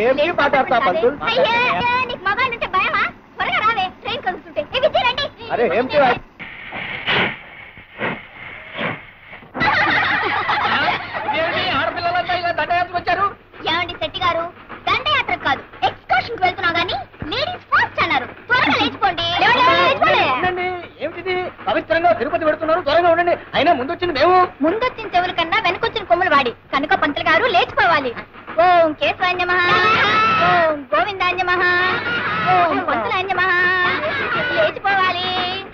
ఏమి మాట్లాడతా పంతులు? నీకు మగాళ్ళు అంటే భయమా? త్వరగా రావే, ట్రైన్ కలుస్తుంటే. రండి. అరే ఏమిటి ఆడపిల్లలంతా ఇలా దండయాత్ర వచ్చారు? ఏమండి శెట్టి గారు, దండయాత్ర కాదు, ఎక్స్కర్షన్ వెళ్తున్నావు గానీ లేడీస్ ఫస్ట్ అన్నారు. త్వరగా లేచిపోండి. ఏమిటి పవిత్రంగా తిరుపతి పెడుతున్నారు? త్వరగా ఉండండి. అయినా ముందొచ్చింది మేము. ముందొచ్చిన చెవుల కన్నా వెనకొచ్చిన కొమ్ములు వాడి కనుక పంతులు గారు లేచిపోవాలి. ఓం కేశవాన్యమః, ఓం గోవిందాన్యమః, ఓం పంతులాన్యమః. లేచిపోవాలి.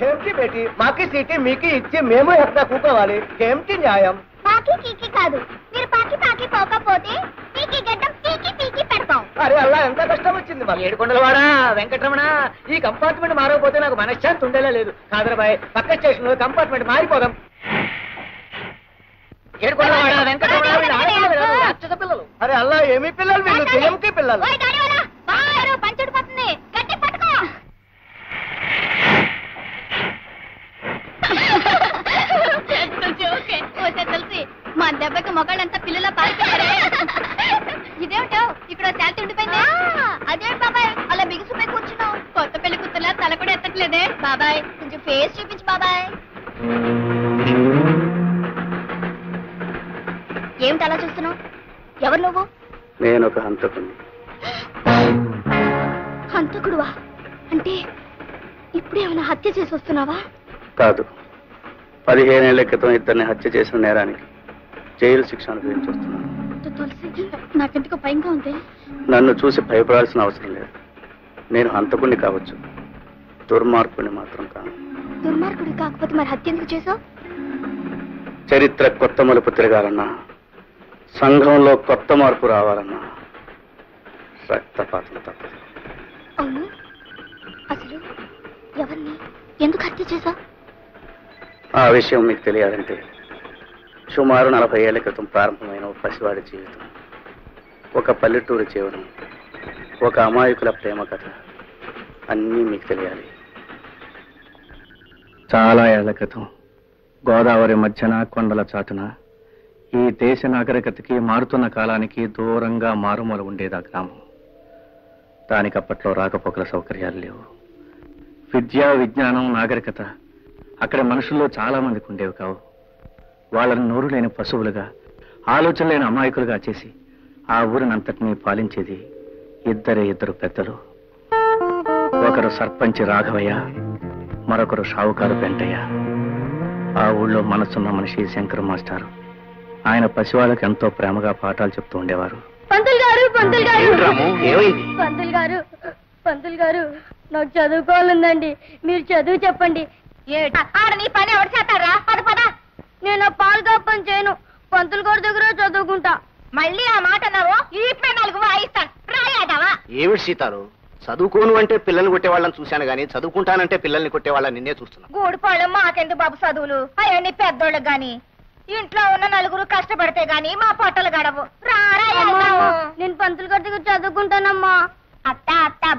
ఏమిటి బేటి, మాకి సీటీ మీకు ఇచ్చి మేము ఎక్కడ కూకోవాలి? ఏమిటి న్యాయం? పాకి కీకి కాదు, మీరు పాకి పాకి పోకపోతే పీకి గడ్డం పీకి పీకి పెడతాం. అరే అలా ఎంత కష్టం వచ్చింది మాకు. ఏడుకొండలవాడా వెంకటరమణ, ఈ కంపార్ట్మెంట్ మారకపోతే నాకు మనశ్శాంతి ఉండేలా లేదు. కాదరబాయ్, పక్క స్టేషన్ లో కంపార్ట్మెంట్ మారిపోదాం. ఏడుకొండలవాడా వెంకటరమణ, రాక్షస పిల్లలు. అరే అలా ఏమి పిల్లలు వీళ్ళు? జయంకి పిల్లలు. పంచుడిపోతుంది, గట్టి పట్టుకో. తెలిసి మా దెబ్బకి మొగాళ్ళంతా పిల్లల పారిపోయారే. ఇదేమిటో ఇక్కడ శాంతి ఉండిపోయింది. అదేంటి బాబాయ్ అలా బిగుసిపోయి కూర్చున్నావు? కొత్త పెళ్లి కూతురులా తల కూడా ఎత్తట్లేదే. బాబాయ్ కొంచెం ఫేస్ చూపించు బాబాయ్. ఏమిటి అలా చూస్తున్నావు? ఎవరు నువ్వు? నేను ఒక హంతకుడిని. హంతకుడువా? అంటే ఇప్పుడేమైనా హత్య చేసి వస్తున్నావా? కాదు, 15 ఏళ్ల క్రితం ఇద్దరిని హత్య చేసిన నేరానికి జైలు శిక్ష అనుభవించి వస్తున్నాను. తులసి, నాకెందుకు భయంగా ఉంది. నన్ను చూసి భయపడాల్సిన అవసరం లేదు. నేను హంతకుడిని కావచ్చు, దుర్మార్గుడిని మాత్రం కాను. దుర్మార్గుడి కాకపోతే మరి హత్య ఎందుకు చేసావు? చరిత్ర కొత్త మలుపు తిరగాలన్నా, సంఘంలో కొత్త మార్పు రావాలన్నా రక్తపాతం తప్పదు. అవును, అసలు ఎవరిని ఎందుకు హత్య చేసావు? ఆ విషయం మీకు తెలియాలంటే సుమారు 40 ఏళ్ల క్రితం ప్రారంభమైన ఒక పసివాడి జీవితం, ఒక పల్లెటూరు జీవనం, ఒక అమాయకుల ప్రేమ కథ అన్నీ మీకు తెలియాలి. చాలా ఏళ్ల క్రితం గోదావరి మధ్యన కొండల చాటున ఈ దేశ నాగరికతకి మారుతున్న కాలానికి దూరంగా మారుమూల ఉండేది ఆ గ్రామం. దానికప్పట్లో రాకపోకల సౌకర్యాలు లేవు. విద్య, విజ్ఞానం, నాగరికత అక్కడ మనుషుల్లో చాలా మందికి ఉండేవి కావు. వాళ్ళని నోరు లేని పశువులుగా, ఆలోచన లేని అమాయకులుగా చేసి ఆ ఊరినంతటినీ పాలించేది ఇద్దరు పెద్దలు. ఒకరు సర్పంచ్ రాఘవయ్య, మరొకరు షావుకారు పెంటయ్య. ఆ ఊళ్ళో మనసున్న మనిషి శంకర్ మాస్టారు. ఆయన పసివాళ్ళకి ఎంతో ప్రేమగా పాఠాలు చెప్తూ ఉండేవారు. పంతులు గారు, నాకు చదువుకోవాలందండి, మీరు చదువు చెప్పండి. నీ పని ఎవరు చేస్తారా? నేను పాలు పని చేయను, పంతులు గారి దగ్గర చదువుకుంటా. మళ్ళీ ఆ మాట అన్నావు, ఈ 4 వాయిస్తాను. రాయాదావా? ఏమిటి సీతారు, చదువుకోను అంటే పిల్లల్ని కొట్టేవాళ్ళని చూశాను గానీ చదువుకుంటానంటే పిల్లల్ని కొట్టేవాళ్ళని నిన్నే చూస్తున్నా. గూడిపాళ్ళు మాకెందుకు బాబు చదువులు? అవన్నీ పెద్దోళ్ళకి గాని, ఇంట్లో ఉన్న 4 కష్టపడితే గాని మా పొట్టలు గడవు. నేను పంతులు గారి దగ్గర చదువుకుంటానమ్మా. అత్త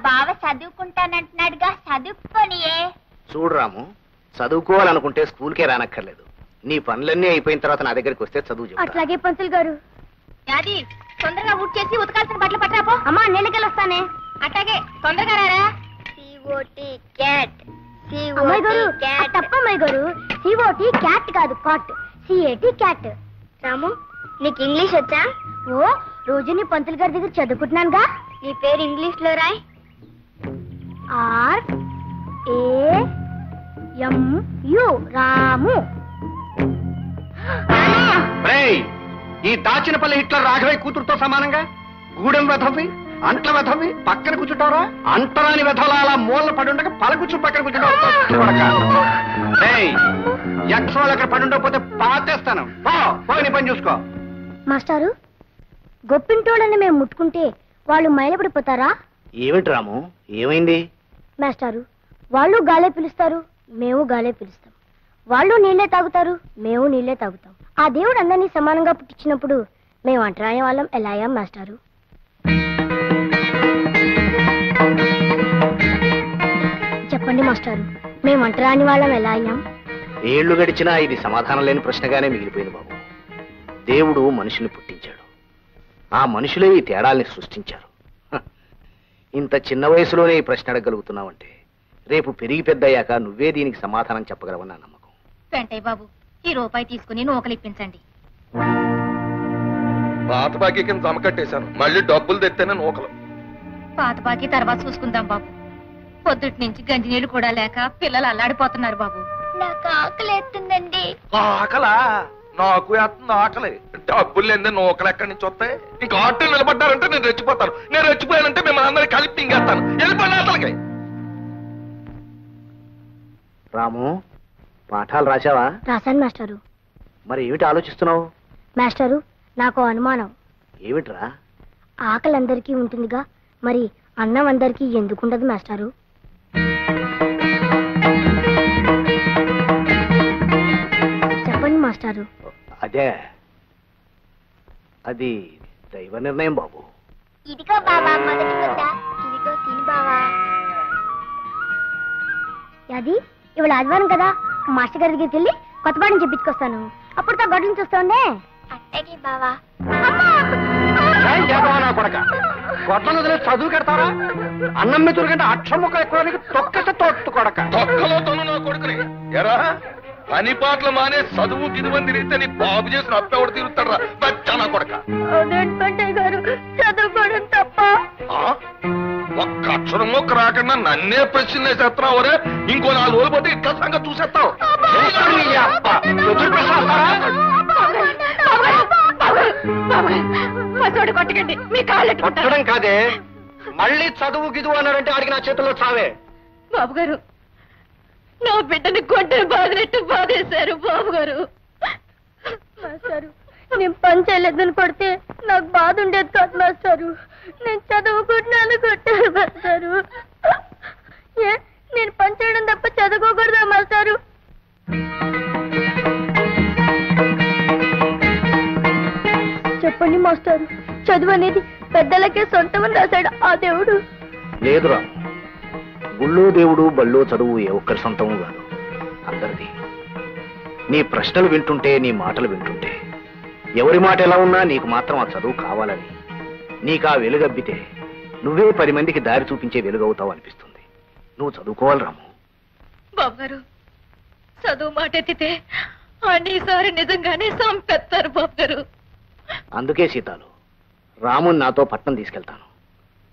బావ చదువుకుంటానంటున్నాడుగా, చదువుకోనియే. చూడు రాము, చదువుకోవాలనుకుంటే స్కూల్కే రానక్కర్లేదు. నీ పనులన్నీ అయిపోయిన తర్వాత నా దగ్గరికి వస్తే చదువు చెప్తా. అట్లాగే పంతులు గారు. యాది తొందరగా ఊట్ చేసి ఉతకాల్సిన బట్టలు పట్టరాపో. అమ్మా నేనకెళ్ళి వస్తానే. అట్లాగే తొందరగా రారా. COT cat. అమ్మాయి గారు తప్పమ్మాయి గారు, సిఓటి క్యాట్ కాదు, కాట్. CAT cat. రాము, నీకు ఇంగ్లీష్ వచ్చా? ఓ, రోజు నీ పంతులు గారి దగ్గర చదువుకుంటున్నానుగా. నీ పేరు ఇంగ్లీష్ లో రాయ్. RAMU, రాము. ఈ దాచినపల్లి హిట్లర్ రాఘవయ్య కూతురుతో సమానంగా గూడెం వెధవి, అంట్ల వెధవి పక్కన కూర్చుంటారా? అంటరాని వెధవలా అలా మూల పడుండగా పలకూర్చు పక్కన కూర్చుంటావు. యక్షోలు అక్కడ పడుండకపోతే పాతేస్తాను. పోయి పని చూసుకో. మాస్టారు, గొప్పింటోళ్ళని మేము ముట్టుకుంటే వాళ్ళు మైలపడిపోతారా? ఏమిటి రాము, ఏమైంది? మాస్టారు, వాళ్ళు గాలే పిలుస్తారు, మేము గాలే పిలుస్తాం. వాళ్ళు నీళ్లే తాగుతారు, మేము నీళ్లే తాగుతాం. ఆ దేవుడు అందరినీ సమానంగా పుట్టించినప్పుడు మేము అంటరాని వాళ్ళం ఎలా అయ్యాం మాస్టారు? చెప్పండి మాస్టారు, మేము అంటరాని వాళ్ళం ఎలా అయ్యాం? ఏళ్లు గడిచినా ఇది సమాధానం లేని ప్రశ్నగానే మిగిలిపోయింది బాబు. దేవుడు మనిషిని పుట్టించాడు, ఆ మనుషులే ఈ తేడాల్ని సృష్టించారు. ఇంత చిన్న వయసులోనే ఈ ప్రశ్న అడగలుగుతున్నావంటే రేపు పెరిగి పెద్దయ్యాక నువ్వే దీనికి సమాధానం చెప్పగలవని నా నమ్మకం. వెంటయ్య బాబు, ఈ రూపాయి తీసుకుని నూకలిప్పించండి. పాత బాకీ కింద జమ కట్టేశాను, మళ్ళీ డబ్బులు తెత్తేనే నూకలు. పాత బాకీ తర్వాత చూసుకుందాం బాబు. పొద్దుటి నుంచి గంజి నీళ్లు కూడా లేక పిల్లలు అల్లాడిపోతున్నారు బాబు. నాకు ఆకలి ఎత్తుందండి. ఆకలా? నాకు ఎత్తుంది ఆకలి. డబ్బులు లేదే నూకలు ఎక్కడి నుంచి వస్తాయి? ఇంకా ఆటో నిలబడ్డారంటే నేను రెచ్చిపోతాను. నేను రెచ్చిపోయానంటే మిమ్మల్ని అందరినీ కలిపి ఇంకేస్తాను. వెళ్ళిపోయిన అసలుకి. రాము, పాఠాలు రాశావా? రాశాను మాస్టారు. మరి ఏమిటి ఆలోచిస్తున్నావు? మాస్టారు, నాకు అనుమానం. ఏమిట్రా? ఆకలి అందరికీ ఉంటుందిగా, మరి అన్నం అందరికీ ఎందుకుండదు మాస్టారు? చెప్పండి మాస్టారు. అదే, అది దైవ నిర్ణయం బాబు. ఇదిగో బాబా మొదటి ముద్ద. ఇదిగో తిని బావా. అది ఇవాళ ఆదివారం కదా, మాస్టర్ గారి దగ్గరికి వెళ్ళి కొత్త పాఠం చెప్పించుకొస్తాను. అప్పుడు తా గొడ్ల నుంచి వస్తుండే. అట్టకి బావా. గొడ్డలు వదిలే చదువు కడతారా? అన్నం మెతురు కంటే అక్షం ముక్క ఎక్కువ తొక్కట తోట్టు కొడక. తొక్కలో తను నా కొడుకుని ఎరా పని పాటలు మానే చదువు గిదువని తిరిగితే నీ బాబు చేసిన అప్పెవడు తిరుగుతారా బచ్చా నా కొడక. గారు చదువుకోవడం తప్ప. ఒక్క అక్షరం మొక్క రాకుండా నన్నే ప్రశ్నలు వేసేస్తున్నావు. రే ఇంకో 4 రోజులు పోతే ఇట్లా సంగతి చూసేస్తావు. కొట్టకండి, మీ కాళ్ళు కొట్టడం కాదే, మళ్ళీ చదువు గిదువు అన్నారంటే ఆడికి నా చేతుల్లో చావే. బాబు గారు, నా బిడ్డని కొట్టని బాధనట్టు బాధేశారు బాబు గారు. మాస్టారు, నేను పని చేయలేదని కొడితే నాకు బాధ ఉండేది కాదు మాస్టారు. నేను చదువుకుంటున్నాను కొట్టారు మాస్టారు. నేను పని చేయడం తప్ప చదువుకోకూడదా మాస్టారు? చెప్పండి మాస్టారు, చదువు అనేది పెద్దలకే సొంతమని రాశాడు ఆ దేవుడు. లేదురా, గుళ్ళో దేవుడు బళ్ళో చదువు ఏ ఒక్కరి సొంతము కాదు, అందరిది. నీ ప్రశ్నలు వింటుంటే, నీ మాటలు వింటుంటే ఎవరి మాట ఎలా ఉన్నా నీకు మాత్రం ఆ చదువు కావాలని, నీకు ఆ వెలుగబ్బితే నువ్వే 10 మందికి దారి చూపించే వెలుగవుతావు అనిపిస్తుంది. నువ్వు చదువుకోవాలి రాము. బాబు గారు, చదువు మాట ఎత్తితే అన్నిసారి నిజంగానే సంపెత్తారు బాబు గారు. అందుకే సీతాలు, రాముని నాతో పట్నం తీసుకెళ్తాను.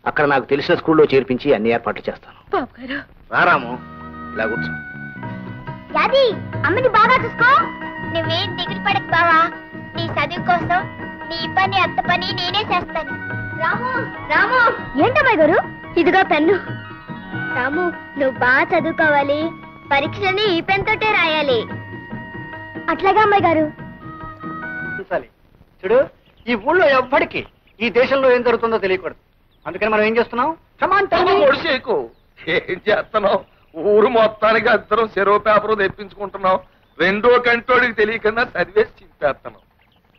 అక్కడ నాకు తెలిసిన స్కూల్లో చేర్పించి అన్ని ఏర్పాట్లు చేస్తాను. బాబు గారు, రాము, ఇలా కూర్చో. యాది, అమ్మని బాగా చూసుకో. నువ్వేం దిగులు పడకు బావా. నీ చదువు కోసం నీ పని అత్త పని నేనే చేస్తాను. రాము, రాము. ఏంటమ్మాయి గారు, ఇదిగో పెన్ను. రాము, నువ్వు బాగా చదువుకోవాలి. పరీక్షని ఈ పెన్ తోటే రాయాలి. అట్లాగా అమ్మాయి గారు. చూడు, ఈ ఊళ్ళో ఎవ్వడికి ఈ దేశంలో ఏం జరుగుతుందో తెలియకూడదు. అందుకని మనం ఏం చేస్తున్నాం? ఒడిసేకు ఏం చేస్తున్నావు? ఊరు మొత్తానికి అందరం చెరో పేపర్ తెప్పించుకుంటున్నాం. 2వ కంటోడికి తెలియకుండా చదివేసి చింపేస్తున్నాం.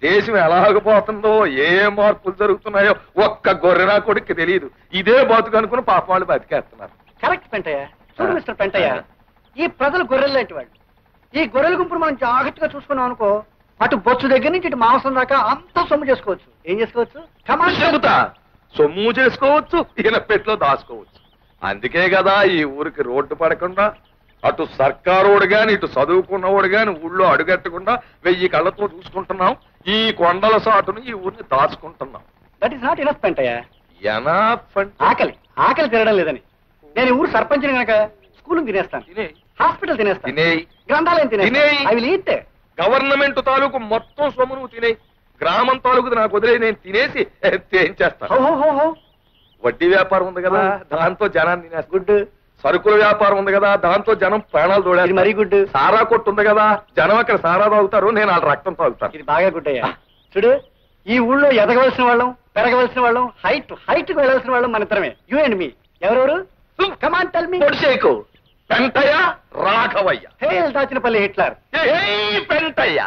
దేశం ఎలాగపోతుందో, ఏ మార్పులు జరుగుతున్నాయో ఒక్క గొర్రెనా కొడుక్కి తెలియదు. ఇదే బతుకు అనుకుని పాప వాళ్ళు బతికేస్తున్నారు. కరెక్ట్ పెంటయ్య. చూడు మిస్టర్ పెంటయ్య, ఈ ప్రజలు గొర్రెలు లాంటి వాళ్ళు. ఈ గొర్రెల గుంపును మనం జాగ్రత్తగా చూసుకున్నాం అనుకో, అటు బొచ్చు దగ్గర నుంచి ఇటు మాంసం దాకా అంతా సొమ్ము చేసుకోవచ్చు. ఏం చేసుకోవచ్చు? చెబుతా, సొమ్ము చేసుకోవచ్చు, ఈయన పెట్లో దాచుకోవచ్చు. అందుకే కదా ఈ ఊరికి రోడ్డు పడకుండా అటు సర్కారోడు గాని ఇటు చదువుకున్నవాడు గాని ఊళ్ళో అడుగట్టకుండా 1000 కళ్ళతో చూసుకుంటున్నాం. ఈ కొండల సాటును ఈ ఊరిని దాచుకుంటున్నాం. That is not enough Pentayya. Enough అంటే ఆకలి తినడం లేదని నేను ఊరు సర్పంచ్ కనుక స్కూల్ తినేస్తాను, తినే హాస్పిటల్ తినేస్తాను, తినేయి, గ్రంథాలయం తినేయి. తినేయి. I will eat. గవర్నమెంట్ తాలూకు మొత్తం సొమ్ము నువ్వు తినేయి. గ్రామం తాలూకు నాకు వదిలే, నేను తినేసి ఏం చేస్తాను? వడ్డీ వ్యాపారం ఉంది కదా, దాంతో జనాన్ని తినేస్తా. గుడ్. సరుకుల వ్యాపారం ఉంది కదా, దాంతో జనం ప్రాణాలు తోడారు. మరీ గుడ్. సారా కొట్టు ఉంది కదా, జనం అక్కడ సారా తాగుతారు, నేను వాళ్ళ రక్తం తాగుతాను. ఇది బాగా గుడ్ అయ్యా. చూడు, ఈ ఊళ్ళో ఎదగవలసిన వాళ్ళం, పెరగవలసిన వాళ్ళం, హైట్ కు వెళ్ళవలసిన వాళ్ళం మన ఇద్దరమే. You and me. ఎవరెవరు? Come on tell me. పొడిసేకు. Pentayya, Raghavayya. Hail Dachinapalli Hitler. Pentayya.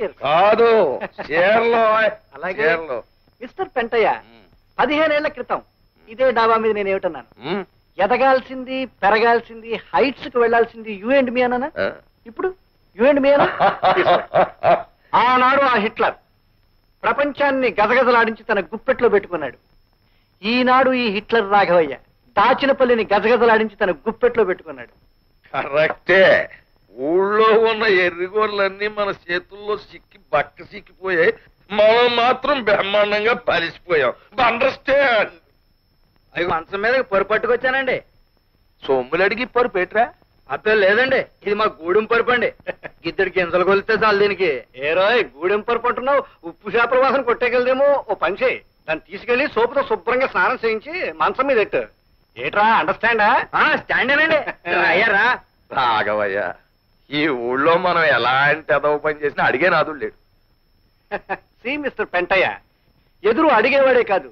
Years కాదు చీరలో అలాగే మిస్టర్ పెంటయ్య 15 ఏళ్ల క్రితం ఇదే డాబా మీద నేను ఏమిటన్నాను? ఎదగాల్సింది పెరగాల్సింది హైట్స్ కు వెళ్లాల్సింది యూ అండ్ మీ అన్నానా? ఇప్పుడు యూ అండ్ మీ అన్నా? ఆనాడు ఆ హిట్లర్ ప్రపంచాన్ని గజగజలాడించి తన గుప్పెట్లో పెట్టుకున్నాడు. ఈనాడు ఈ హిట్లర్ రాఘవయ్య దాచినపల్లిని గజగజలాడించి తన గుప్పెట్లో పెట్టుకున్నాడు. కరెక్టే. ఊళ్ళో ఉన్న ఎర్రిగోర్లన్నీ మన చేతుల్లో సిక్కిపోయాయి. మనం మాత్రం బ్రహ్మాండంగా పలిసిపోయాం. అండర్స్టాండ్? అవి మంచం మీద పొరు పట్టుకొచ్చానండి. సొమ్ములు అడిగి పరు పెట్టరా? అప్పే లేదండి, ఇది మా గూడెం పరుపు అండి. గిద్దెడు గింజలు కొలిస్తే చాలు దీనికి. ఏరోయ్ గూడెం పరుపు అంటున్నావు, ఉప్పు చేపల వాసన కొట్టేకెళ్దేమో. ఓ పని చేయి, దాన్ని తీసుకెళ్లి సోపుతో శుభ్రంగా స్నానం చేయించి మంచం మీద ఎట్టు. ఏట్రా అండర్స్టాండా? స్టాండేనండి. అయ్యారా రాఘవయ్య, ఈ ఊళ్ళో మనం ఎలాంటి అదవ పని చేసినా అడిగే నాదుడు లేడు. సి మిస్టర్ పెంటయ్య, ఎదురు అడిగేవాడే కాదు,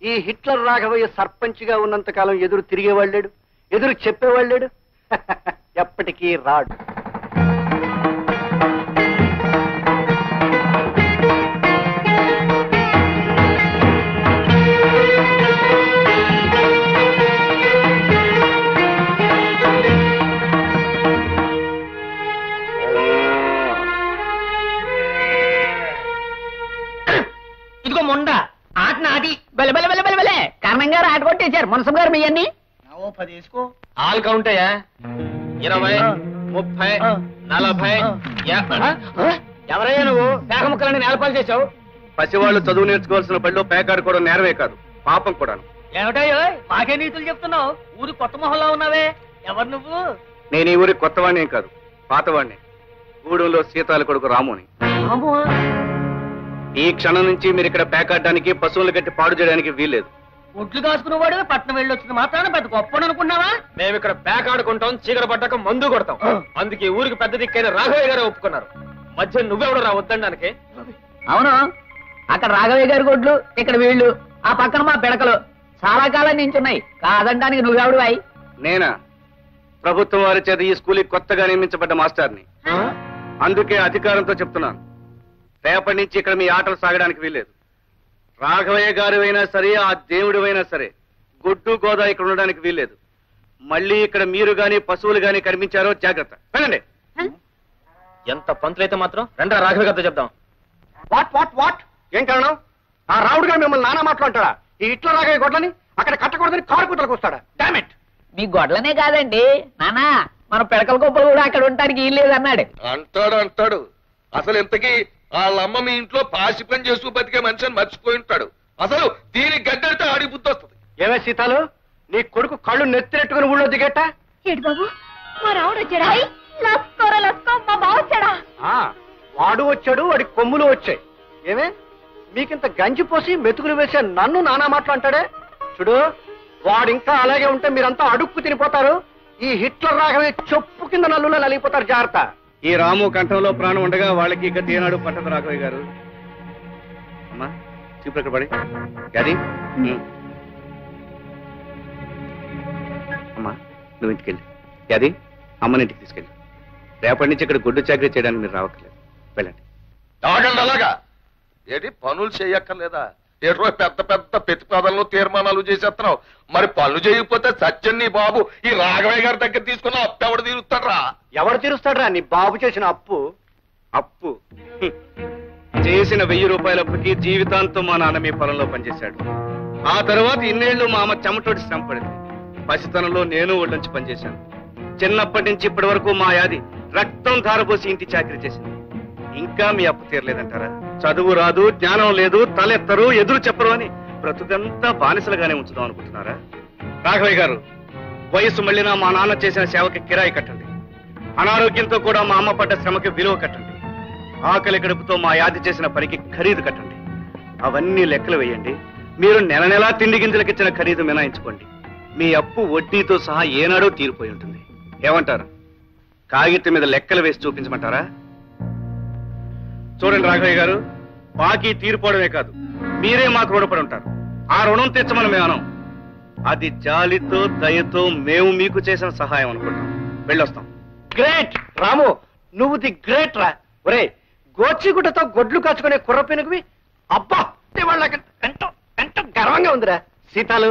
ఈ హిట్లర్ రాఘవయ్య సర్పంచ్ గా ఉన్నంత కాలం ఎదురు తిరిగేవాడు లేడు, ఎదురు చెప్పేవాడు లేడు. ఎప్పటికీ రాడు. ఇదిగో మొండ ఆట నాటి బెల బెల బెల బెల బెలే కారణంగా ఆట కొట్టేశారు. మునసం గారు మీ అన్ని 10 వేసుకో. ఆల్ కౌంట్ అయ్యా. 20, 30, 40, 50. ఎవరయ్యా నువ్వు? పేక ముక్కలని నేలపాలు చేశావు. పసివాళ్ళు చదువు నేర్చుకోవాల్సిన బడిలో పేకాడుకోవడం నేరమే కాదు, పాపం కూడాను. ఏమిటయ్యో మాకే నీతులు చెప్తున్నావు? ఊరి కొత్త మొహంలో ఉన్నావే, ఎవరు నువ్వు? నేను ఈ ఊరి కొత్తవాణ్ణి కాదు, పాతవాణ్ణి. గూడెంలో సీతాల కొడుకు రాముని. ఈ క్షణం నుంచి మీరు ఇక్కడ పేకాడడానికి, పశువులు కట్టి పాడు చేయడానికి వీల్లేదు. ఒడ్లు కాసుకునేవాడు పట్నం వెళ్ళి వచ్చిన మాత్రాన పెద్ద గొప్ప అనుకున్నావా? మేము ఇక్కడ పేకాడుకుంటాం, చీకటి పడ్డాక మందు కొడతాం. అందుకే ఊరికి పెద్ద దిక్కైన రాఘవయ్య గారు ఒప్పుకున్నారు. మధ్య నువ్వెవడు రా వద్దడానికి? అవును, అక్కడ రాఘవయ్య గారి గొడ్లు, ఇక్కడ వీళ్ళు, ఆ పక్కన మా పిడకలు చాలా కాలం నించున్నాయి. కాదనడానికి నువ్వెవడు అయి? నేనా? ప్రభుత్వం వారి చేత ఈ స్కూల్కి కొత్తగా నియమించబడ్డ మాస్టర్ని. అందుకే అధికారంతో చెప్తున్నాను, రేపటి నుంచి ఇక్కడ మీ ఆటలు సాగడానికి వీల్లేదు. రాఘవయ్య గారు అయినా సరే, ఆ దేవుడు అయినా సరే, గుడ్డు గోదా ఇక్కడ ఉండడానికి వీల్లేదు. మళ్ళీ ఇక్కడ మీరు గాని పశువులు గాని కనిపించారో జాగ్రత్త. వెళ్ళండి. ఎంత పంతులైతే మాత్రం రెండా రాఘవ గారితో చెప్దాం. What what what? ఏం కారణం? ఆ రావుడు గారు మిమ్మల్ని నానా మాట్లాడతాడా? ఈ హిట్లర్ రాఘవయ్య గొడ్లని అక్కడ కట్టకూడదని కారు కూతలకు వస్తాడా? డామిట్! మీ గొడ్లనే కాదండి నానా, మన పిడకల గొప్పలు కూడా అక్కడ ఉండటానికి వీలు లేదన్నాడు. అంటాడు. అసలు ఇంతకీ వాళ్ళమ్మ మీ ఇంట్లో పాసి పని చేస్తూ బతికే మనిషిని మర్చిపోయి ఉంటాడు. అసలు దీనికి గడ్డడితే ఆడి బుద్ధి వస్తుంది. ఏమే సీతాలు, నీ కొడుకు కళ్ళు నెత్తినెట్టుకుని ఊళ్ళో దిగేట? ఏడు బాబు, మా రావుడు వచ్చాడా? లస్కో మా బావ వచ్చాడా? వాడు వచ్చాడు, వాడి కొమ్ములు వచ్చాయి. ఏమే మీకింత గంజి పోసి మెతుకులు వేసే నన్ను నానా మాటలు అంటాడే? చూడు, వాడు ఇంకా అలాగే ఉంటే మీరంతా అడుక్కు తినిపోతారు. ఈ హిట్లర్ రాఘవయ్య చెప్పు కింద నల్లులో నలిగిపోతారు. జాగ్రత్త. ఈ రాము కంఠంలో ప్రాణం ఉండగా వాళ్ళకి ఇక తీనాడు పట్టదు రాఘవయ్య గారు. అమ్మా చూపు ఇక్కడ పడి అది. అమ్మా నువ్వు ఇంటికెళ్ళి అది అమ్మని ఇంటికి తీసుకెళ్ళి. రేపటి నుంచి ఇక్కడ గుడ్డు చాకరీ చేయడానికి మీరు రావట్లేదు. వెళ్ళండి. తాగండి అలాగా. ఏంటి పనులు చేయక్కర్లేదా? ఏటో పెద్ద పెద్ద ప్రతిపాదనలు తీర్మానాలు చేసేస్తున్నావు. మరి పనులు చేయకపోతే సత్యం నీ బాబు ఈ రాఘవయ్య గారి దగ్గర తీసుకున్న అప్పు ఎవడు తీరుస్తాడ్రా? ఎవరు తీరుస్తాడ్రా నీ బాబు చేసిన అప్పు? అప్పు చేసిన 1000 రూపాయల అప్పుకి జీవితాంతం మా నాన్న మీ పొలంలో పనిచేశాడు. ఆ తర్వాత ఇన్నేళ్లు మా అమ్మ చెమటోటి శ్రమ పడింది. పసితనంలో నేను ఒళ్ళొంచి పనిచేశాను. చిన్నప్పటి నుంచి ఇప్పటి వరకు మా యాది రక్తం ధారపోసి ఇంటి చాకరీ చేసింది. ఇంకా మీ అప్పు తీరలేదంటారా? చదువు రాదు, జ్ఞానం లేదు, తలెత్తరు, ఎదురు చెప్పరు అని బ్రతుకంతా బానిసలుగానే ఉంచుదాం అనుకుంటున్నారా? రాఘవయ్య గారు, వయసు మళ్ళినా మా నాన్న చేసిన సేవకి కిరాయి కట్టండి. అనారోగ్యంతో కూడా మా అమ్మ పడ్డ శ్రమకి విలువ కట్టండి. ఆకలి గడుపుతో మా యాది చేసిన పనికి ఖరీదు కట్టండి. అవన్నీ లెక్కలు వేయండి. మీరు నెల నెలా తిండి గింజలకిచ్చిన ఖరీదు మినాయించుకోండి. మీ అప్పు వడ్డీతో సహా ఏనాడో తీరిపోయి ఉంటుంది. ఏమంటారు? కాగితం మీద లెక్కలు వేసి చూపించమంటారా? చూడండి రాఘవయ్య గారు, బాకీ తీరిపోవడమే కాదు, మీరే మాకు రుణపడి ఉంటారు. ఆ రుణం తెచ్చమని మేము అనం. అది జాలితో దయతో మేము మీకు చేసిన సహాయం అనుకుంటాం. వెళ్ళొస్తాం. గ్రేట్ రాము, నువ్వు ది గ్రేట్ రా. ఒరే, గోచిగుడ్డతో గొడ్లు కాచుకునే కుర్ర పెనుగువి. అబ్బా, వాళ్ళకి ఎంతో ఎంతో గర్వంగా ఉందిరా. సీతాలు,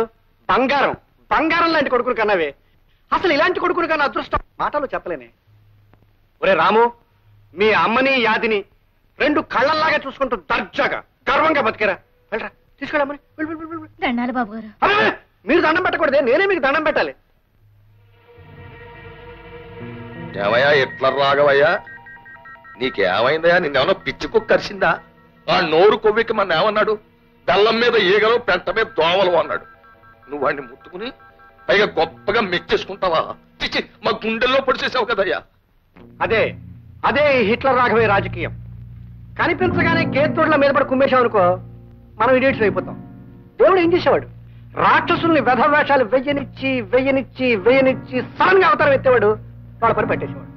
బంగారం బంగారం లాంటి కొడుకులు కన్నావే. అసలు ఇలాంటి కొడుకులు కన్నా అదృష్టం మాటలు చెప్పలేనే. ఒరే రాము, మీ అమ్మని యాదిని రెండు కళ్ళల్లాగా చూసుకుంటూ దర్జాగా గర్వంగా బతికేరా. వెళ్ళరా, తీసుకెళ్ళమని. దండాలు బాబు గారు. మీరు దండం పెట్టకూడదే, నేనే మీకు దండం పెట్టాలి. ఏమయ్యా ఎట్లా రాగవయ్యా? నీకేమైందయ్యా? నిన్నేమన్నా పిచ్చి కుక్క కరిసిందా? ఆ నోరు కొవ్వికి మన ఏమన్నాడు? బెల్లం మీద ఈగలు, పెంట మీద దోమలు అన్నాడు. నువ్వు వాడిని ముట్టుకుని పైగా గొప్పగా మెచ్చేసుకుంటావా? చిచ్చి, మా గుండెల్లో పొడిచేసావు కదయ్యా. అదే అదే హిట్లర్ రాఘవయ్య రాజకీయం. కనిపించగానే గేదోడ్ల మీద పడి కుమ్మేశాం అనుకో, మనం ఇడియట్స్ అయిపోతాం. దేవుడు ఏం చేసేవాడు? రాక్షసుల్ని వెధవేషాలు వెయ్యనిచ్చి వెయ్యనిచ్చి వెయ్యనిచ్చి సడన్ గా అవతారం ఎత్తేవాడు, వాళ్ళ పని పెట్టేసేవాడు.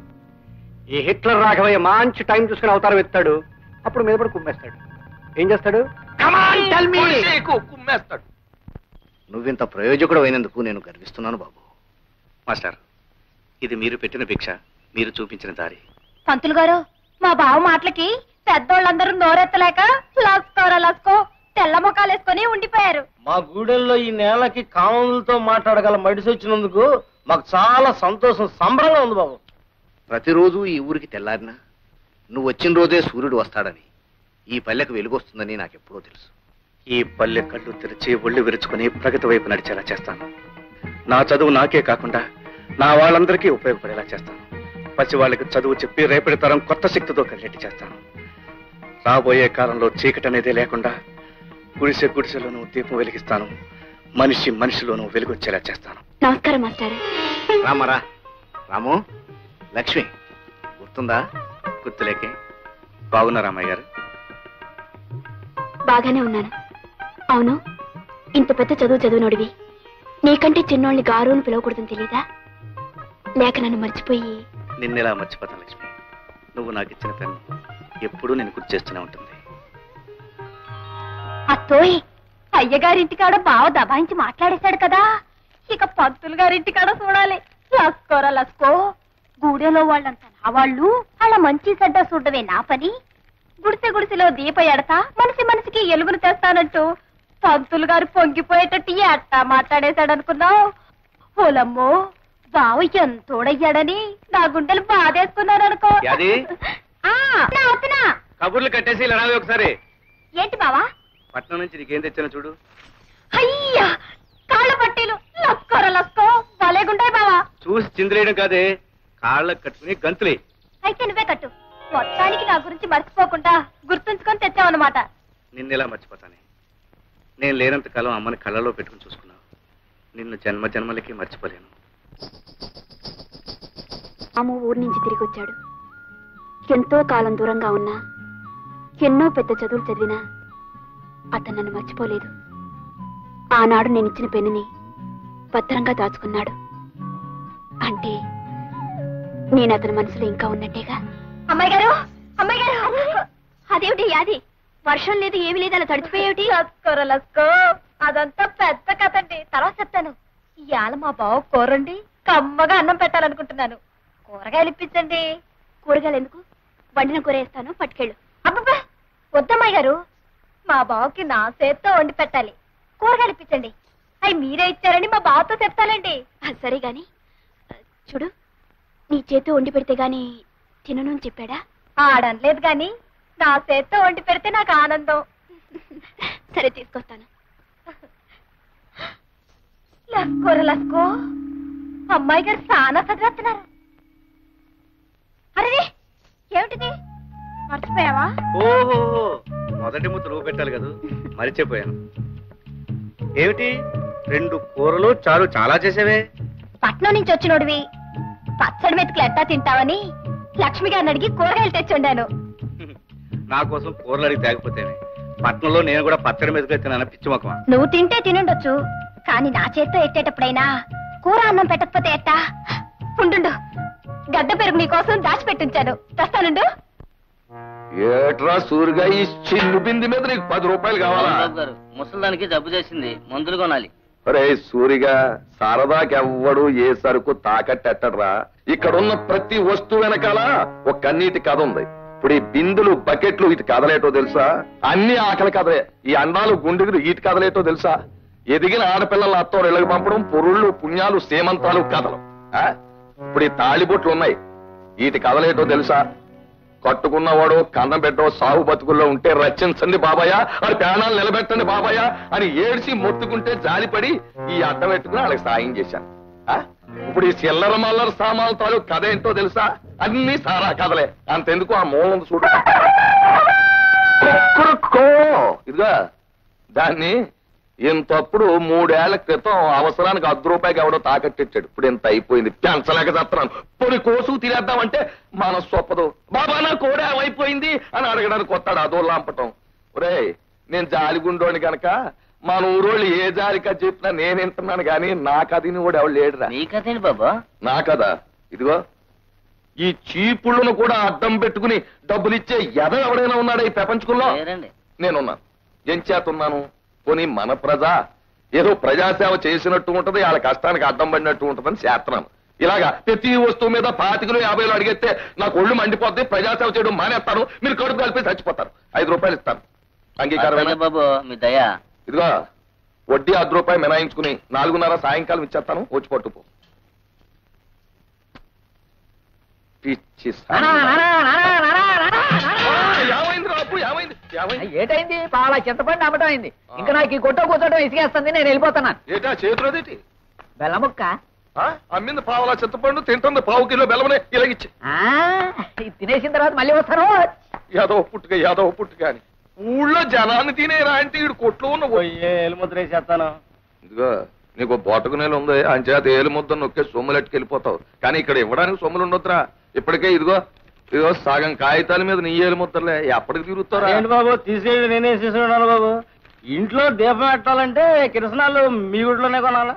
ఈ హిట్లర్ రాఘవయ్య మంచి టైం చూసుకుని అవతారం ఎత్తాడు, అప్పుడు మీద పడి కుమ్మేస్తాడు. ఏం చేస్తాడు? కుమ్మేస్తాడు. నువ్వింత ప్రయోజకుడు అయినందుకు నేను గర్విస్తున్నాను బాబు. మాస్టర్, ఇది మీరు పెట్టిన భిక్ష, మీరు చూపించిన దారి. పంతులు గారు, మా బావ మాటలకి పెద్దోళ్ళందరూ నోరెత్తలేక లస్కోరా లస్కో తెల్ల ముఖాలు వేసుకొని ఉండిపోయారు. మా గూడెల్లో ఈ నేలకి కామన్లతో మాట్లాడగల మడిసి వచ్చినందుకు మాకు చాలా సంతోషం, సంబరంగా ఉంది బాబు. ప్రతిరోజు ఈ ఊరికి తెల్లారినా నువ్వు వచ్చిన రోజే సూర్యుడు వస్తాడని, ఈ పల్లెకు వెలుగొస్తుందని నాకెప్పుడో తెలుసు. ఈ పల్లె కళ్ళు తెరిచి ఒళ్ళు విరుచుకుని ప్రగతి వైపు నడిచేలా చేస్తాను. నా చదువు నాకే కాకుండా నా వాళ్ళందరికీ ఉపయోగపడేలా చేస్తాను. పసి వాళ్ళకి చదువు చెప్పి రేపటి తరం కొత్త శక్తితో కలిగేట్టు చేస్తాను. రాబోయే కాలంలో చీకటి అనేదే లేకుండా గుడిసె గుడిసెలోనూ దీపం వెలిగిస్తాను. మనిషి మనిషిలోనూ వెలుగొచ్చేలా చేస్తాను. నమస్కారం మాస్టర్. రామరా. రాము, లక్ష్మి గుర్తుందా? గుర్తులేకే. బాగున్నా రామయ్య గారు? బాగానే ఉన్నాను. అవును, ఇంత పెద్ద చదువు చదువునోడివి, నీకంటే చిన్నోళ్ళని గారువులు పిలవకూడదని తెలీదా? లేక నన్ను మర్చిపోయి? నిన్నెలా మర్చిపోతాను లక్ష్మి? నువ్వు నాకు ఇచ్చిన పెన్ను ఎప్పుడూ నేను గుర్తు చేస్తూనే ఉంటుంది. అత్తోయ్, అయ్యగారింటికాడ బావ దబాయించి మాట్లాడేశాడు కదా, ఇక పంతులు గారింటికాడ చూడాలి. లస్కోరా లస్కో, గూడెలో వాళ్ళంతా నా వాళ్ళు, అలా మంచి చెడ్డ చూడవే నా పని. గుడిసె గుడిసెలో దీప ఎడతా, మనిషి మనిషికి ఎలుగును తెస్తానంటూ పంతులు గారు పొంగిపోయేటట్టు ఎట్టా మాట్లాడేశాడు అనుకున్నావు? ఓలమ్మో, బావ ఎంతోడయ్యాడని నా గుండెలు బాధేసుకున్నాను అనుకో. కబుర్లు కట్టేసి ఇలా రావి ఒకసారి. ఏంటి బావా? పట్నం నుంచి నీకేం తెచ్చానో చూడు. అయ్యా, కాళ్ళ పట్టీలు లస్కోరా లస్కో, భలేగుంటాయి బావా. చూసి చిందిరేయడం కాదే, కాళ్ళకు కట్టుకుని గంతులే. అయితే నువ్వే కట్టు. మొత్తానికి నా గురించి మర్చిపోకుండా గుర్తుంచుకొని తెచ్చావన్నమాట. నిన్నెలా మర్చిపోతానే? నేను లేనంత కాలం అమ్మని కళ్ళలో పెట్టుకుని చూసుకున్నావు. నిన్ను జన్మ జన్మలకి మర్చిపోలేను. అమ్మ ఊరి నుంచి తిరిగి వచ్చాడు. ఎంతో కాలం దూరంగా ఉన్నా, ఎన్నో పెద్ద చదువులు చదివినా అతను నన్ను మర్చిపోలేదు. ఆనాడు నేను ఇచ్చిన పెన్నుని భద్రంగా దాచుకున్నాడు. అంటే నేను అతని మనసులో ఇంకా ఉన్నట్టేగా. అమ్మాయి గారు, అమ్మాయి గారు, అదేమిటి యాది? వర్షం లేదు, ఏమి లేదు, అలా తడిచిపోయేమిటి? లస్కో, అదంతా పెద్ద కథ అండి, తర్వాత చెప్తాను. ఇవాళ మా బావ కూరండి కమ్మగా అన్నం పెట్టాలనుకుంటున్నాను. కూరగాయలు ఇప్పించండి. కూరగాయలు ఎందుకు? వండిన కూర వేస్తాను, పట్టుకెళ్ళు. అబ్బబ్బా, వద్దమ్మాయి గారు, మా బావకి నా చేత్తో వండి పెట్టాలి. కూరగాయలు ఇప్పించండి. అవి మీరే ఇచ్చారని మా బావతో చెప్తానండి. సరే గాని చూడు, నీ చేత్తో వండి పెడితే గాని తినను అని చెప్పాడా? ఆడనలేదు గాని నా చేత్తో వండి పెడితే నాకు ఆనందం. సరే, తీసుకొస్తాను. లస్కోర లస్కో, అమ్మాయి గారు చాలా చదివేస్తున్నారు. అరే, ఏమిటిది? మర్చిపోయావా? ఓహో, మొదటి ముద్ద నువ్వు పెట్టాలి కదా, మరిచిపోయాను. ఏమిటి 2 కూరలు చాలు, చాలా చేసేవే. పట్నం నుంచి వచ్చినోడివి, పచ్చడి మెతుకులు ఎట్టా తింటావని లక్ష్మి గారిని అడిగి కూరగాయలు తెచ్చుండాను. నా కోసం కూరలు అడిగి తేకపోతేనే. పట్నంలో నేను కూడా పచ్చడి మీదకి తిన్నాను, పిచ్చి మొక్కమా. నువ్వు తింటే తినుండొచ్చు, కానీ నా చేత్తో ఎట్టేటప్పుడైనా కూర అన్నం పెట్టకపోతే ఎట్టా? ఉండు, గడ్డ పెరుగు నీకోసం దాచిపెట్టించాను, తెస్తానుండు. ఏట్రా సూరిగా, ఈ చిన్ను బింది మీద నీకు 10 రూపాయలు కావాలా? ముసలానికి జబ్బు చేసింది, మందులు కొనాలి. అరే సూరిగా, సరదాకెవ్వడు ఏ సరుకు తాకట్టెట్టడ్రా. ఇక్కడున్న ప్రతి వస్తువు వెనకాల ఒక కన్నీటి కథ ఉంది. ఇప్పుడు ఈ బిందులు బకెట్లు ఇటు కదలేటో తెలుసా? అన్ని ఆకలి కదలే. ఈ అండాలు గుండెలు ఇటు కదలేటో తెలుసా? ఎదిగిన ఆడపిల్లల అత్తో ఇళ్ళకి పంపడం, పొరుళ్ళు పుణ్యాలు సేమంతాలు కదలం. ఇప్పుడు ఈ తాళిబొట్లు ఉన్నాయి, వీటి కదలేటో తెలుసా? కట్టుకున్నవాడు కన్నం పెట్టో సాగు బతుకుల్లో ఉంటే రచించండి బాబాయ్, అది ప్రాణాలు నిలబెట్టండి బాబాయ్ అని ఏడ్చి మొత్తుకుంటే జాలిపడి ఈ అడ్డం పెట్టుకుని వాళ్ళకి సాయం చేశాను. ఇప్పుడు ఈ చిల్లర మల్లర సామాన్ల తాలూ కథ ఏంటో తెలుసా? అన్ని సారా కథలే. అంతెందుకు ఆ మూలం చూడు, ఇదిగా దాన్ని ఇంతప్పుడు 3 ఏళ్ల క్రితం అవసరానికి ₹10 ఎవడో తాకట్టిచ్చాడు. ఇప్పుడు ఇంత అయిపోయింది, పెంచలేక చేస్తున్నాను. పొడి కోసు తినేద్దామంటే మనస్సు ఒప్పదు. బాబా నా కోడే అయిపోయింది అని అడగడానికి వస్తాడు, అదో లాంపటం. ఒరే నేను జాలిగుండోని గనక మన ఊరోళ్ళు ఏ జాలికా చెప్పినా నేను వింటున్నాను కానీ నా కథని కూడా ఎవడు లేడురా. నీ కథేంటి బాబా? నా కదా ఇదిగో ఈ చీపుళ్ళను కూడా అడ్డం పెట్టుకుని డబ్బులిచ్చే ఎవడైనా ఉన్నాడా ఈ ప్రపంచంలో? నేనున్నాను. ఏం చేతున్నాను? పోనీ మన ప్రజ ఏదో ప్రజాసేవ చేసినట్టు ఉంటది, వాళ్ళ కష్టానికి అడ్డం పడినట్టు ఉంటదని చేస్తున్నాను. ఇలాగా ప్రతి వస్తువు మీద 25 50 అడిగితే నాకు ఒళ్ళు మండిపోద్ది, ప్రజాసేవ చేయడం మానేస్తాను, మీరు కడుపు కలిపి చచ్చిపోతారు. ₹5 ఇస్తాను. అంగీకారమేనా బాబు? మీ దయ. ఇదిగో వడ్డీ ₹10 మినాయించుకుని 4:30 సాయంకాలం ఇచ్చేస్తాను, వచ్చి పట్టుపో. పిచ్చి ఏటైంది? పాల చింతపండు అమ్మటం అయింది. ఇంకా నాకు ఈ కొట్ట కూర్చోటం ఇసుకేస్తుంది, నేను వెళ్ళిపోతున్నాను. ఏటా చేతులదేటి? బెల్లముక్క అమ్మింది పావులా చింతపండు, తింటుంది పావు కిలో బెల్లమనే ఇలాగిచ్చి. తినేసిన తర్వాత మళ్ళీ వస్తాను. యాదవ పుట్టుక అని ఊళ్ళో జనాన్ని తినేరా అంటే ఈడు కొట్లో ఉన్న ఏలుముద్ర వేసేస్తాను. ఇదిగో నీకు బోటకు నేలు ఉంది, అంచేత ఏలుముద్ద నొక్కే సొమ్ములెట్టుకు వెళ్ళిపోతావు. కానీ ఇక్కడ ఇవ్వడానికి సొమ్ములు ఉండొద్దురా. ఇప్పటికే ఇదిగో సగం కాగితాల మీద నీ ఏలుముద్దలే, ఎప్పటికి తిరుగుతారా? ఏంటి బాబు తీసేది? నేనే తీసుకున్నాను బాబు. ఇంట్లో దీపం పెట్టాలంటే కిరసనాలు మీ గుడిలోనే కొనాలి,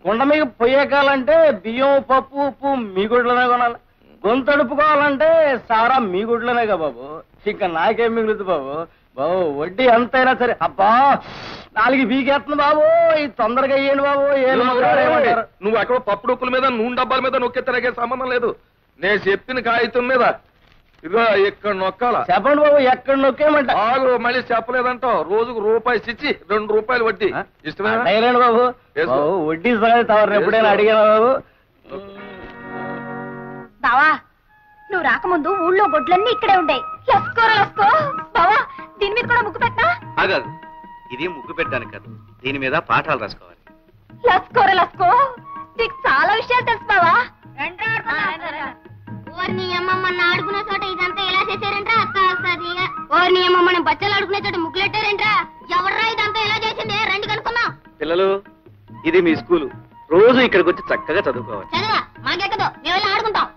కుండ మీకు పొయ్యకాలంటే బియ్యం పప్పు ఉప్పు మీ గుడిలోనే కొనాలి, గొంతు అడుపుకోవాలంటే సారా మీ గుడిలోనే కదా బాబు. ఇంకా నాకేం మిగులుతుంది బాబు? బాబు వడ్డీ ఎంతైనా సరే అబ్బా 4 బీకేస్తుంది బాబు. ఇది తొందరగా అయ్యండి బాబు. నువ్వు అక్కడ పప్పు డొక్కుల మీద నూనె డబ్బాల మీద నొక్కే తిరగే సంబంధం లేదు. నేను చెప్పిన కాగితం మీద ఇదిగో ఇక్కడ నొక్కాల. చెప్పండి బాబు, ఎక్కడ నొక్కేయమంట? మళ్ళీ చెప్పలేదంటావు. రోజుకు ₹1 ఇచ్చి ₹2 వడ్డీ. ఇష్టమేనా బాబు? వడ్డీ తవరు ఎప్పుడైనా అడిగాను బాబు. బావా నువ్వు రాకముందు ఊళ్ళో గొడ్లన్నీ ఇక్కడే ఉంటాయి. లస్కో బావా, దీని మీద కూడా ముగ్గు పెట్టా? ఆగాదు, ఇది ముగ్గు పెట్టడానికి కాదు, దీని మీద పాఠాలు రాసుకోవాలి. లస్కో నీకు చాలా విషయాలు తెలుసు బావా. ఓర్ని అమ్మమ్మని ఆడుకునే చోట ఇదంతా ఎలా చేశారంట్రా? ఓర్ని అమ్మ మనం బచ్చలు ఆడుకునే చోట ముగ్గులెట్టారంట్రా? ఎవర్రా ఇదంతా ఎలా చేసింది? రండి కనుక్కుందాం. పిల్లలు ఇది మీ స్కూలు, రోజు ఇక్కడికి వచ్చి చక్కగా చదువుకోవాలి. చదవా మాకెక్కదు, మేము వెళ్ళి ఆడుకుంటాం.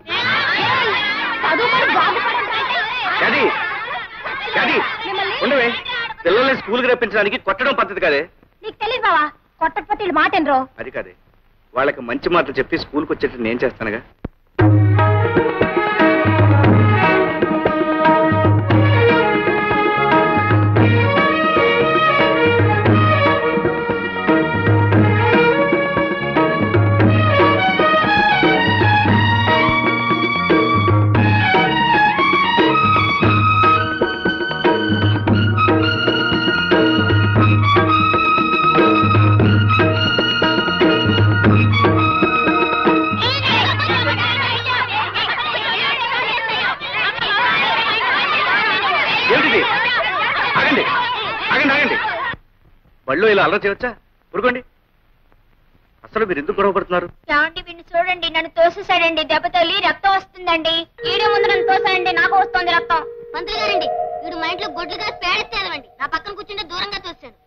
ఉండవే, పిల్లల్ని స్కూల్కి రప్పించడానికి కొట్టడం పద్ధతి కాదే. నీకు తెలియదు బావా, కొట్టకపోతే మాట ఎనరో. అది కాదే, వాళ్ళకి మంచి మాటలు చెప్పి స్కూల్కి వచ్చేట్టు నేను చేస్తానుగా. బళ్ళు ఇలా అల్లరి చేయవచ్చా? ఊరుకోండి. అసలు మీరు ఎందుకు గొడవపడుతున్నారు? ఏమండి వీడిని చూడండి, నన్ను తోసేసాడండి. దెబ్బ తల్లి రక్తం వస్తుందండి. ఈడే ముందు నన్ను తోసాడండి, నాకు వస్తుంది రక్తం. మంత్రి గారండి, వీడు మా ఇంట్లో గొడ్లు కాసి పేడెత్తేదండి. నా పక్కన కూర్చుంటే దూరంగా తోసాడు.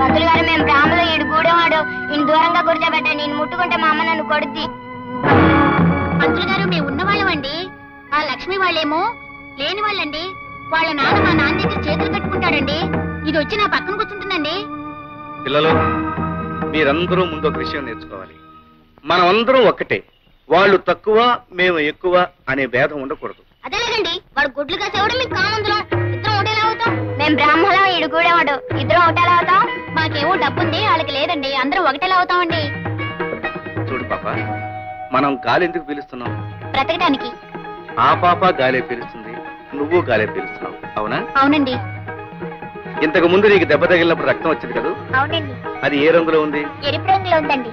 మంత్రి గారు మేము బ్రాహ్మలో ఈడు గూడేవాడు, ఈయన దూరంగా కూర్చోబెట్టండి. నేను ముట్టుకుంటే మా అమ్మ నన్ను కొడుద్ది. మంత్రి గారు మేము ఉన్నవాళ్ళమండి. ఆ లక్ష్మి వాళ్ళేమో లేని వాళ్ళండి. వాళ్ళ నాన్న మా నాన్న దగ్గర చేతులు కట్టుకుంటాడండి. ఇది వచ్చి నా పక్కన కూర్చుంటుందండి. పిల్లలు మీరందరూ ముందు ఒక విషయం నేర్చుకోవాలి. మనమందరం ఒక్కటే, వాళ్ళు తక్కువ మేము ఎక్కువ అనే భేదం ఉండకూడదు. అదేలేదండి, వాడు గుడ్లు కాసేవాడు మీకు కామందులో. ఇద్దరం ఒకటేలా అవుతాం? మేము బ్రాహ్మణం, ఈడు గూడేవాడు. ఇద్దరం ఒకటేలా అవుతాం? మాకేమో డబ్బుంది, వాళ్ళకి లేదండి. అందరం ఒకటేలా అవుతామండి. చూడు పాప, మనం గాలి ఎందుకు పీలుస్తున్నాం? బ్రతకడానికి. ఆ పాప గాలి పీలుస్తుంది, నువ్వు గాలి పీలుస్తున్నావు, అవునా? అవునండి. ఇంతకు ముందు నీకు దెబ్బ తగిలినప్పుడు రక్తం వచ్చింది కదా? అవునండి. అది ఏ రంగులో ఉంది? ఎరుపు రంగులో ఉందండి.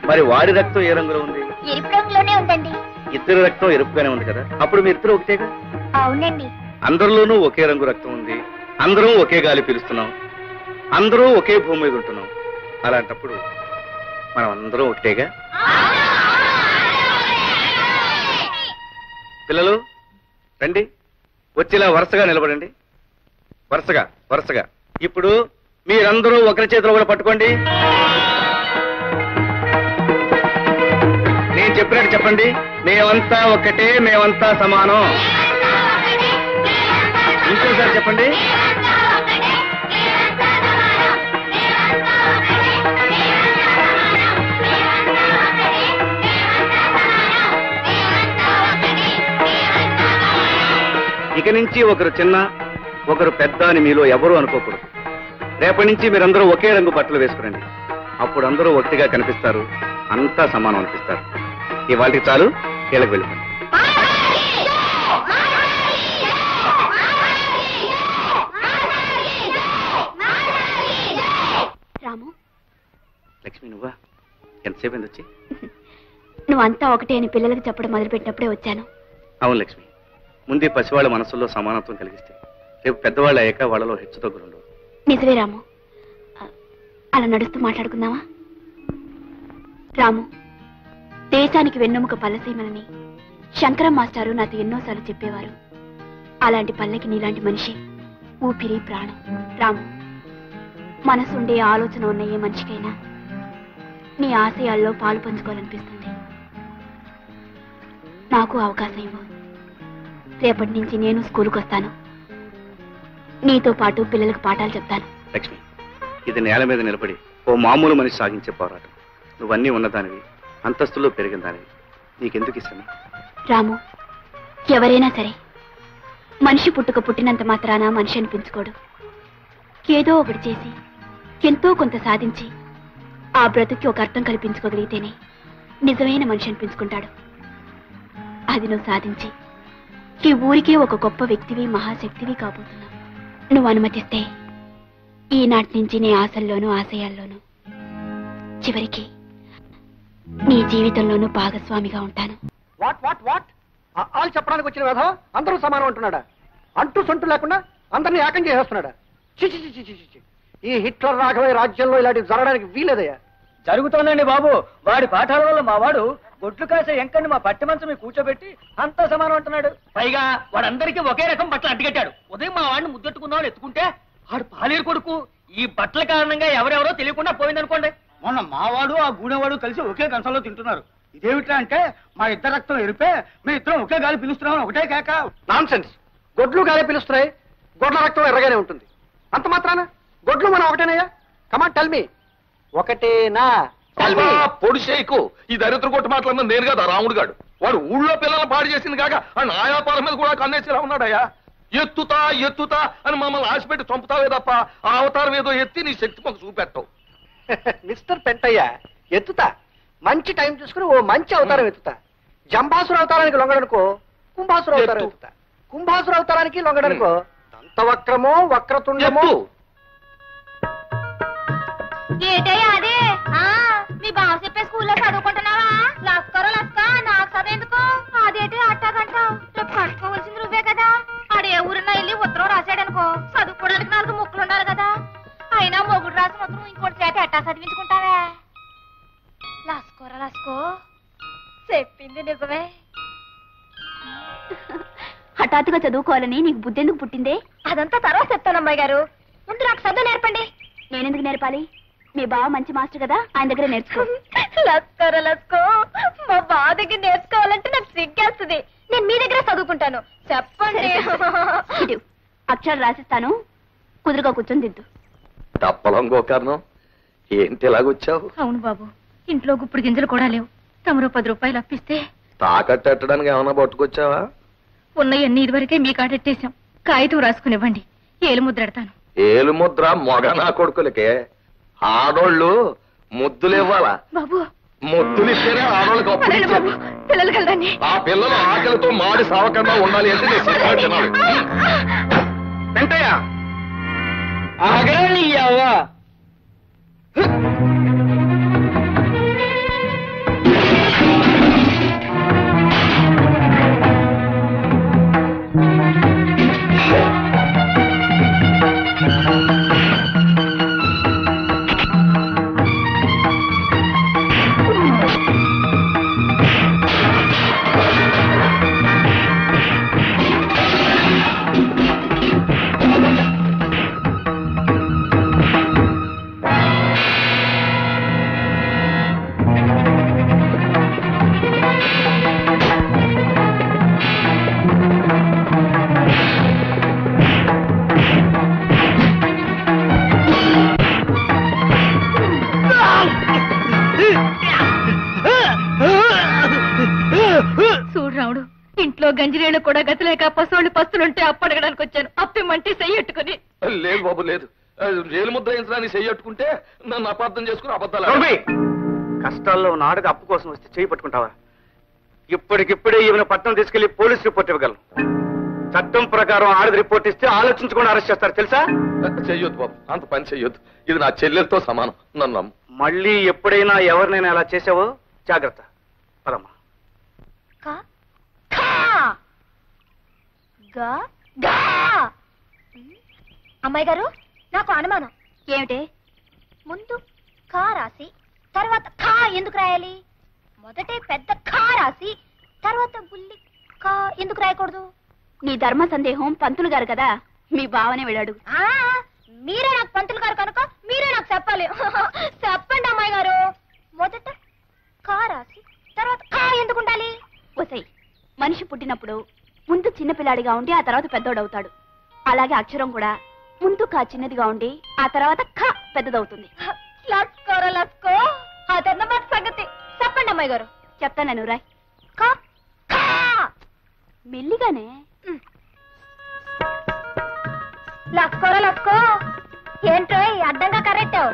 మరి వాడి రక్తం ఏ రంగులో ఉంది? ఎరుపు రంగులోనే ఉందండి. ఇద్దరు రక్తం ఎరుపుగానే ఉంది కదా, అప్పుడు మీ ఇద్దరు ఒకటేగా? అవునండి. అందరిలోనూ ఒకే రంగు రక్తం ఉంది, అందరం ఒకే గాలి పీలుస్తున్నాం, అందరూ ఒకే భూమి మీద ఉంటున్నాం. అలాంటప్పుడు మనం అందరం ఒకటేగా? పిల్లలు రండి, వచ్చిలా వరుసగా నిలబడండి. వరుసగా. ఇప్పుడు మీరందరూ ఒకరి చేతిలో కూడా పట్టుకోండి. నేను చెప్పినట్టు చెప్పండి. మేమంతా ఒక్కటే, మేమంతా సమానం. ఇంకోసారి చెప్పండి. ఇక నుంచి ఒకరు చిన్న, ఒకరు పెద్ద అని మీలో ఎవరూ అనుకోకూడదు. రేపటి నుంచి మీరందరూ ఒకే రంగు బట్టలు వేసుకురండి. అప్పుడు అందరూ ఒకటిగా కనిపిస్తారు, అంతా సమానం అనిపిస్తారు. ఇవాళకి చాలు, కీళ్ళకి వెళ్ళిపోండి. రాము, లక్ష్మి నువ్వా? ఎంతసేపు వచ్చి? నువ్వంతా ఒకటే అని పిల్లలకు చెప్పడం మొదలుపెట్టినప్పుడే వచ్చాను. అవును లక్ష్మి, ముందే పసివాళ్ళ మనసుల్లో సమానత్వం కలిగిస్తే రేపు పెద్దవాళ్ళు అయ్యాక వాళ్ళలో హెచ్చు తగ్గులుండవు. నిజమే రాము, అలా నడుస్తూ మాట్లాడుకుందామా? రాము, దేశానికి వెన్నెముక పల్లెసీమలని శంకరం మాస్టారు నాతో ఎన్నోసార్లు చెప్పేవారు. అలాంటి పల్లెకి నీలాంటి మనిషి ఊపిరి ప్రాణం. రాము, మనసుండే ఆలోచన ఉన్న ఏ మనిషికైనా నీ ఆశయాల్లో పాలు పంచుకోవాలనిపిస్తుంది. నాకు అవకాశం ఇవ్వు. రేపటి నుంచి నేను స్కూల్కి వస్తాను. నీతో పాటు పిల్లలకు పాఠాలు చెప్తాను. లక్ష్మి, ఇది నేల మీద నిలబడి ఓ మామూలు మనిషి సాగించే పోరాటం. నువ్వన్నీ ఉన్నదానివి, అంతస్తులో పెరిగిన దానివి. నీకెందుకు ఇష్టం? రాము, ఎవరైనా సరే మనిషి పుట్టినంత మాత్రాన మనిషి అనిపించుకోడు. ఏదో ఒకటి చేసి ఎంతో కొంత సాధించి ఆ బ్రతుకి ఒక అర్థం కల్పించుకోగలిగితేనే నిజమైన మనిషి అనిపించుకుంటాడు. అది నువ్వు సాధించి ఈ ఊరికే ఒక గొప్ప వ్యక్తివి, మహాశక్తివి కాబోతున్నావు. నువ్వు అనుమతిస్తే ఈనాటి నుంచి నీ ఆశల్లోనూ ఆశయాల్లోనూ చివరికి నీ జీవితంలోనూ భాగస్వామిగా ఉంటాను. వాట్ ఆలు చెప్పడానికి వచ్చిన వ్యధ అందరూ సమానం అంటున్నాడా? అంటూ సొంటు లేకుండా అందరినీ ఏకం చేసేస్తున్నాడా? చిచి. ఈ హిట్లర్ రాఘవయ్య రాజ్యంలో ఇలాంటివి జరగడానికి వీలేదయ్యా. జరుగుతోందండి బాబు. వాడి పాఠాల వల్ల మా వాడు గొడ్లు కాసే ఎంకని మా పట్టి మంచం మీద కూర్చోబెట్టి అంతా సమానం అంటున్నాడు. పైగా వాడందరికీ ఒకే రకం బట్టలు అంటికట్టాడు. ఉదయం మా వాడిని ముద్దెట్టుకున్నాడు ఎత్తుకుంటే వాడు పాలేరు కొడుకు. ఈ బట్టల కారణంగా ఎవరెవరో తెలియకుండా పోయిందనుకోండి. మొన్న మావాడు ఆ గూడెవాడు కలిసి ఒకే కంచంలో తింటున్నారు. ఇదేమిటా అంటే మా ఇద్దరు రక్తం ఎరిపే, మేము ఇద్దరం ఒకే గాలి పిలుస్తున్నాం ఒకటే కేక. Nonsense. గొడ్లు గాలి పిలుస్తున్నాయి, గొడ్ల రక్తం ఎర్రగానే ఉంటుంది. అంత మాత్రాన గొడ్లు మనం ఒకటేనయ్యా? కమాన్ టెల్ మీ, ఒకటేనా? పొడిసేకు ఈ దరిద్ర కొట్టు మాట్లాడిన నేను కదా రాముడు గాడు. వాడు ఊళ్ళో పిల్లలు పాడు చేసింది కాక ఆ నాయాపాల మీద కూడా కన్నేసేలా ఉన్నాడయ్యా. ఎత్తుతా అని మమ్మల్ని ఆశపెట్టి చంపుతావే తప్ప ఆ అవతారం ఏదో ఎత్తి నీ శక్తి మాకు చూపెట్టవు. మిస్టర్ పెంటయ్య, ఎత్తుతా. మంచి టైం చూసుకుని ఓ మంచి అవతారం ఎత్తుతా. జంబాసుర అవతారానికి లొంగడనుకో కుంభాసుర అవతారం ఎత్తుతా. కుంభాసుర అవతారానికి లొంగడనుకో దంతవక్రమో వక్రతుండమో. ఏటయ్యా అదే? మీ బావ చెప్పే స్కూల్లో చదువుకుంటున్నావా? లస్కరో లస్క, నాకు చదువుఎందుకు? అదేంటి అట్టాగంటావు? రేపు కట్టుకోవాల్సింది నువ్వే కదా. ఆడే ఊరిన వెళ్ళి ఉత్తరం రాశాడనుకో, చదువుకోవడానికి 4 ముక్కలు ఉండాలి కదా. అయినా మొగుడు రాసిన ఉత్తరం ఇంకోటి చేత ఎట్టా చదివించుకుంటావే? లస్కో చెప్పింది నిజమే. హఠాత్తుగా చదువుకోవాలని నీకు బుద్ధి ఎందుకు పుట్టిందే? అదంతా తర్వాత చెప్తాను అమ్మాయి గారు. ముందు నాకు చదువు నేర్పండి. నేనెందుకు నేర్పాలి? మీ బావ మంచి మాస్టర్ కదా, ఆయన దగ్గర నేర్చుకో. లస్కో, మా బావ దగ్గర నేర్చుకోవాలంటే నాకు సిగ్గేస్తుంది. నేను మీ దగ్గర చదువుకుంటాను. చెప్పండి. అక్షరాలు రాసిస్తాను, కుదురుగా కూర్చొని దిద్దు. తప్పలంగో కారణం ఏంటి ఎలాగొచ్చావు? అవును బాబు, ఇంట్లో గుప్పుడు గింజలు కూడా లేవు. తమరు 10 రూపాయలు అప్పిస్తే తాకట్టడానికి ఏమైనా పట్టుకొచ్చావా? ఉన్నయన్నీ ఇదివరకే మీ కాడెట్టేశాం. కాగితం రాసుకునివ్వండి, ఏలు ముద్రెడతాను. ఏలు ముద్ర మొగ నా కొడుకులకే. ఆడోళ్ళు ముద్దులు ఇవ్వాలా? బాబు మొత్తులు ఇస్తేనే ఆడవాళ్ళకి అప్పుడు ఇచ్చేది. పిల్లలు కలదండి. ఆ పిల్లలు ఆకలితో మాడి సావకుండా ఉండాలి అంటే నేను సినిమా తినాలి. వెంటయ్య ఆగరాని అవ్వా గంజిరేళ్ళు కూడా గతిలేక పశువులు పస్తులుంటే అప్పడగడానికి వచ్చాను. అప్పిమంటే చెయ్యట్టుకుని. లేదు బాబు లేదు, రేలు ముద్ర వేయించడానికి చెయ్యట్టుకుంటే నన్ను అపార్థం చేసుకుని అబద్ధాలు. కష్టాల్లో ఉన్న ఆడది అప్పు కోసం వస్తే చేయి పట్టుకుంటావా? ఇప్పటికిప్పుడే ఈమెను పట్టణం తీసుకెళ్లి పోలీస్ రిపోర్ట్ ఇవ్వగలను. చట్టం ప్రకారం ఆడది రిపోర్ట్ ఇస్తే ఆలోచించకుండా అరెస్ట్ చేస్తారు తెలుసా? చెయ్యొద్దు బాబు, అంత పని చెయ్యొద్దు. ఇది నా చెల్లెలతో సమానం, నన్ను నమ్ము. మళ్ళీ ఎప్పుడైనా ఎవరినైనా అలా చేసావో జాగ్రత్త. పదమ్మా. అమ్మాయి గారు, నాకు అనుమానం. ఏమిటి? ముందు కా రాసి తర్వాత ఖా ఎందుకు రాయాలి? మొదటే పెద్ద ఖా రాసి తర్వాత బుల్లి కా ఎందుకు రాయకూడదు? నీ ధర్మ సందేహం పంతులు గారు కదా, మీ బావనే వెళ్ళాడు. మీరే నాకు పంతులు గారు కనుక మీరే నాకు చెప్పాలి. చెప్పండి అమ్మాయి గారు. మొదట కా రాసి తర్వాత ఖా ఎందుకు ఉండాలి? వసై, మనిషి పుట్టినప్పుడు ముందు చిన్నపిల్లాడిగా ఉండి ఆ తర్వాత పెద్దోడవుతాడు. అలాగే అక్షరం కూడా ముందు కా చిన్నదిగా ఉండి ఆ తర్వాత ఖ పెద్దదవుతుంది. సంగతి చెప్పండి అమ్మాయి గారు. చెప్తాను రాయ్. మెల్లిగానే. లస్కోరా లస్కో. ఏంటో అడ్డంగా కరెక్టావు.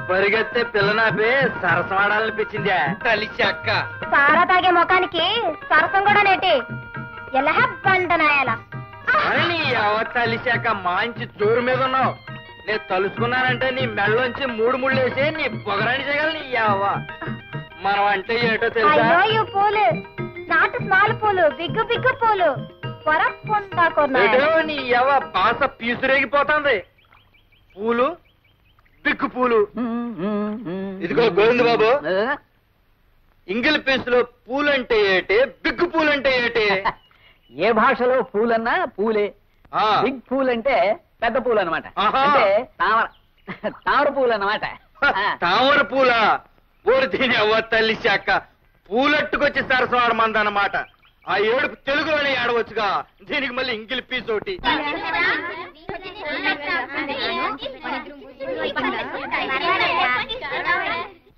పరిగెత్తే పిల్లనాపే సరసం ఆడాలనిపించిందా? కలిసి అక్క సారా తాగే ముఖానికి సరసం కూడా నేటి. ఎలా బండనాయాల తలిశాక మంచి జోరు మీద ఉన్నావు. నేను తలుసుకున్నానంటే నీ మెళ్ళలోంచి మూడు ముళ్ళేసి నీ పొగరాని చేయగల నీ యావ. మనం అంటే ఏటో తెలుసా? అయ్యో పూలు నాటు స్మాల్ పూలు, బిగ్గు బిగ్గు పూలు, ఏటో నీ యావ పాస పీసురేగిపోతుంది. పూలు బిగ్గు పూలు. ఇదిగో గోవింద బాబు, ఇంగిల్ పీసులో పూలంటే ఏటే, బిగ్గు పూలంటే ఏటే? ఏ భాషలో పూలన్నా పూలే. బిగ్ పూల్ అంటే పెద్ద పూలు అనమాట. అంటే తామర పూలు అన్నమాట. తామర పూల ఊరి దీని అవ్వ తల్లి శాఖ పూలట్టుకొచ్చి సరసవాడమందన్నమాట. ఆ ఏడుపు తెలుగులోనే ఆడవచ్చుగా, దీనికి మళ్ళీ ఇంగిల్ పీస్ ఒకటి.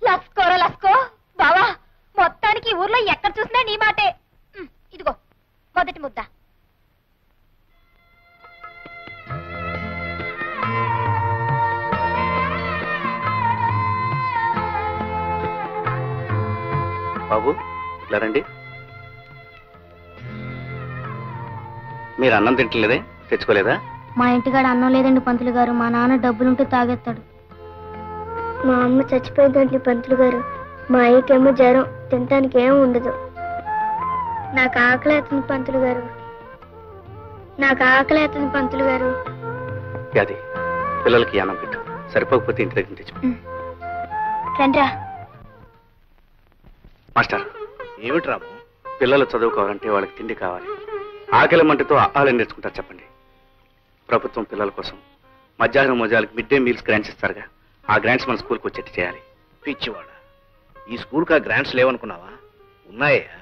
లస్కోరా లస్కో. బావా, మొత్తానికి ఊర్లో ఎక్కడ చూసినా నీ మాటే. ఇదిగో మొదటి ముద్ద. బాబు ఇలా రండి. మీరు అన్నం తింటలేదే? తెచ్చుకోలేదా? మా ఇంటికాడ అన్నం లేదండి పంతులు గారు. మా నాన్న డబ్బులుంటే తాగేస్తాడు. మా అమ్మ చచ్చిపోయిందండి పంతులు గారు. మా అయ్యకేమో జ్వరం, తినటానికి ఏం ఉండదు. నాకు ఆకలి అవుతుంది పంతులు గారు. నాకు ఆకలి అవుతుంది పంతులు గారు. అది పిల్లలకి అన్నం పెట్టు, సరిపోకపోతే ఇంటి దగ్గర తెచ్చు. రండ్రా. మాస్టర్, ఏమిటి రాము? పిల్లలు చదువుకోవాలంటే వాళ్ళకి తిండి కావాలి. ఆకలి మంటతో ఆహారం నేర్చుకుంటారు చెప్పండి. ప్రభుత్వం పిల్లల కోసం మధ్యాహ్నం మోజాలకు మిడ్ డే మీల్స్ గ్రాంట్స్ ఇస్తారుగా, ఆ గ్రాంట్స్ మన స్కూల్కి వచ్చేట్టు చేయాలి. పిచ్చివాడ, ఈ స్కూల్కి ఆ గ్రాంట్స్ లేవనుకున్నావా? ఉన్నాయా?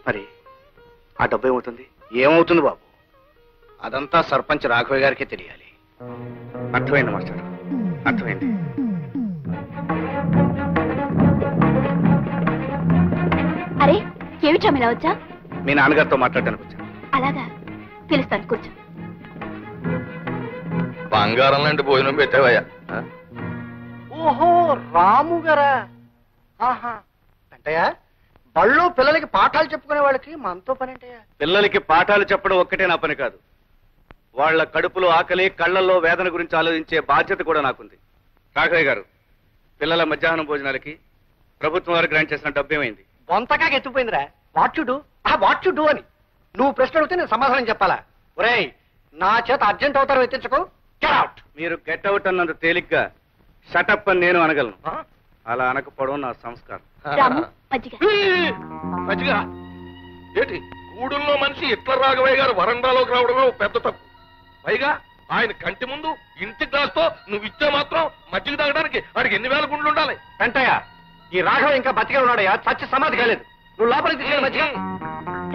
మరి ఆ డబ్బు ఏమవుతుంది? ఏమవుతుంది బాబు, అదంతా సర్పంచ్ రాఘవయ్య గారికే తెలియాలి. అర్థమైంది మాస్టర్, అర్థమైంది. అరే ఏమిటా ఇలా వచ్చా? మీ నాన్నగారితో మాట్లాడడానికి వచ్చాను. అలాగా, పిలుస్తాను కూర్చో. బంగారం లాంటి భోజనం పెట్టావయ్యా. ఓహో రాము గారా? ఆహా, అంటయ్యా బళ్ళు పిల్లలకి పాఠాలు చెప్పుకునే వాళ్ళకి మనతో పని అంటయ్యా. పిల్లలకి పాఠాలు చెప్పడం ఒక్కటే నా పని కాదు, వాళ్ళ కడుపులో ఆకలి కళ్ళల్లో వేదన గురించి ఆలోచించే బాధ్యత కూడా నాకుంది. రాఘవయ్య గారు, పిల్లల మధ్యాహ్నం భోజనాలకి ప్రభుత్వం వారు గ్రాంట్ చేసిన డబ్బు ఏమైంది? బొంతకాగా ఎత్తుపోయిందిరా. వాట్ యు డూ అని నువ్వు ప్రశ్న అడిగితే నేను సమాధానం చెప్పాలా? ఒరేయ్, నా చేత అర్జెంట్ అవుతారు ఎత్తించకు. Get out. మీరు గెట్ అవుట్ అన్నంత తేలిగ్గా షటప్ అని నేను అనగలను. అలా అనకపోవడం నా సంస్కారం. మంచిగా ఏంటి గూడుల్లో మనిషి ఇట్ల రాఘవయ్య గారు వరండాలోకి రావడమే పెద్ద తప్పు. పైగా ఆయన కంటి ముందు ఇంటి గ్లాస్తో నువ్వు ఇచ్చే మాత్రం మజ్జిగ తాగడానికి వాడికి ఎన్ని వేల గుండ్లు ఉండాలి? వెంటయ్య, ఈ రాఘవ ఇంకా బతికే ఉన్నాడయ్యా, చచ్చి సమాధి కాలేదు. నువ్వు లోపలికి తీసుకెళ్ళి మజ్జిగ.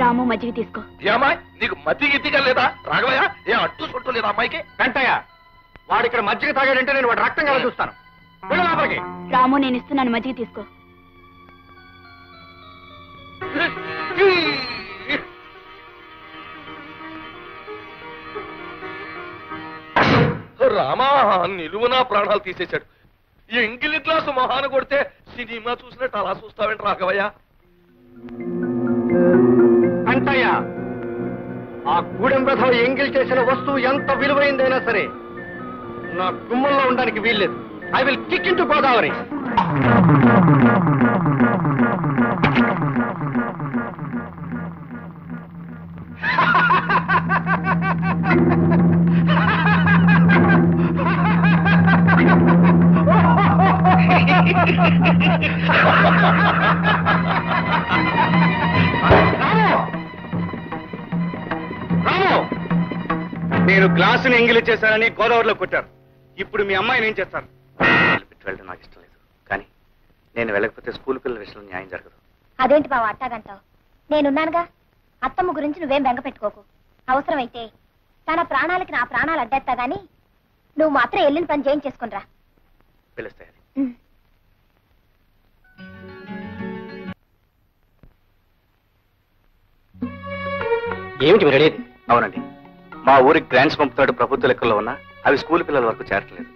రాము మజ్జిగ తీసుకో. ఏమాయ్ నీకు మతి గిత్తిగా లేదా రాఘవయ్య? ఏ అట్టు సొట్టు లేదా అమ్మాయికి? వెంటయ్య, వాడు ఇక్కడ మజ్జిగ తాగాడంటే నేను వాడు రక్తం కదా చూస్తాను. వెళ్ళు లోపలికి. రాము, నేను ఇస్తున్నాను, మజ్జిగ తీసుకో. రామా, నిలువునా ప్రాణాలు తీసేశాడు. ఈ ఎంగిలి గ్లాసు మొహాన కొడితే సినిమా చూసినట్టు అలా చూస్తావేంటి రాఘవయ్య? అంటయ్య, ఆ గూడెం రథం ఎంగిల్ చేసిన వస్తువు ఎంత విలువైందైనా సరే నా గుమ్మంలో ఉండడానికి వీల్లేదు. I will kick in to Godavari. నేను గ్లాసుని ఎంగిలి చేశానని గోదావరిలో కొట్టారు. ఇప్పుడు మీ అమ్మాయిని ఏం చేస్తారు? వెళ్ళడం నాకు ఇష్టం లేదు, కానీ నేను వెళ్ళకపోతే స్కూల్ పిల్లల విషయంలో న్యాయం జరగదు. అదేంటి బావ అట్టాగంటావు? నేనున్నానుగా. అత్తమ్మ గురించి నువ్వేం బెంగ పెట్టుకోకు. అవసరమైతే తన ప్రాణాలకి నా ప్రాణాలు అడ్డేస్తా గాని నువ్వు మాత్రం వెళ్ళిన పని చేయించేసుకునిరా. పిలుస్తాయి. ఏమిటి మీరు అడిగేది? అవునండి, మా ఊరికి గ్రాంట్స్ పంపుతాడు ప్రభుత్వ లెక్కల్లో ఉన్నా అవి స్కూల్ పిల్లల వరకు చేరట్లేదు.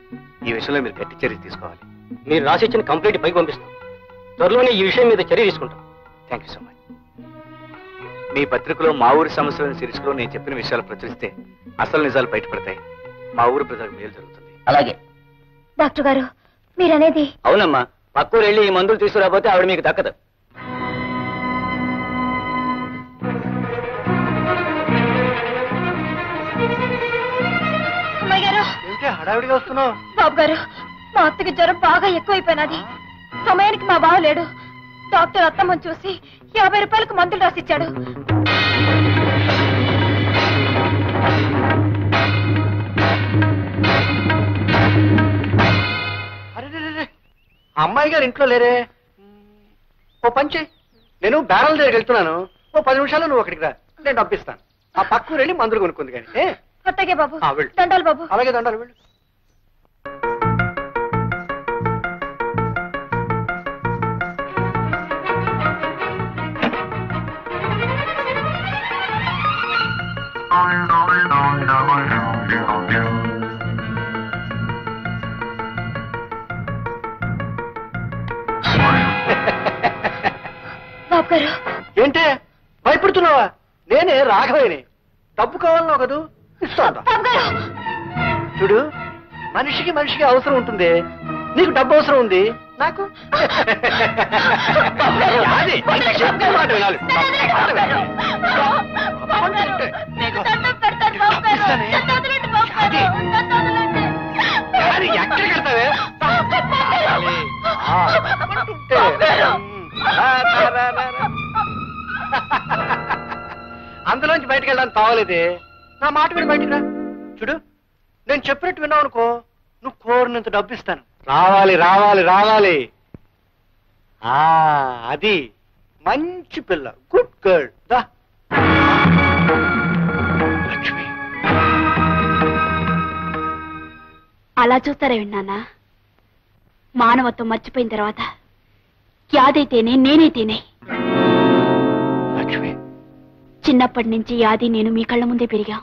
ఈ విషయంలో మీరు గట్టి చర్య తీసుకోవాలి. మీరు రాసిచ్చిన కంప్లైంట్ పైకి పంపిస్తాం. త్వరలోనే ఈ విషయం మీద చర్య తీసుకుంటాం. Thank you so much. మీ పత్రికలో మా ఊరి సమస్యలను శీర్షికలో నేను చెప్పిన విషయాలు ప్రచురిస్తే అసలు నిజాలు బయటపడతాయి. మా ఊరి ప్రజలకు మేలు జరుగుతుంది. అలాగే డాక్టర్ గారు, మీరనేది? అవునమ్మా, పక్కూరు వెళ్ళి ఈ మందులు తీసుకురాబోతే ఆవిడ మీకు దక్కదు. అమ్మాయి గారు, హడావిడిగా వస్తున్నావు? బాబు గారు, మా అత్తకి జ్వరం బాగా ఎక్కువైపోయినది. సమయానికి మా బావ లేడు. డాక్టర్ అత్తమ్మని చూసి 50 రూపాయలకు మందులు రాసిచ్చాడు. అరే, అమ్మాయి గారు ఇంట్లో లేరే. ఓ పంచి, నేను బ్యారల్ దగ్గరికి వెళ్తున్నాను. ఓ 10 నిమిషాలు నువ్వు అక్కడికి రా, నేను డబ్బిస్తాను. ఆ పక్కకు వెళ్ళి మందులు కొనుక్కుంది కానీ. అత్తగే బాబు. వెళ్ళు. దండాలు బాబు. అలాగే దండాలు, వెళ్ళు. బాబు గారు, ఏంటే భయపడుతున్నావా? నేనే రాఘవేని. డబ్బు కావాలన్నావు కదూ, ఇస్తాను. బాబు గారు, చూడు, మనిషికి మనిషికి అవసరం ఉంటుంది. నీకు డబ్బు అవసరం ఉంది, నాకు అది. చెప్పే మాట వినాలి. అది ఎక్కడ కడతావే? అందులోంచి బయటకు వెళ్ళడానికి తావలేదే. నా మాట విని బయటికి రా. చూడు, నేను చెప్పినట్టు విన్నావు అనుకో, నువ్వు కోరినంత డబ్బు ఇస్తాను. రావాలి రావాలి రావాలి. అది మంచి పిల్ల, గుడ్ గర్ల్. దా లక్ష్మి. అలా చూస్తారా విన్నానా? మానవత్వం మర్చిపోయిన తర్వాత యాదైతేనే నేనైతేనే. లక్ష్మి, చిన్నప్పటి నుంచి యాది నేను మీ కళ్ళ ముందే పెరిగాం.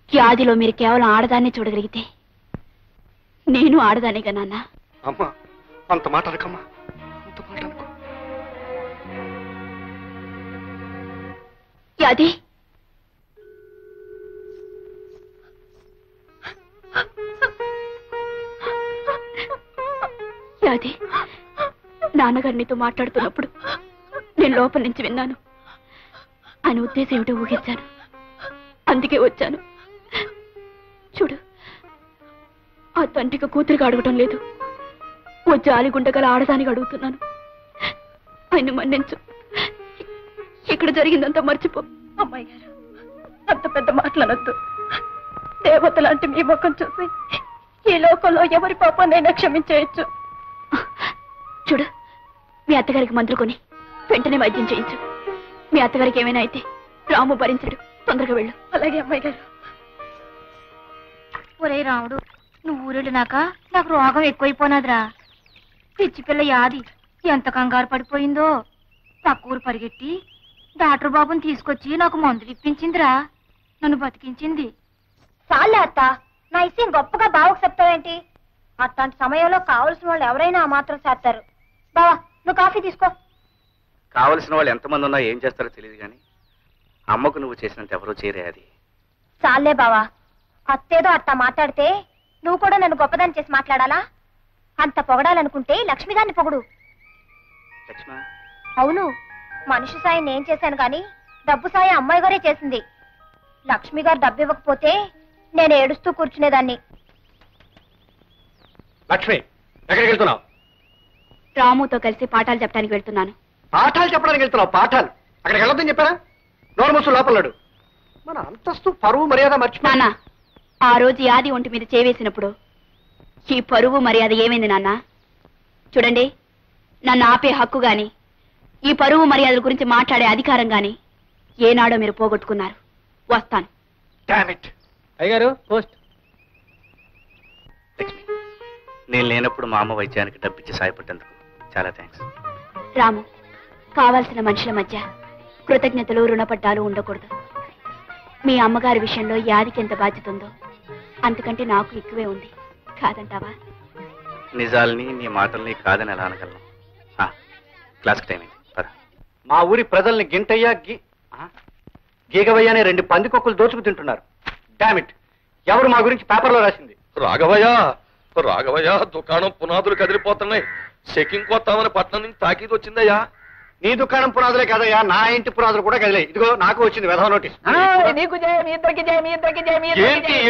యాదిలో మీరు కేవలం ఆడదాన్నే చూడగలిగితే నేను ఆడదానేగా నాన్న. అమ్మా, అంత మాట అనకమ్మా, అంత మాట అనుకో. యాది యాది నాన్నగారు నీతో మాట్లాడుతున్నప్పుడు నేను లోపల నుంచి విన్నాను. ఆయన ఉద్దేశం ఏమిటో ఊహించాను, అందుకే వచ్చాను. చూడు, ఆ తండ్రికి కూతురికి అడగటం లేదు, ఓ జాలిగుండగల ఆడదానికి అడుగుతున్నాను. ఆయన మన్నించు, ఇక్కడ జరిగిందంతా మర్చిపో. అమ్మాయి గారు, అంత పెద్ద మాటలనొద్దు. దేవత లాంటి మీ ముఖం చూసి ఈ లోకంలో ఎవరి పాపాన్నైనా క్షమించేయచ్చు. చూడు, మీ అత్తగారికి మందులు కొని వెంటనే వైద్యం చేయించు. మీ అత్తగారికి ఏమైనా అయితే రాము భరించడు. తొందరగా వెళ్ళు. అలాగే అమ్మాయి గారు. ఒరే రాముడు, నువ్వు ఊరెళ్ళినాక నాకు రోగం ఎక్కువైపోనాదిరా. పిచ్చి పిల్ల యాది ఎంత కంగారు పడిపోయిందో. పక్కూరు పరిగెట్టి డాక్టర్ బాబుని తీసుకొచ్చి నాకు మందులు ఇప్పించిందిరా, నన్ను బతికించింది. చాలే అత్త, నా ఇష్టం గొప్పగా బావకు చెప్తావేంటి? అట్లాంటి సమయంలో కావలసిన వాళ్ళు ఎవరైనా ఆ మాత్రం చేస్తారు. బావా, నువ్వు కాఫీ తీసుకో. కావలసిన వాళ్ళు ఎంతమంది ఉన్నా ఏం చేస్తారో తెలియదు కానీ అమ్మకు నువ్వు చేసినంత ఎవరూ చేయరే. అది చాలే బావా, అత్తేదో అట్టా మాట్లాడితే నువ్వు కూడా నన్ను గొప్పదాన్ని చేసి మాట్లాడాలా? అంత పొగడాలనుకుంటే లక్ష్మి గారిని పొగుడు. లక్ష్మ, అవును, మనిషి సాయం నేను చేశాను కానీ డబ్బు సాయం అమ్మాయి గారే చేసింది. లక్ష్మి గారు డబ్బు ఇవ్వకపోతే నేను ఏడుస్తూ కూర్చునేదాన్ని. లక్ష్మి, ఎక్కడికి వెళ్తున్నావు? రాముతో కలిసి పాఠాలు చెప్పడానికి వెళ్తున్నాను. పాఠాలు చెప్పడానికి వెళ్తున్నావు? పాఠాలు అక్కడికి వెళ్ళొద్దని చెప్పారా? నోరు మూసు లోపలడు. మన అంతస్తు పరువు మర్యాద మర్చిపోయినా. నాన్న, ఆ రోజు యాది ఒంటి మీద చేవేసినప్పుడు ఈ పరువు మర్యాద ఏమైంది నాన్న? చూడండి, నన్ను ఆపే హక్కు గాని ఈ పరువు మర్యాదల గురించి మాట్లాడే అధికారం గాని ఏనాడో మీరు పోగొట్టుకున్నారు. వస్తాను. అయ్యగారు పోస్ట్. లక్ష్మి, నేను లేనప్పుడు మా అమ్మ వైద్యానికి డబ్బిచ్చి సాయపడ్డందుకు చాలా థ్యాంక్స్. రాము, కావాల్సిన మనుషుల మధ్య కృతజ్ఞతలు రుణపడ్డాలు ఉండకూడదు. మీ అమ్మగారి విషయంలో యాదికి ఎంత బాధ్యత ఉందో అంతకంటే నాకు ఎక్కువే ఉంది. కాదంటావా? నిజాల్ని నీ మాటల్ని కాదని ఎలా అనగలను? క్లాస్కి టైం అయింది, పద. మా ఊరి ప్రజల్ని గింటయ్యా గీగవయ్య అనే 2 పందికొక్కులు దోచుకు తింటున్నారు. డామిట్, ఎవరు మా గురించి పేపర్లో రాసింది? రాఘవయ్య, దుకాణం పునాదులు కదిలిపోతున్నాయి. చెకింగ్ కొత్తామని పట్నం నుంచి తాకీదు వచ్చిందయ్యా. నీ దుకాణం పునాదులే కాదయ్యా, నా ఇంటి పునాదులు కూడా కదిలే. ఇదిగో నాకు వచ్చింది వెధవ నోటీస్.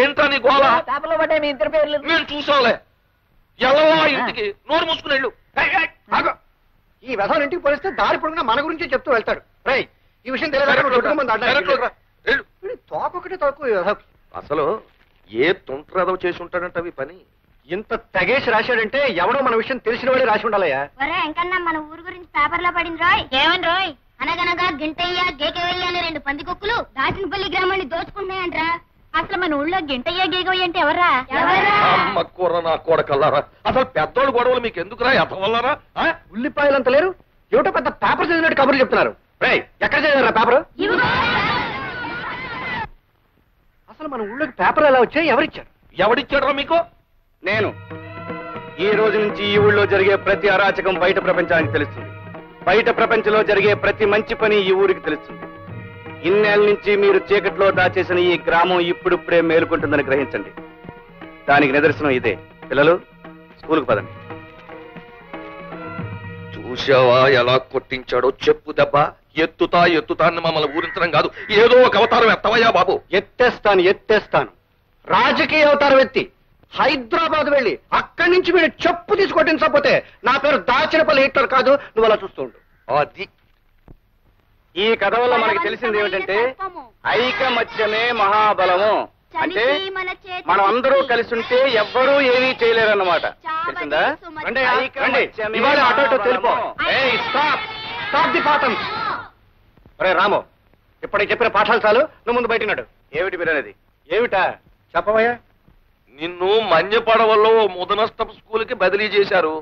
ఏంటా నీ గోళ? నేను చూసాంలే. ఎల్లవా ఇంటికి, నోరు మూసుకుని వెళ్ళు. ఈ వెధవ ఇంటికి పోలిస్తే దారి పొడుగునా మన గురించి చెప్తూ వెళ్తాడు. రై, ఈ విషయం తెలియదు. తోకొకటి తక్కువ. అసలు ఏ తుంట్రదవ చేసి ఉంటాడంటే పని. ఇంత తెగేసి రాశాడంటే ఎవడో మన విషయం తెలిసిన వాడే రాసి ఉండాలయ్యా. ఎంకన్నా మన ఊరు గురించి పేపర్లో పడింది రోయ్. ఏమని రోయ్? అనగనగా గింటయ్య గేకవయ్య అనే 2 పందికొక్కులు దాచినపల్లి గ్రామాన్ని దోచుకుంటున్నాయంట్రా. అసలు మన ఊళ్ళో గింటయ్య గేకవయ్య అంటే ఎవర్రా? అమ్మ కూర నా కొడకల్లారా. అసలు పెద్దోళ్ళు గొడవలు మీకు ఎందుకురా? ఎతవల్లారా? ఉల్లిపాయలంత లేరు, ఏమిటో పెద్ద పేపర్ చదివినట్టు కబుర్లు చెప్తున్నారు. రై, ఎక్కడ చదివారా పేపర్? అసలు మన ఊళ్ళోకి పేపర్ ఎలా వచ్చాయి? ఎవరిచ్చారు? ఎవడిచ్చాడరా మీకు? నేను. ఈ రోజు నుంచి ఈ ఊళ్ళో జరిగే ప్రతి అరాచకం బయట ప్రపంచానికి తెలుస్తుంది. బయట ప్రపంచంలో జరిగే ప్రతి మంచి పని ఈ ఊరికి తెలుస్తుంది. ఇన్నేళ్ళ నుంచి మీరు చీకట్లో దాచేసిన ఈ గ్రామం ఇప్పుడిప్పుడే మేలుకుంటుందని గ్రహించండి. దానికి నిదర్శనం ఇదే. పిల్లలు, స్కూల్కి పదండి. చూసావా ఎలా కొట్టించాడో? చెప్పు దెబ్బ. ఎత్తుతా అని మమ్మల్ని ఊరించడం కాదు, ఏదో ఒక అవతారం ఎత్తవయ్యా బాబు. ఎత్తేస్తాను. రాజకీయ అవతారం ఎత్తి హైదరాబాద్ వెళ్ళి అక్కడి నుంచి మీరు చెప్పు తీసుకొట్టించకపోతే నా పేరు దాచినపల్లి హిట్లర్ కాదు. నువ్వు అలా చూస్తూ ఉండు. అది ఈ కథ వల్ల మనకి తెలిసింది ఏమిటంటే ఐకమత్యమే మహాబలము. అంటే మనం అందరూ కలిసి ఉంటే ఎవ్వరూ ఏమీ చేయలేరన్నమాట. తెలిసిందా? ఇవాళ అటో తెలుపో. స్టాప్ ది పాఠం. అరే రాము, ఇప్పటికి చెప్పిన పాఠాలు చాలు, నువ్వు ముందు బయటన్నాడు. ఏమిటి మీరనేది? ఏమిటా చెప్పవయ్యా? నిన్ను మన్యపడవల్లో ముదనష్టపు స్కూల్కి బదిలీ చేశారు.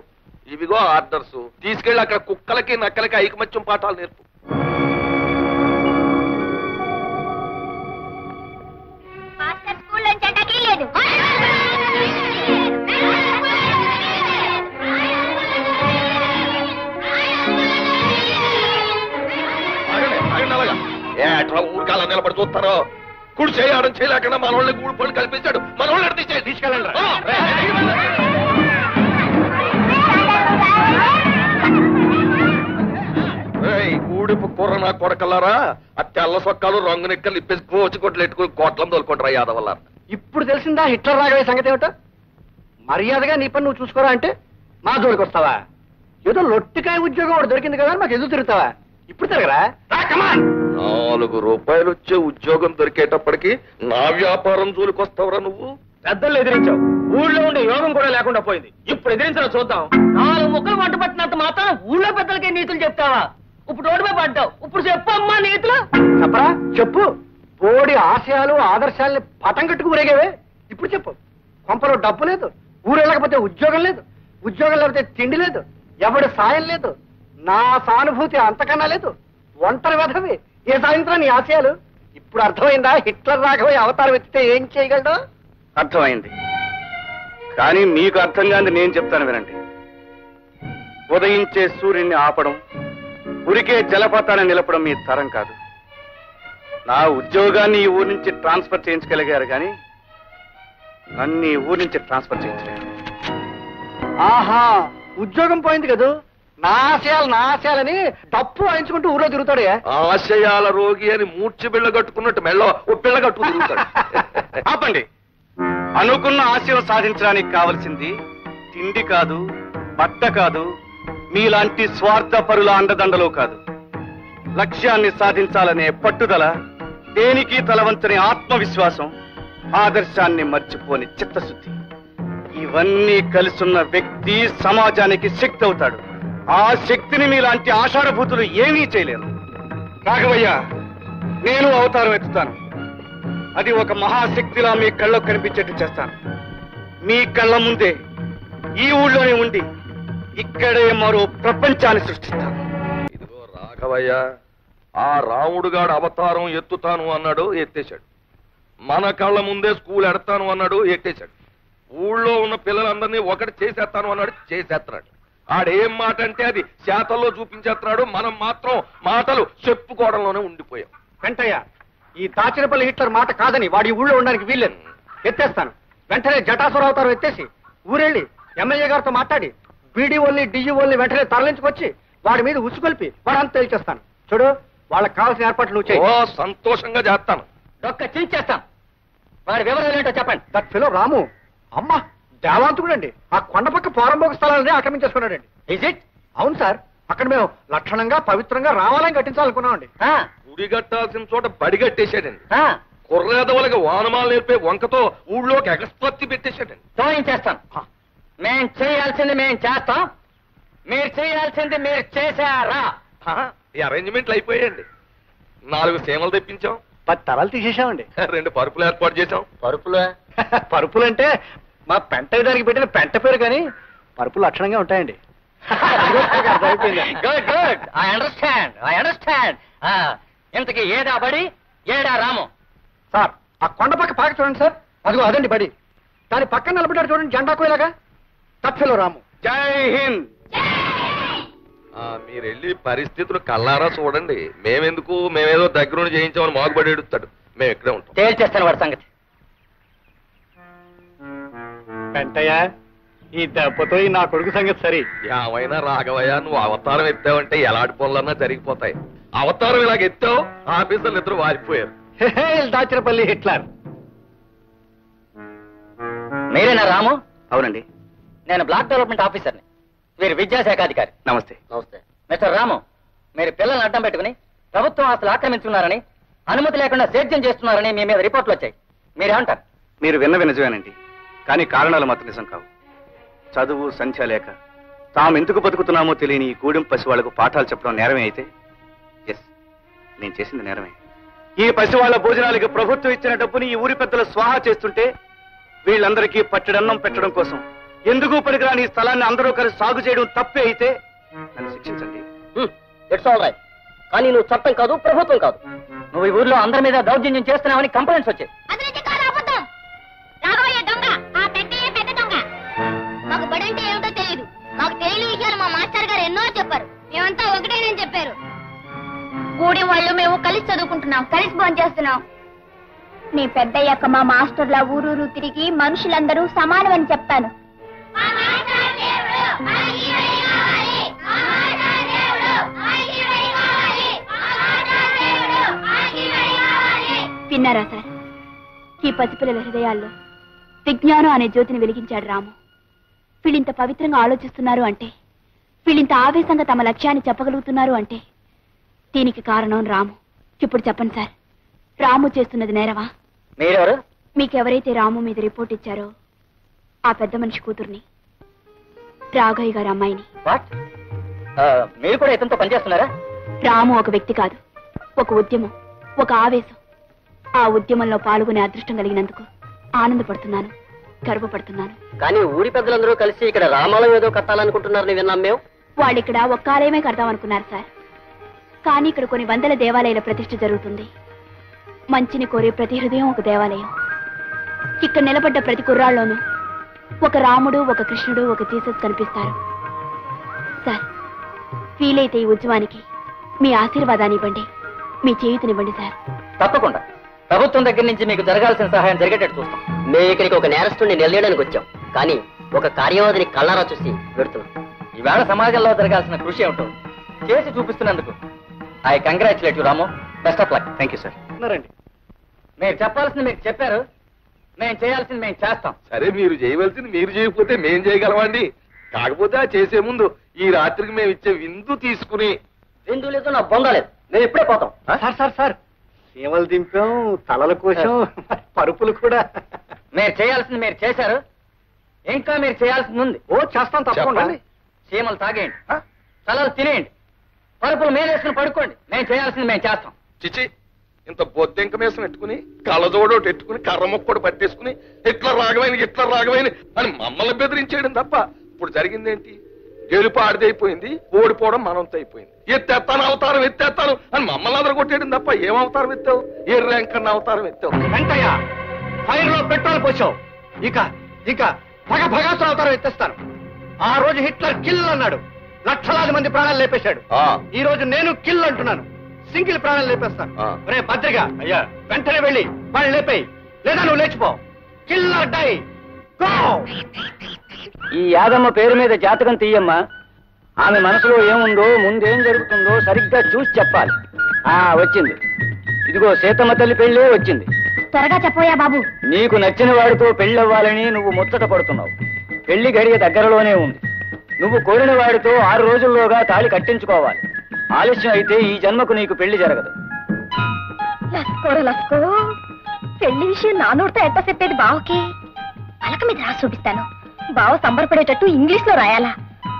ఇవిగో ఆర్డర్స్. తీసుకెళ్ళి అక్కడ కుక్కలకి నక్కలకి ఐకమత్యం పాఠాలు నేర్పు. అట్లా ఊరికే చూస్తారో. కుడి చేయడం చేయలేకుండా మన వాళ్ళని గూడు పళ్ళు కల్పించాడు. మన వాళ్ళని తీసుకెళ్ళండి. ఊడిపు కూర నా కొడకల్లారా, ఆ తెల్ల సొక్కాలు రంగు నెక్కలు ఇప్పేసి కోచి కొట్లు ఎట్టుకుని కోట్లను తోలుకుంటారా యాదవల్ల. ఇప్పుడు తెలిసిందా హిట్లర్ రాఘవయ్య సంగతి ఏమిటో? మర్యాదగా నీ పని నువ్వు చూసుకోరా అంటే మా జోలికి వస్తావా? ఏదో లొట్టికాయ ఉద్యోగం ఒకటి దొరికింది కదా మాకు ఎదురు తిరుగుతావా? ఇప్పుడు తిరగరా? 4 రూపాయలు వచ్చే ఉద్యోగం దొరికేటప్పటికి నా వ్యాపారం జోలికి వస్తావురా నువ్వు? పెద్దలు ఎదిరించావు, ఊళ్ళో ఉండే యోగం కూడా లేకుండా పోయింది. ఇప్పుడు ఎదిరించడం చూద్దాం. 4 ముక్కలు వంట పట్టినంత మాత్రం ఊళ్ళో పెద్దలకే నీతులు చెప్తావా? ఇప్పుడు రోడ్డుపై పడ్డావు, ఇప్పుడు చెప్పు అమ్మా నీతులు. చెప్పరా? చెప్పు. బోడి ఆశయాలు ఆదర్శాలని పటం కట్టుకు ఊరేగేవే. ఇప్పుడు చెప్పు. కొంపలో డబ్బు లేదు, ఊరు వెళ్ళకపోతే ఉద్యోగం లేదు, ఉద్యోగం లేకపోతే తిండి లేదు, ఎవడి సాయం లేదు, నా సానుభూతి అంతకన్నా లేదు, ఒంటరి వెధవి. ఏ సాయంత్రం నీ ఆశయాలు? ఇప్పుడు అర్థమైందా హిట్లర్ రాఘవయ్య అవతారం ఎత్తితే ఏం చేయగలడు? అర్థమైంది. కానీ మీకు అర్థం కాని నేను చెప్తాను వినండి. ఉదయించే సూర్యుడిని ఆపడం, ఉరికే జలపాతాన్ని నిలపడం మీ తరం కాదు. నా ఉద్యోగాన్ని ఈ ఊరి నుంచి ట్రాన్స్ఫర్ చేయించగలిగారు కానీ నన్ను ఈ ఊరి నుంచి ట్రాన్స్ఫర్ చేయించలేరు. ఆహా, ఉద్యోగం పోయింది కదా, నా ఆశయాలని తప్పు వాయించుకుంటూ ఊరో తిరుగుతాడే. ఆశయాల రోగి అని మూర్చి బిళ్ళ కట్టుకున్నట్టు మెళ్ళ ఓ పిల్ల కట్టుకు తిరుగుతాడు. ఆపండి. అనుకున్న ఆశయం సాధించడానికి కావలసింది తిండి కాదు, బట్ట కాదు, మీలాంటి స్వార్థపరుల అండదండలు కాదు. లక్ష్యాన్ని సాధించాలనే పట్టుదల, దేనికి తలవంచని ఆత్మవిశ్వాసం, ఆదర్శాన్ని మర్చిపోని చిత్తశుద్ధి, ఇవన్నీ కలిసున్న వ్యక్తి సమాజానికి శక్తి అవుతాడు. ఆ శక్తిని మీలాంటి ఆషాఢభూతులు ఏమీ చేయలేరు. రాఘవయ్య, నేను అవతారం ఎత్తుతాను. అది ఒక మహాశక్తిలా మీ కళ్ళకు కనిపించేట్టు చేస్తాను. మీ కళ్ళ ముందే ఈ ఊళ్ళోనే ఉండి ఇక్కడే మరో ప్రపంచాన్ని సృష్టిస్తాను. ఇదిగో రాఘవయ్య, ఆ రాముడుగాడు అవతారం ఎత్తుతాను అన్నాడు, ఎత్తేశాడు. మన కళ్ళ ముందే స్కూల్ ఎడతాను అన్నాడు, ఎట్టేశాడు. ఊళ్ళో ఉన్న పిల్లలందరినీ ఒకటి చేసేస్తాను అన్నాడు, చేసేస్తున్నాడు. ఆడేం మాట అంటే అది శాతల్లో చూపించేస్తున్నాడు. మనం మాత్రం మాటలు చెప్పుకోవడంలోనే ఉండిపోయాం. వెంటయ్య, ఈ దాచినపల్లి హిట్లర్ మాట కాదని వాడి ఊళ్ళో ఉండడానికి వీల్లేదు. ఎత్తేస్తాను. వెంటనే జటాసుర అవతారం ఎత్తేసి ఊరెళ్ళి ఎమ్మెల్యే గారితో మాట్లాడి బీడీఓల్ని డిఈఓల్ని వెంటనే తరలించుకొచ్చి వాడి మీద ఉసుకొల్పి వాడంతా తేల్చేస్తాను. చూడు, వాళ్ళకి కావాల్సిన ఏర్పాట్లు నువ్వు చేయి. ఓ, సంతోషంగా చేస్తాను. ఒక్క చేస్తాం. వాడి వివరాలు ఏంటో చెప్పండి. దట్ ఫెలో రాము అమ్మ దేవాంతుడండి. ఆ కొండపక్క పోరంబోక స్థలాలని ఆక్రమించేసుకున్నాడండి. Is it? అవును సార్, అక్కడ మేము లక్షణంగా పవిత్రంగా రావాలని కట్టించాలనుకున్నామండి. గుడి కట్టాల్సిన చోట బడి కట్టేశాడండి. కుర్రేదవులకి వానమాలు నేర్పే వంకతో ఊళ్ళోకి ఎగస్పత్తి పెట్టేశాడండి. చేస్తాం. మేం చేయాల్సింది మేం చేస్తాం, మీరు చేయాల్సింది మీరు చేశారా? ఈ అరేంజ్మెంట్లు అయిపోయాయండి. 4 సీమలు తెప్పించాం, 10 తరాలు తీసేసామండి. 2 పరుపులు ఏర్పాటు చేశాం. పరుపులంటే మా పెంట దానికి పెట్టిన పెంట పేరు, కానీ పరుపులు లక్షణంగా ఉంటాయండి. Good good, I understand. ఇంతకీ ఏడా బడి, ఏడా రాము? సార్, ఆ కొండ పక్క పాక చూడండి సార్, అదిగో అదండి బడి. దాని పక్కన నిలబడ్డాడు చూడండి జెండా కోయలాగా, తప్పెలో రాము. జై హింద్. మీరు వెళ్ళి పరిస్థితులు కల్లారా చూడండి. మేమేదో దగ్గరుండి చేయించామని మాగుబడి ఎడుతాడు. మేము ఇక్కడే ఉంటాం. తేల్చేస్తాను వాడి సంగతి. పెంటయ్య, ఈ దెబ్బతో నా కొడుకు సంగతి సరి. ఏమైనా రాఘవయ్య, నువ్వు అవతారం ఎత్తావంటే ఎలాంటి పనులన్నా జరిగిపోతాయి. అవతారం ఇలాగ ఎత్తావు, ఆఫీసర్లు 2 వారిపోయారు. దాచినపల్లి హిట్లర్. మీరేనా రాము? అవునండి. నేను బ్లాక్ డెవలప్మెంట్ ఆఫీసర్ని, వీరు విద్యాశాఖ అధికారి. నమస్తే. మిస్టర్ రాము, మీరు పిల్లల్ని అడ్డం పెట్టుకుని ప్రభుత్వం ఆస్తులు ఆక్రమించుకున్నారని, అనుమతి లేకుండా సేద్యం చేస్తున్నారని మీ మీద రిపోర్ట్లు వచ్చాయి. మీరేమంటారు? మీరు విన్న నిజమేనండి, కానీ కారణాలు మాత్రం నిజం కావు. చదువు సంఖ్య లేక తాము ఎందుకు బతుకుతున్నామో తెలియని ఈ గూడెం పసి వాళ్లకు పాఠాలు చెప్పడం నేరమే అయితే, ఎస్, నేను చేసింది నేరమే. ఈ పసి వాళ్ల భోజనాలకి ప్రభుత్వం ఇచ్చిన డబ్బుని ఈ ఊరి పెద్దలు స్వాహా చేస్తుంటే వీళ్ళందరికీ పట్టెడన్నం పెట్టడం కోసం ఎందుకు పనికిరాని ఈ స్థలాన్ని అందరూ కలిసి సాగు చేయడం తప్పే అయితే నన్ను శిక్షించండి. It's all right. కానీ నువ్వు చట్టం కాదు, ప్రభుత్వం కాదు. నువ్వు ఈ ఊర్లో అందరి మీద దౌర్జన్యం చేస్తున్నావని కంప్లైంట్స్ వచ్చాయి. మాకు బడి అంటే ఏమిటో తెలియదు. మాకు తెలియని విషయాలు మా మాస్టర్ గారు ఎన్నో చెప్పారు. మేమంతా ఒకటేనని చెప్పారు. ఊడి వాళ్ళు మేము కలిసి చదువుకుంటున్నాం, కలిసి భోజనం చేస్తున్నాం. నీ పెద్దయ్యాక మా మాస్టర్ల ఊరూరు తిరిగి మనుషులందరూ సమానమని చెప్తాను. విన్నారా సార్? ఈ పసిపిల్లల హృదయాల్లో విజ్ఞానం అనే జ్యోతిని వెలిగించాడు రాము. వీళ్ళింత పవిత్రంగా ఆలోచిస్తున్నారు అంటే, వీళ్ళింత ఆవేశంగా తమ లక్ష్యాన్ని చెప్పగలుగుతున్నారు అంటే దీనికి కారణం రాము. ఇప్పుడు చెప్పండి సార్, రాము చేస్తున్నది నేరవా? మీరెవరు? మీకెవరైతే రాము మీద రిపోర్ట్ ఇచ్చారో ఆ పెద్ద మనిషి కూతుర్ని, రాఘయ్య గారి అమ్మాయిని. మీరు కూడా ఇతనితో పనిచేస్తున్నారా? రాము ఒక వ్యక్తి కాదు, ఒక ఉద్యమం, ఒక ఆవేశం. ఆ ఉద్యమంలో పాల్గొనే అదృష్టం కలిగినందుకు ఆనందపడుతున్నాను, గర్వపడుతున్నాను. కానీ ఊరి పెద్దలందరూ కలిసి ఇక్కడ రామాలయం ఏదో కట్టాలనుకుంటున్నారని విన్నాం మేము. వాళ్ళు ఇక్కడ ఒక్క ఆలయమే కడదామనుకున్నారు సార్. కానీ ఇక్కడ కొన్ని వందల దేవాలయాల ప్రతిష్ఠ జరుగుతుంది. మంచిని కోరే ప్రతి హృదయం ఒక దేవాలయం. ఇక్కడ నిలబడ్డ ప్రతి కుర్రాళ్ళలోనూ ఒక రాముడు, ఒక కృష్ణుడు, ఒక జీసస్ కనిపిస్తారు. సార్, వీలైతే ఈ ఉద్యమానికి మీ ఆశీర్వాదాన్ని ఇవ్వండి, మీ చేయూతనివ్వండి సార్. తప్పకుండా ప్రభుత్వం దగ్గర నుంచి మీకు జరగాల్సిన సహాయం జరిగేటట్టు చూస్తాం. మేము ఇక్కడికి ఒక నేరస్తుడిని నిలయడానికి వచ్చాం, కానీ ఒక కార్యవాదిని కళ్ళారా చూసి పెడుతున్నాం. ఈవేళ సమాజంలో జరగాల్సిన కృషి ఏమిటో చేసి చూపిస్తున్నందుకు I congratulate you Ramu. Best of luck. Thank you sir. మీరు చెప్పాల్సింది మీరు చెప్పారు, మేము చేయాల్సింది మేము చేస్తాం. సరే, మీరు చేయవలసింది మీరు చేయకపోతే మేం చేయగలమండి. కాకపోతే ఆ చేసే ముందు ఈ రాత్రికి మేము ఇచ్చే విందు తీసుకుని. విందు లేదు, నా బొంద లేదు, మేము ఇప్పుడే పోతాం. సార్ సీమలు దింపాం, తలల కోసం పరుపులు కూడా. మీరు చేయాల్సింది మీరు చేశారు, ఇంకా మీరు చేయాల్సింది ఉంది. ఓ చేస్తాం తప్పకుండా. చెప్పండి. చీమలు తాగేయండి, తలలు తినేయండి, పరుపులు మేలేసుకుని పడుకోండి. మేము చేయాల్సింది మేము చేస్తాం. చిచి, ఇంత బొద్దెంక మీసం పెట్టుకుని కళ్ళజోడోటి ఎట్టుకుని కర్ర మొక్కడు పట్టేసుకుని ఇట్లా రాగమైన అని మమ్మల్ని బెదిరించేయడం తప్ప ఇప్పుడు జరిగిందేంటి? గెలుపు ఆడిదైపోయింది, ఓడిపోవడం మనంతో అయిపోయింది. ఎత్తేస్తాను అవతారం ఎత్తేస్తాను అని మమ్మల్ని అందరూ కొట్టేయడం తప్ప ఏం అవతారం ఎత్తావు? ఏ ర్యాంక్ అన్న అవతారం ఎత్తావు? వెంకయ్య, ఫైర్ లో పెట్రోల్ పోసావు. ఇక భగాసుర అవతారం ఎత్తేస్తాను. ఆ రోజు హిట్లర్ కిల్ అన్నాడు, లక్షలాది మంది ప్రాణాలు లేపేశాడు. ఈ రోజు నేను కిల్ అంటున్నాను, సింగిల్ ప్రాణాలు లేపేస్తాను. రే భద్రగా, అయ్యా వెంటనే వెళ్ళి వాళ్ళు లేపేయి, లేదా నువ్వు లేచిపో. Kill or die, go. ఈ యాదమ్మ పేరు మీద జాతకం తీయమ్మా. ఆమె మనసులో ఏముందో, ముందేం జరుగుతుందో సరిగ్గా చూసి చెప్పాలి. వచ్చింది, ఇదిగో సీతమ్మ తల్లి పెళ్ళే వచ్చింది. త్వరగా చెప్పోయా బాబు. నీకు నచ్చిన వాడితో పెళ్ళవ్వాలని నువ్వు ముచ్చట పడుతున్నావు. పెళ్లి గడియ దగ్గరలోనే ఉంది. నువ్వు కోరిన వాడితో 6 రోజుల్లోగా తాళి కట్టించుకోవాలి. ఆలస్యం అయితే ఈ జన్మకు నీకు పెళ్లి జరగదు. లస్కో, పెళ్లి విషయం నా నోటితో ఎట్ట చెప్పేది బావకి? పలక మీద రాసి చూపిస్తాను. బావ సంబరపడేటట్టు ఇంగ్లీష్ లో రాయాలా?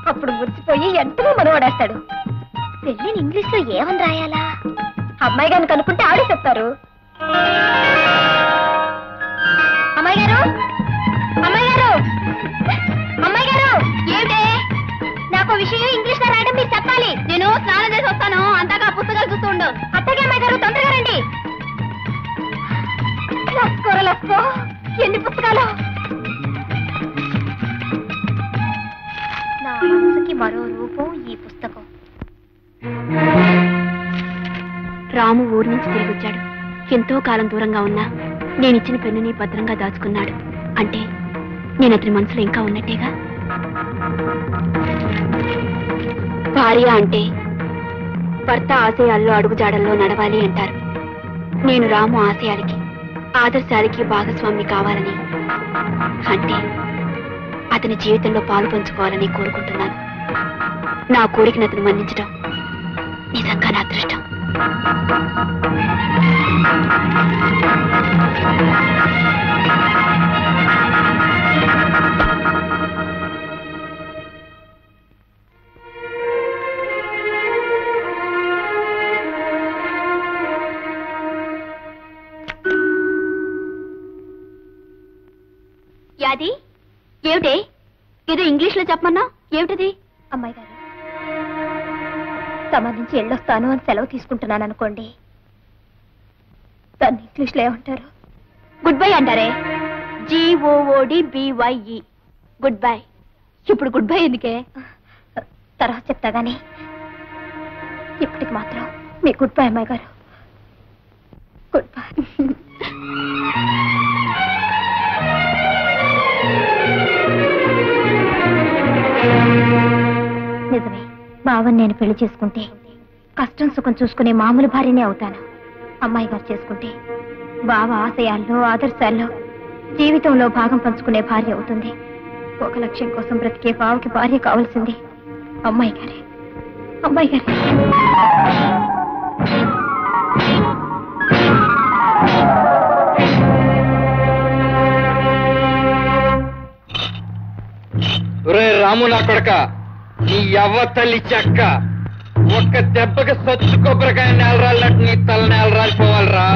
అప్పుడు మురిసిపోయి ఎంతగా మనవడేస్తాడు. పెళ్లిని ఇంగ్లీష్ లో ఏమని రాయాలా? అమ్మాయి గారిని కనుక్కుంటే ఆడే చెప్తారు. అమ్మాయి గారు, ఏమిటే? నాకు విషయం ఇంగ్లీష్ లో రాయడం మీరు చెప్పాలి. నేను స్నానం చేసి వస్తాను, అంతగా పుస్తకాలు చూస్తూ ఉండు. అత్తగా అమ్మాయి గారు తొందరగా రండి. లస్కో, ఎన్ని పుస్తకాలు! నా మనసుకి మరో రూపం ఈ పుస్తకం. రాము ఊరి నుంచి తిరిగి వచ్చాడు. ఎంతో కాలం దూరంగా ఉన్నా నేనిచ్చిన పెన్నుని భద్రంగా దాచుకున్నాడు. అంటే నేను అతని మనసులో ఇంకా ఉన్నట్టేగా. భార్య అంటే భర్త ఆశయాల్లో అడుగుజాడల్లో నడవాలి అంటారు. నేను రాము ఆశయాలకి, ఆదర్శాలకి భాగస్వామి కావాలని, అంటే అతని జీవితంలో పాలు పంచుకోవాలని కోరుకుంటున్నాను. నా కోరికను అతను మన్నించడం నిజంగా నా అదృష్టం. యాది, ఏమిటే ఏదో ఇంగ్లీష్ లో చెప్పమన్నా? ఏమిటది? అమ్మాయి గారు, సంబంధించి వెళ్ళొస్తాను అని సెలవు తీసుకుంటున్నాను అనుకోండి, దాన్ని ఇంగ్లీష్ లో ఏమంటారు? గుడ్ బై అంటారే. GOODBYE, good bye. ఇప్పుడు గుడ్ బై ఎందుకే? తర్వాత చెప్తా గానీ ఇప్పటికి మాత్రం మీ గుడ్ బై అమ్మాయి గారు. Good bye. నిజమే, బావని నేను పెళ్లి చేసుకుంటే కష్టం సుఖం చూసుకునే మామూలు భార్యనే అవుతాను. అమ్మాయి గారు చేసుకుంటే బావ ఆశయాల్లో ఆదర్శాల్లో జీవితంలో భాగం పంచుకునే భార్య అవుతుంది. ఒక లక్ష్యం కోసం బ్రతికే బావకి భార్య కావాల్సింది అమ్మాయి గారే. అమ్మాయి గారే. రాము నా కొడక, నీ యవ్వ తల్లి చెక్క, ఒక్క దెబ్బకి సొచ్చు కొబ్బరికాయ నేలరాలినట్టు నీ తల నేలరాలిపోవాలరా.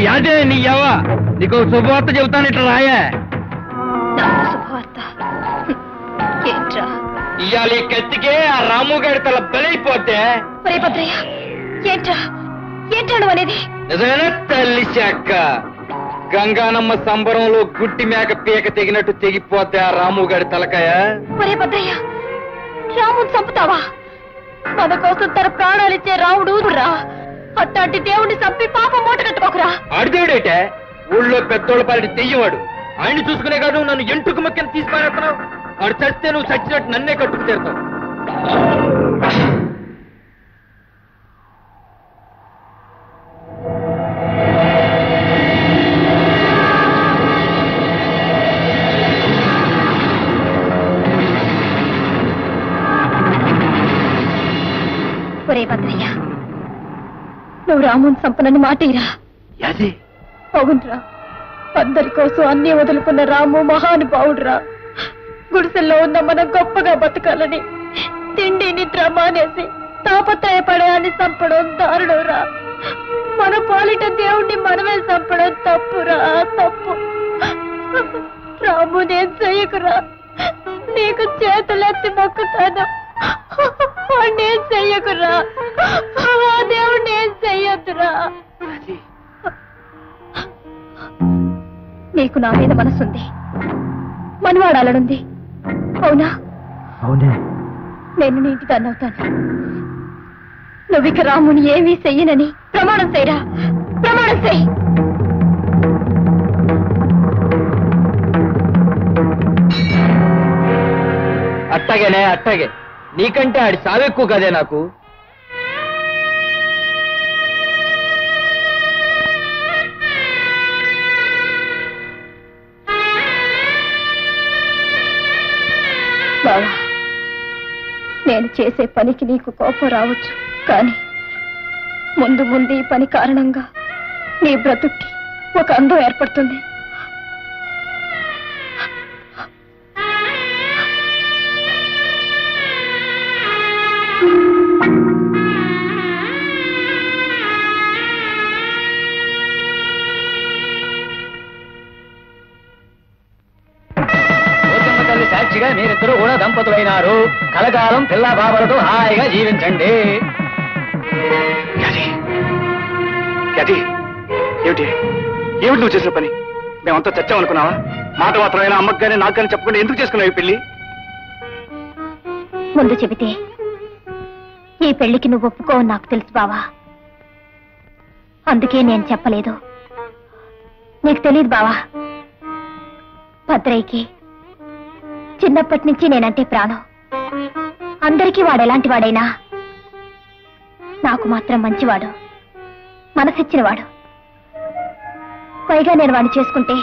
యాదే నీ యవ్వ, నీకు శుభవార్త చెబుతాను, ఇట్లా రాయే. శుభవార్త ఏంట్రా? ఇవాళ ఈ కత్తికే ఆ రాముగాడి తల బలైపోతే. ఏంట్రా ఏంట్రాడు అనేది? నిజమేనా తల్లి చెక్క? గంగానమ్మ సంబరంలో గుట్టి మేక పీక తెగినట్టు తెగిపోతే ఆ రాముగాడి తలకాయ. ఒరే భద్రయ్య, రాముని చంపుతావా? మన కోసం తన ప్రాణాలిచ్చే రాముడు రా. అట్లాంటి దేవుడిని చంపి పాపం మూట కట్టుకోకరా. ఆడిదేవుడైతే ఊళ్ళో పెద్దోళ్ళ పాలిటి తెయ్యవాడు. ఆయన చూసుకునే కాదు నన్ను ఎంటుకు మొక్కని తీసుకునేస్తున్నావు. ఆడు చస్తే నువ్వు చచ్చినట్టు నన్నే కట్టుకు తీరుతావు. ఒరే భద్రయ్య, నువ్వు రాముని చంపనని మాటేరా. అవునరా, అందరి కోసం అన్ని వదులుకున్న రాము మహానుభావుడురా. గుడిసెల్లో ఉన్న మనం గొప్పగా బతకాలని తిండి నిద్ర మానేసి తాపత్రయపడేయాన్ని చంపడం దారుణంరా. మన పాలిట దేవుణ్ణి మనమే చంపడం తప్పురా, తప్పు. రాము నేను చెయ్యకురా, నీకు చేతులెత్తి మొక్కుతాను. నేను చెయ్యకురా, ఆ దేవుణ్ణి ఏం చెయ్యొద్దురా. నీకు నా మీద మనసుంది, మనవాడాలనుంది, అవునా? అవునే. నేను నీటి దాన్ని అవుతాను. నువ్విక రాముని ఏమీ చెయ్యనని ప్రమాణం చేయరా, ప్రమాణం చెయ్యి. అట్టగేనే, అట్టగే. నీకంటే ఆడి సావెక్కువ కదే నాకు. బావా, నేను చేసే పనికి నీకు కోపం రావచ్చు, కానీ ముందు ముందు ఈ పని కారణంగా నీ బ్రతుక్కి ఒక అందం ఏర్పడుతుంది. సాక్షిగా మీరిద్దరూ కూడా దంపతులైనారు. కలకాలం పిల్లా బాబలతో హాయిగా జీవించండి. ఏమిటి ఏమిటి నువ్వు చేసిన పని? మేమంతా చచ్చామనుకున్నావా? మాట మాత్రమైనా అమ్మకు కానీ నాకు కానీ చెప్పకుండా ఎందుకు చేసుకున్నావు ఈ పెళ్లి? ముందు చెబితే ఈ పెళ్లికి నువ్వు ఒప్పుకోవని నాకు తెలుసు బావా. అందుకే నేను చెప్పలేదు. నీకు తెలియదు బావా, భద్రయ్యకి చిన్నప్పటి నుంచి నేనంటే ప్రాణం. అందరికీ వాడు ఎలాంటి వాడైనా నాకు మాత్రం మంచివాడు, మనసిచ్చినవాడు. పైగా నేను వాడిని చేసుకుంటే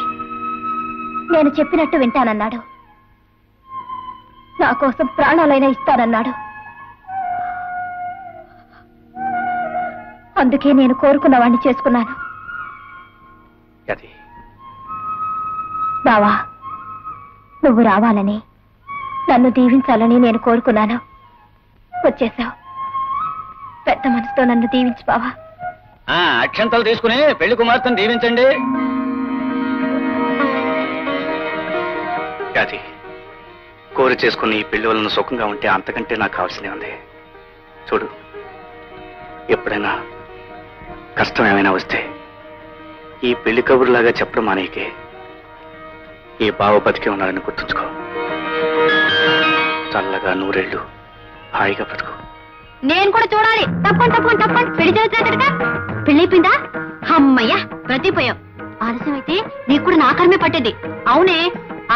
నేను చెప్పినట్టు వింటానన్నాడు. నా కోసం ప్రాణాలైనా ఇస్తానన్నాడు. అందుకే నేను కోరుకున్న వాడిని చేసుకున్నాను. బావా, నువ్వు రావాలని నన్ను దీవించాలని నేను కోరుకున్నాను. వచ్చేసావు. పెద్ద మనసుతో నన్ను దీవించు బావా. అక్షంతలు తీసుకుని పెళ్లి కుమార్తెను దీవించండి. కోరి చేసుకుని ఈ పెళ్లి వలన సుఖంగా ఉంటే అంతకంటే నాకు కావాల్సిందే ఉంది. చూడు, ఎప్పుడైనా కష్టం ఏమైనా వస్తే ఈ పెళ్లి కబురులాగా చెప్పడం మానేకే. ఈ బావ బతికే ఉన్నాడని గుర్తుంచుకో. చల్లగా నూరేళ్ళు హాయిగా బతుకు. నేను కూడా చూడాలి. తప్పండి పెళ్లి చదువుతున్నా. పెళ్ళైపోయిందా? అమ్మయ్యా, బ్రతిపోయావు. ఆలస్యం అయితే నీకు కూడా నాకరమే పట్టేది. అవునే,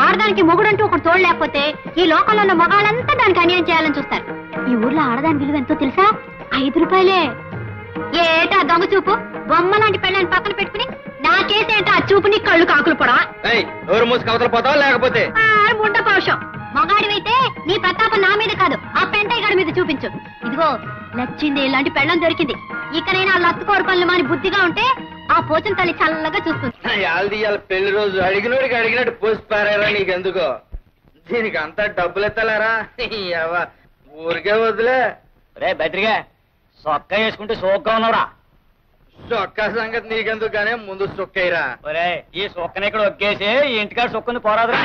ఆడదానికి మొగుడంటూ ఒకటి తోడు లేకపోతే ఈ లోకంలో ఉన్న మగాళ్ళంతా దానికి అన్యాయం చేయాలని చూస్తారు. ఈ ఊర్లో ఆడదాని విలువ ఎంతో తెలుసా? 5 రూపాయలే. ఏటా దొంగ చూపు? బొమ్మ లాంటి పెళ్ళని పక్కన పెట్టుకుని నాకేసేంటో ఆ చూపు నీ కళ్ళు కాకులు పడవా? నోరు మూసి కవతలు పోతావా లేకపోతే ముండ పౌషం. మగాడివైతే నీ ప్రతాపం నా మీద కాదు, ఆ పెంటయ్య గారి మీద చూపించు. ఇదిగో నచ్చింది, ఇలాంటి పెళ్ళం దొరికింది. ఇకనైనా లత్తుకోరు పనులు మాని బుద్ధిగా ఉంటే ఆ పోచన తల్లి చల్లగా చూస్తుంది. పెళ్లి రోజు అడిగినోడికి అడిగినట్టు పోసి పారారా నీకెందుకో? దీనికి అంతా డబ్బులు ఎత్తలేరా? ఊరికే వదిలే. రే బెదిరిగా సొక్క వేసుకుంటే సోగ్గా ఉన్నావురా. సొక్క సంగతి నీకెందుకు గానే ముందు సొక్కయ్యరా. ఒరే, ఈ సొక్కని ఇక్కడ ఒక్కేసి ఈ ఇంటికాడ సొక్కని పోరాదురా.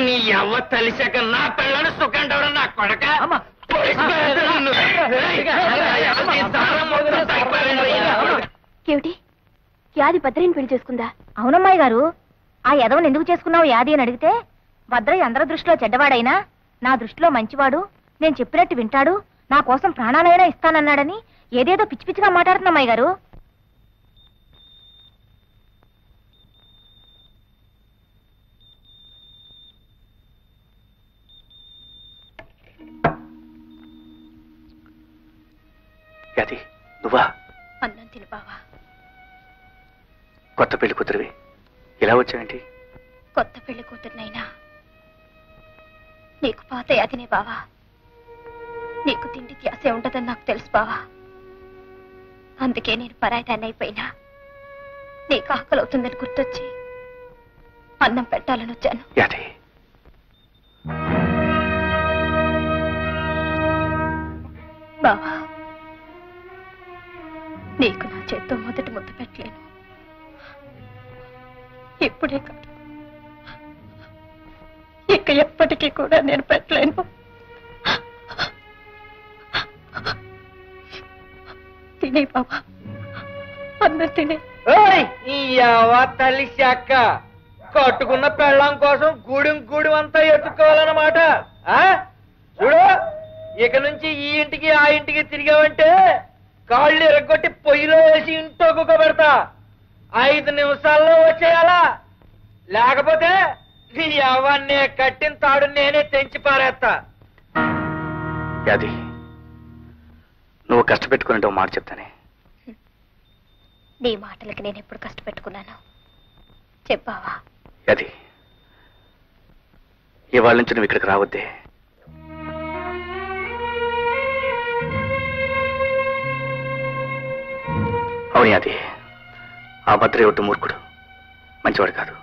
నీ ఎవ్వ తలిసాక నా పిల్లని సుఖంటవరా నా కొడక. ఏమిటి, యాది భద్రయ్యని పెళ్లి చేసుకుందా? అవునమ్మాయి గారు. ఆ యదవని ఎందుకు చేసుకున్నావు యాది అని అడిగితే, భద్రయ్య అందరి దృష్టిలో చెడ్డవాడైనా నా దృష్టిలో మంచివాడు, నేను చెప్పినట్టు వింటాడు, నా కోసం ప్రాణాలైనా ఇస్తానన్నాడని ఏదేదో పిచ్చి పిచ్చిగా మాట్లాడుతున్నమ్మాయి గారు. యాది, నువ్వా? అన్నం తిను బావా. కొత్త పెళ్లి కూతురివి, ఇలా వచ్చావేంటి? కొత్త పెళ్లి కూతురునైనా నీకు పాత యాదినే బావా. నీకు తిండి ధ్యాసే ఉండదని నాకు తెలుసు బావా. అందుకే నేను పరాయిదాన్ని అయిపోయినా నీకు ఆకలి అవుతుందని గుర్తొచ్చి అన్నం పెట్టాలని వచ్చాను. యాది, బావా, నీకు నా చేత్తో మొదటి ముద్దు పెట్టలేను. ఇప్పుడే కాదు, ఇక ఎప్పటికీ కూడా నేను పెట్టలేను. తినే బాబా, అందరు తినే. తల్లి శాఖ కట్టుకున్న పెళ్ళం కోసం గూడెం అంతా ఎత్తుకోవాలన్నమాట. చూడు, ఇక నుంచి ఈ ఇంటికి ఆ ఇంటికి తిరిగావంటే కాళ్ళు ఎరగొట్టి పొయ్యిలో వేసి ఇంట్లో కుక్క పెడతా. 5 నిమిషాల్లో వచ్చేయాలా, లేకపోతే నీ అవన్నీ కట్టిన తాడు నేనే తెంచి పారేస్తా. యాది, నువ్వు కష్టపెట్టుకుని మాట చెప్తానే. నీ మాటలకి నేను ఎప్పుడు కష్టపెట్టుకున్నాను చెప్పావా? యాది, ఇవాళ నుంచి నువ్వు ఇక్కడికి రావద్దే. అవును యాది, ఆ భద్రయ్య ఒట్టు మూర్ఖుడు, మంచివాడు కాదు.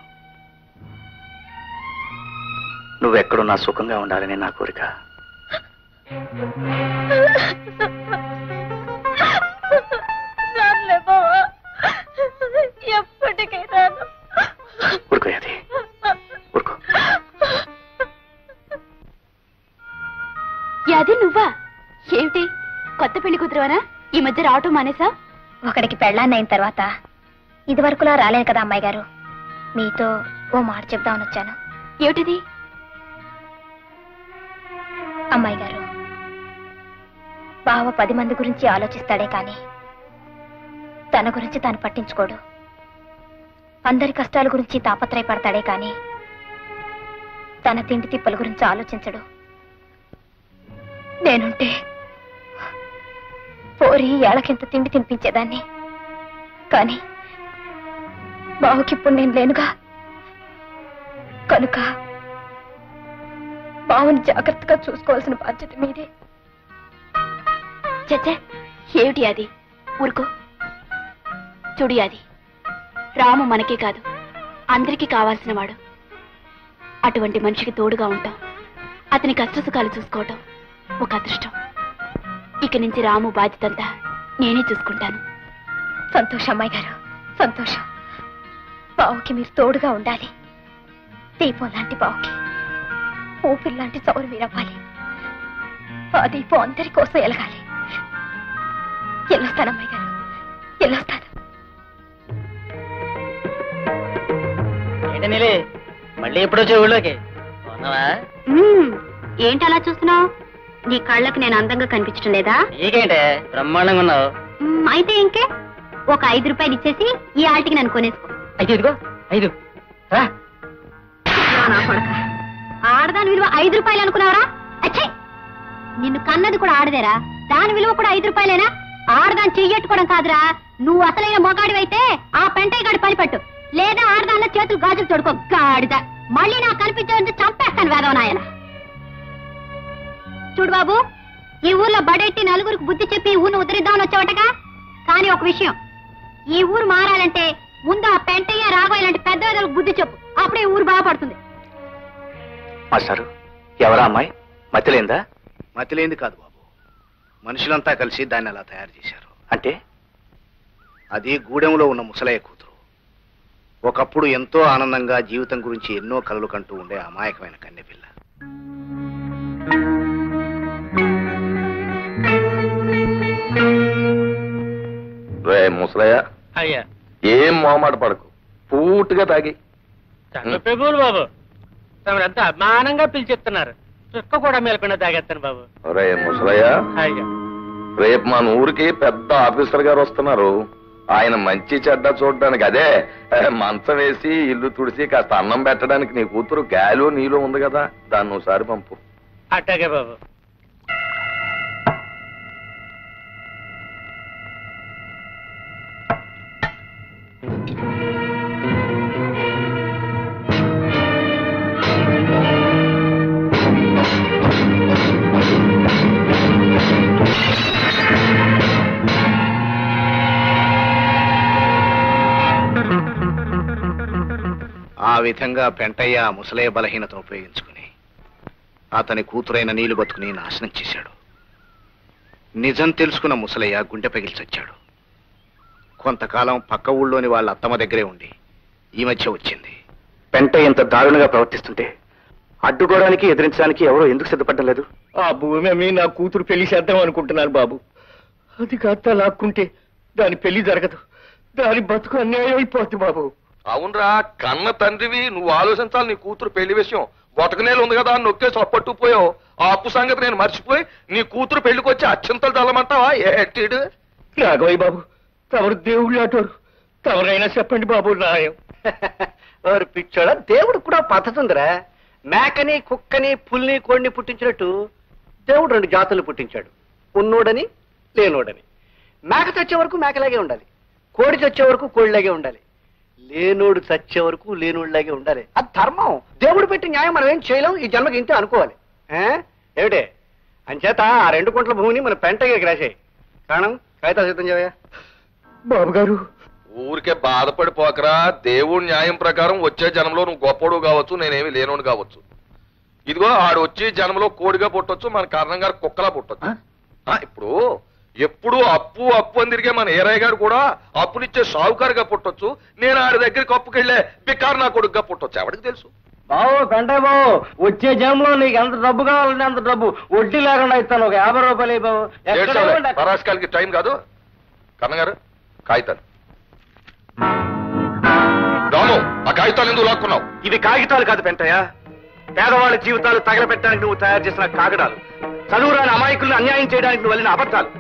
నువ్వెక్కడున్నా సుఖంగా ఉండాలని నా కోరిక. ఎప్పటికీ రాను. ఊరుకో యాది, ఊరుకో. యాది, నువ్వా? ఏమిటి, కొత్త పెళ్లి కూతురువనా? ఈ మధ్య రావటం మానేసా? ఒకడికి పెళ్ళాన్ని అయిన తర్వాత ఇదివరకులా రాలేదు కదా అమ్మాయి గారు. మీతో ఓ మాట చెప్దామని వచ్చాను. ఏమిటిది? అమ్మాయి గారు, బావ 10 మంది గురించి ఆలోచిస్తాడే కాని తన గురించి తాను పట్టించుకోడు. అందరి కష్టాల గురించి తాపత్రయపడతాడే కాని తన తిండి తిప్పల గురించి ఆలోచించడు. నేనుంటే పోరి ఏళ్ళకింత తిండి తినిపించేదాన్ని. కానీ బావుకిప్పుడు నేను లేనుగా, కనుక బావుని జాగ్రత్తగా చూసుకోవాల్సిన బాధ్యత మీదే. చచ్చే, ఏమిటి అది? ఊరుకో. చూడు అది, రాము మనకే కాదు అందరికీ కావాల్సిన వాడు. అటువంటి మనిషికి తోడుగా ఉంటాం, అతని కష్టసుఖాలు చూసుకోవటం ఒక అదృష్టం. ఇక నుంచి రాము బాధ్యతంతా నేనే చూసుకుంటాను. సంతోషం అమ్మాయి గారు, సంతోషం. బావుకి మీరు తోడుగా ఉండాలి. దీపం లాంటి బావుకి ఊపిరి లాంటి చౌరు మీరవ్వాలి. ఆ దీపం అందరి కోసం ఎలగాలి. వెళ్ళొస్తాను అమ్మాయి గారు, వెళ్ళొస్తాను. నీలే మళ్ళీ ఎప్పుడు వచ్చే ఊళ్ళోకి ఉన్నావా? ఏంటి అలా చూస్తున్నావు? నీ కళ్ళకి నేను అందంగా కనిపించడం లేదా? నీకేంటే బ్రహ్మాండంగా ఉన్నావు. అయితే ఇంకే ఒక 5 రూపాయలు ఇచ్చేసి ఈ ఆల్టికి నన్ను కొనేసుకో. అయితే ఇదిగో 5 రా. నా కొడక, ఆడదాని విలువ 5 రూపాయలు అనుకున్నావరా? అచ్చే, నిన్ను కన్నది కూడా ఆడదేరా, దాని విలువ కూడా 5 రూపాయలేనా? ఆడదాన్ని చెయ్యట్టుకోవడం కాదురా, నువ్వు అసలైన మొగాడివైతే ఆ పెంటయ్య గాడి పని పట్టు, లేదా ఆడదానిలో చేతులు గాజులు తొడుకో. గాడిద మళ్ళీ నాకు కనిపించే చంపేస్తాను వేదవనాయన. చూడు బాబు, ఈ ఊర్లో బడెట్టి నలుగురికి బుద్ధి చెప్పి ఊరిని ఉద్ధరిద్దామని వచ్చావటగా. కానీ ఒక విషయం, ఈ ఊరు మారాలంటే ముందు ఆ పెంటయ్య రాఘవయ్య లాంటి పెద్ద బుద్ధి చెప్పు, అప్పుడే ఊరు బాగుపడుతుంది. మాస్టారు, ఎవరా అమ్మాయి? మతిలేందా? మతిలేంది కాదు బాబు, మనుషులంతా కలిసి దాన్ని అలా తయారు చేశారు. అంటే అది గూడెంలో ఉన్న ముసలయ్య కూతురు. ఒకప్పుడు ఎంతో ఆనందంగా జీవితం గురించి ఎన్నో కలలు కంటూ ఉండే అమాయకమైన కన్నెపిల్ల. రే ముసలయ్య, అయ్యా ఏం మొహమాట పడకు, పూర్తిగా తాగి. ప్రభువులు బాబు, తమరంతా అభిమానంగా పిలిచెప్తున్నారు, చుక్క కూడా మేలకుండా తాగేస్తాను బాబు. రే ముసలయ్య, అయ్యా రేపు మన ఊరికి పెద్ద ఆఫీసర్ గారు వస్తున్నారు. ఆయన మంచి చెడ్డ చూడడానికి, అదే మంచం వేసి ఇల్లు తుడిసి కాస్త అన్నం పెట్టడానికి నీ కూతురు గాలు నీలో ఉంది కదా, దాన్ని ఒకసారి పంపు. అట్టాగే బాబు. ఆ విధంగా పెంటయ్య ముసలయ్య బలహీనత ఉపయోగించుకుని అతని కూతురైన నీళ్లు బతుకుని నాశనం చేశాడు. నిజం తెలుసుకున్న ముసలయ్య గుండె పగిల్చొచ్చాడు. కొంతకాలం పక్క ఊళ్ళోని వాళ్ళ అత్తమ్మ దగ్గరే ఉండి ఈ మధ్య వచ్చింది. పెంట ఎంత దారుణంగా ప్రవర్తిస్తుంటే అడ్డుకోవడానికి ఎదిరించడానికి ఎవరో ఎందుకు సిద్ధపడడం లేదు? ఆ భూమి అమ్మి నా కూతురు పెళ్లి చేద్దాం అనుకుంటున్నాను బాబు. అది కాస్త లాక్కుంటే దాని పెళ్లి జరగదు, దాని బతుకు అన్యాయం అయిపోద్ది బాబు. అవునరా, కన్న తండ్రివి, నువ్వు ఆలోచించాలి. నీ కూతురు పెళ్లి విషయం బొటకనేలు ఉంది కదా అని నొక్కేసి అప్పట్టుకుపోయావు. ఆ అప్పు సంగతి నేను మర్చిపోయి నీ కూతురు పెళ్లికి వచ్చి అత్యంతలు తల్లమంటావా? ఏటీడు రాఘవయ్య బాబు, తమరు దేవుళ్ళు అటోరు, తమరైనా చెప్పండి బాబు న్యాయం. వారు పిచ్చోడా, దేవుడు కూడా పద్ధతి ఉందిరా. మేకని కుక్కని పుల్ని కోడిని పుట్టించినట్టు దేవుడు 2 జాతులు పుట్టించాడు, ఉన్నోడని లేనోడని. మేక చచ్చే వరకు మేకలాగే ఉండాలి, కోడి చచ్చే వరకు కోడిలాగే ఉండాలి, లేనోడు చచ్చే వరకు లేనోడిలాగే ఉండాలి. అది ధర్మం, దేవుడు పెట్టి న్యాయం మనం ఏం చేయలేం, ఈ జన్మకి ఇంతే అనుకోవాలి. ఏమిటే అంచేత ఆ 2 గుంటల భూమిని మన పెంటగా రాసేయి. కారణం కాగితా సిద్ధం చేయవయ్యా. బాబు గారు, ఊరికే బాధపడిపోకరా. దేవుడి న్యాయం ప్రకారం వచ్చే జన్మలో నువ్వు గొప్పడు కావచ్చు, నేనేమి లేనోడు కావచ్చు. ఇదిగో ఆడు వచ్చి జన్మలో కోడిగా పుట్టొచ్చు, మన కారణం గారు కుక్కలా పుట్టొచ్చు. ఇప్పుడు ఎప్పుడు అప్పు అప్పు అని తిరిగే మన ఏరయ్య గారు కూడా అప్పునిచ్చే సావుకారుగా పుట్టొచ్చు, నేను ఆడి దగ్గరికి అప్పుకెళ్లే బికారు నా కొడుకుగా పుట్టొచ్చు. ఎవరికి తెలుసు? బాబు పెంటయ్య బాబు, వచ్చే జన్మలో నీకు ఎంత డబ్బు కావాలంటే అంత డబ్బు వడ్డీ లేకుండా ఇస్తాను. ఒక 50 రూపాయలు బాబు. పరాస్కాలకి టైం కాదు. కన్నగారు కాగితాలు. రాము, ఆ కాగితాలు ఎందుకు లాక్కున్నావు? ఇవి కాగితాలు కాదు పెంటయ్య, పేదవాళ్ళ జీవితాలు తగలబెట్టడానికి నువ్వు తయారు చేసిన కాగడాలు, చదువురాని అమాయకులను అన్యాయం చేయడానికి నువ్వు వెళ్ళిన అబద్ధాలు.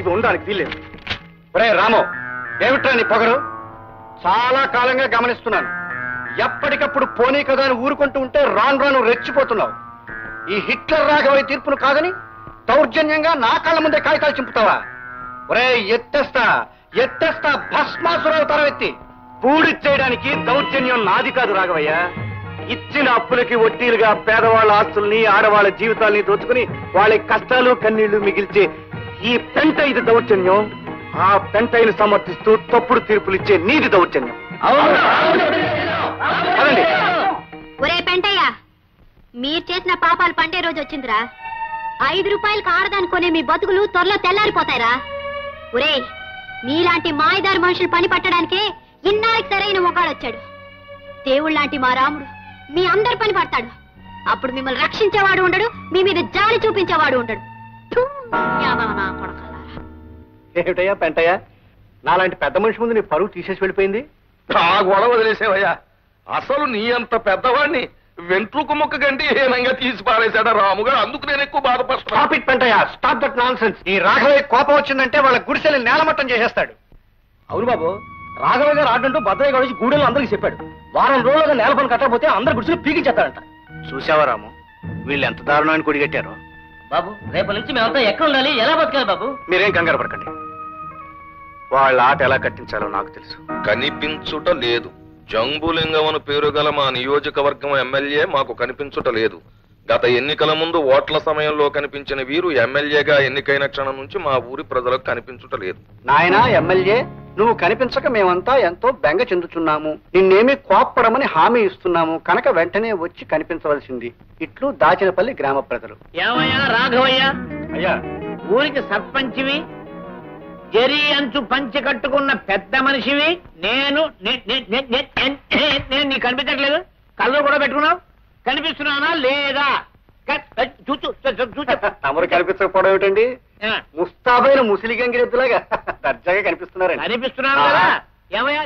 ఇవి ఉండడానికి వీల్లేదు. ఒరే రామో, ఏమిట్రా నీ పొగరు? చాలా కాలంగా గమనిస్తున్నాను, ఎప్పటికప్పుడు పోనీ కదా అని ఊరుకుంటూ ఉంటే రాను రాను రెచ్చిపోతున్నావు. ఈ హిట్లర్ రాఘవయ్య తీర్పును కాదని దౌర్జన్యంగా నా కళ్ళ ముందే కాగితాలు చింపుతావా? ఒరే ఎత్తేస్తా భస్మాసురవతారం ఎత్తి. పూడి చేయడానికి దౌర్జన్యం నాది కాదు రాఘవయ్య. ఇచ్చిన అప్పులకి వడ్డీలుగా పేదవాళ్ళ ఆస్తుల్ని, ఆడవాళ్ళ జీవితాల్ని దోచుకుని వాళ్ళ కష్టాలు కన్నీళ్లు మిగిల్చే ఈ పెంట ఇది దౌర్జన్యం. ఆ పెంటైని సమర్థిస్తూ తప్పుడు తీర్పులు ఇచ్చే నీది దౌర్జన్యం. ఒరే పెంటయ్య, మీరు చేసిన పాపాలు పండే రోజు వచ్చిందిరా. 5 రూపాయలకు ఆడదాని కొనే మీ బతుకులు త్వరలో తెల్లారిపోతాయిరా. ఒరే, మీలాంటి మాయదారి మనుషులు పని పట్టడానికే ఇన్నాళ్ళకి సరైన మొగాడొచ్చాడు. దేవుళ్లాంటి మా రాముడు మీ అందరి పని పడతాడు. అప్పుడు మిమ్మల్ని రక్షించేవాడు ఉండడు, మీ మీద జాలి చూపించేవాడు ఉండడు. ఏమిటయ్యా పెంటయ్య, నాలాంటి పెద్ద మనిషి ముందు నీ పరువు తీసేసి వెళ్ళిపోయింది. ఆ గొడవ వదిలేసేవయ్యా. అసలు నీ అంత పెద్దవాడిని వెంట్రుకు ముక్క కంటే హీనంగా తీసి పారేశాడా రాముగారు. అందుకు నేను ఎక్కువ బాధపడుతున్నా. Stop it Pentayya, stop that nonsense. ఈ రాఘవయ్య కోపం వచ్చిందంటే వాళ్ళ గుడిసెల్ని నేలమట్టం చేసేస్తాడు. అవును బాబు, రాఘవయ్య గారు ఆడంటూ భద్రయ్య గారు వచ్చి గూడెల్లో అందరికీ చెప్పాడు. వారం రోజులుగా నేల పని కట్టకపోతే అందరు గుడిసెలు పీకించేస్తాడంట. చూసావా రాము, వీళ్ళు ఎంత దారుణమైన గుడి కట్టారో. బాబు, రేపటి నుంచి మేమంతా ఎక్కడ ఉండాలి, ఎలా బతకాలి బాబు? మీరేం కంగారు పడకండి. వాళ్ళ ఆట ఎలా కట్టించాలో నాకు తెలుసు. కనిపించుట లేదు. జంబులింగం పేరు గల మా నియోజకవర్గం ఎమ్మెల్యే మాకు కనిపించుట లేదు. గత ఎన్నికల ముందు ఓట్ల సమయంలో కనిపించిన వీరు ఎమ్మెల్యేగా ఎన్నికైన క్షణం నుంచి మా ఊరి ప్రజలకు కనిపించుట లేదు. నాయనా ఎమ్మెల్యే, నువ్వు కనిపించక మేమంతా ఎంతో బెంగ చెందుతున్నాము. నిన్నేమీ కోప్పడమని హామీ ఇస్తున్నాము కనుక వెంటనే వచ్చి కనిపించవలసింది. ఇట్లు దాచినపల్లి గ్రామ ప్రజలు. ఏమయ్యా రాఘవయ్య, అయ్యా ఊరికి సర్పంచివి, జరి అంచు పంచి కట్టుకున్న పెద్ద మనిషివి. నేను నీకు కనిపించట్లేదు? కళ్ళు కూడా పెట్టుకున్నావు, కనిపిస్తున్నానా లేదా? తమరు కనిపించకపోవడం ఏమిటండి? ముస్తాబైన ముసిలి గంగిరెద్దులాగా దర్జాగా కనిపిస్తున్నారండి. కనిపిస్తున్నాను కదా. ఏమయ్యా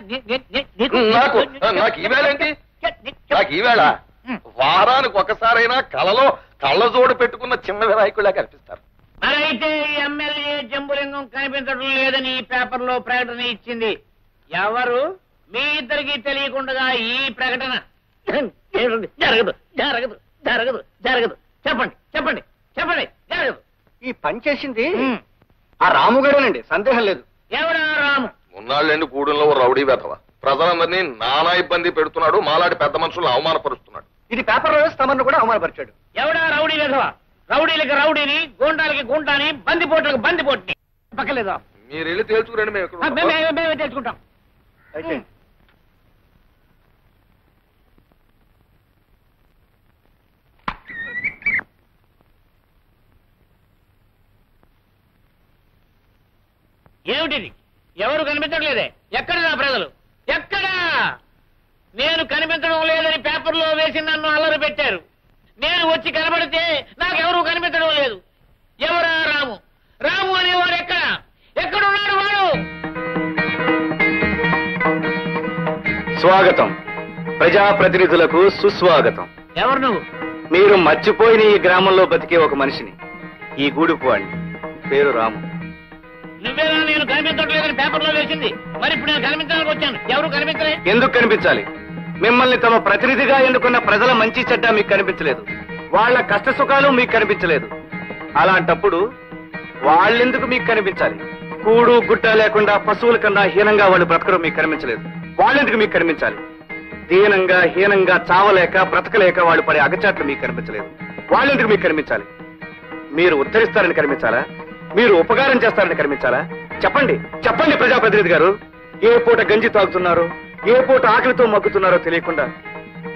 నాకు ఈవేళేంటి? నాకు ఈవేళ వారానికి ఒకసారైనా కలలో కళ్ళజోడు పెట్టుకున్న చిన్న వినాయకుడిలా కనిపిస్తారు. మరైతే ఈ ఎమ్మెల్యే జంబులింగం కనిపించడం లేదని ఈ పేపర్లో ప్రకటన ఇచ్చింది ఎవరు? మీ ఇద్దరికి తెలియకుండా ఈ ప్రకటన జరగదు జరగదు జరగదు జరగదు. చెప్పండి చెప్పండి చెప్పండి. జరగదు. ఈ పని చేసింది ఆ రాముగారేనండి, సందేహం లేదు. ఎవడా రాము? ఉన్నాళ్ళండి గూడెంలో రౌడీ వెధవ ప్రజలందరినీ నానా ఇబ్బంది పెడుతున్నాడు. మాలాంటి పెద్ద మనుషులను అవమానపరుస్తున్నాడు. ఇది పేపర్లో వేసి తమను కూడా అవమానపరిచాడు. ఎవడా రౌడీ వెధవ? రౌడీలకి రౌడీని, గూండాలకి గుంటాని, బందిపోట్లకు బందిపోట్ని. పక్కలేదా? మీరు వెళ్ళి తేల్చుకురండి, మేము ఇక్కడ ఉంటాం. మేమే తెలుసుకుంటాం. అయితే ఏమిటిది? ఎవరు కనిపించట్లేదే? ఎక్కడ నా ప్రజలు? ఎక్కడా? నేను కనిపించడం లేదని పేపర్లో వేసి నన్ను అల్లరి పెట్టారు. నేను వచ్చి కనబడితే నాకెవరూ కనిపించడం లేదు. ఎవరా రాము? రాము అనేవాడు ఎక్కడ? ఎక్కడున్నాడు వాడు? స్వాగతం. ప్రజాప్రతినిధులకు సుస్వాగతం. ఎవరు నువ్వు? మీరు మర్చిపోయిన ఈ గ్రామంలో బతికే ఒక మనిషిని, ఈ గూడుపు వాడిని. పేరు రాము. నువ్వేనా నేను కనిపించట్లేదని పేపర్లో వేసింది? మరి ఇప్పుడు నేను కనిపించడానికి వచ్చాను. ఎవరు కనిపించలే? ఎందుకు కనిపించాలి? మిమ్మల్ని తమ ప్రతినిధిగా ఎన్నుకున్న ప్రజల మంచి చెడ్డ మీకు కనిపించలేదు. వాళ్ళ కష్ట సుఖాలు మీకు కనిపించలేదు. అలాంటప్పుడు వాళ్ళెందుకు మీకు కనిపించాలి? కూడు గుట్ట లేకుండా పశువుల కన్నా హీనంగా వాళ్ళు బ్రతకడం మీకు కనిపించలేదు. వాళ్ళెందుకు మీకు కనిపించాలి? దీనంగా హీనంగా చావలేక బ్రతకలేక వాళ్ళు పడే అగచాట్లు మీకు కనిపించలేదు. వాళ్ళెందుకు మీకు కనిపించాలి? మీరు ఉద్ధరిస్తారని కనిపించాలా? మీరు ఉపకారం చేస్తారని కనిపించాలా? చెప్పండి చెప్పండి ప్రజాప్రతినిధి గారు. ఏ పూట గంజి తాగుతున్నారో, ఏ పూట ఆకలితో మగ్గుతున్నారో తెలియకుండా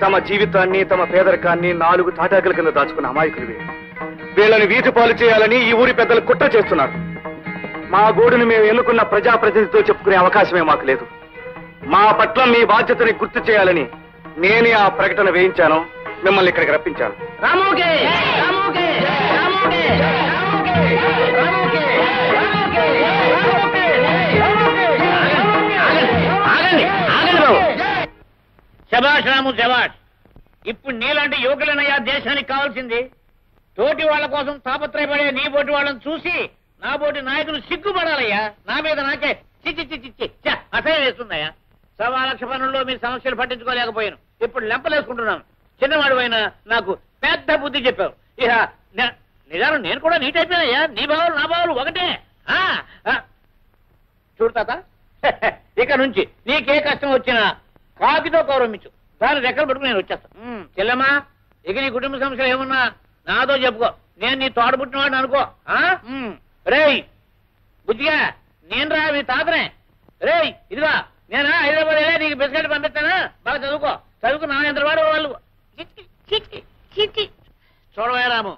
తమ జీవితాన్ని, తమ పేదరికాన్ని 4 తాటాకుల కింద దాచుకున్న అమాయకులు వీళ్ళని వీధి పాలు చేయాలని ఈ ఊరి పెద్దలు కుట్ర చేస్తున్నారు. మా గూడుని మేము ఎన్నుకున్న ప్రజాప్రతినిధితో చెప్పుకునే అవకాశమే మాకు లేదు. మా పట్ల మీ బాధ్యతని గుర్తు చేయాలని నేనే ఆ ప్రకటన వేయించాను, మిమ్మల్ని ఇక్కడికి రప్పించాను. రాముకే రాముకే రాముకే రాముకే రాముకే రాముకే ఆగండి ఆగండి బాబు. శభాష్ రాము శభాష్. ఇప్పుడు నీలాంటి యువకులనయ్యా దేశానికి కావాల్సింది. తోటి వాళ్ళ కోసం తాపత్రయపడే నీ బోటి వాళ్ళని చూసి నా బోటి నాయకులు సిగ్గుపడాలయ్యా. నా మీద నాకే చిచ్చి చిచ్చి చిచ్చి అసహ్యం వేస్తుందయ్యా. 1,00,000 పనుల్లో మీ సమస్యలు పట్టించుకోలేకపోయాను. ఇప్పుడు లెంపలేసుకుంటున్నాను. చిన్నవాడు అయినా నాకు పెద్ద బుద్ధి చెప్పావు. ఇక నిజాలు నేను కూడా నీట్ అయిపోయానయ్యా. నీ బావులు నా బావులు ఒకటే. చూడు తాత, ఇక నుంచి నీకే కష్టం వచ్చినా కాకితో గౌరవించు. దాని రెక్కలు పట్టుకుని నేను వచ్చేస్తాను. చెల్లెమ్మా, ఇక నీ కుటుంబ సమస్యలు ఏమన్నా నాతో చెప్పుకో. నేను నీ తోట పుట్టినవాడిని అనుకో. రేయ్ బుద్ధిగా, నేను రా మీ తాతనే. రేయ్ ఇదిగా, నేనా హైదరాబాద్ వెళ్ళే నీకు బిస్కెట్ పంపిస్తానా? బాగా చదువుకో. చదువుకు నా ఎంత వాడు వాళ్ళు. చూడవయ్యా రాము,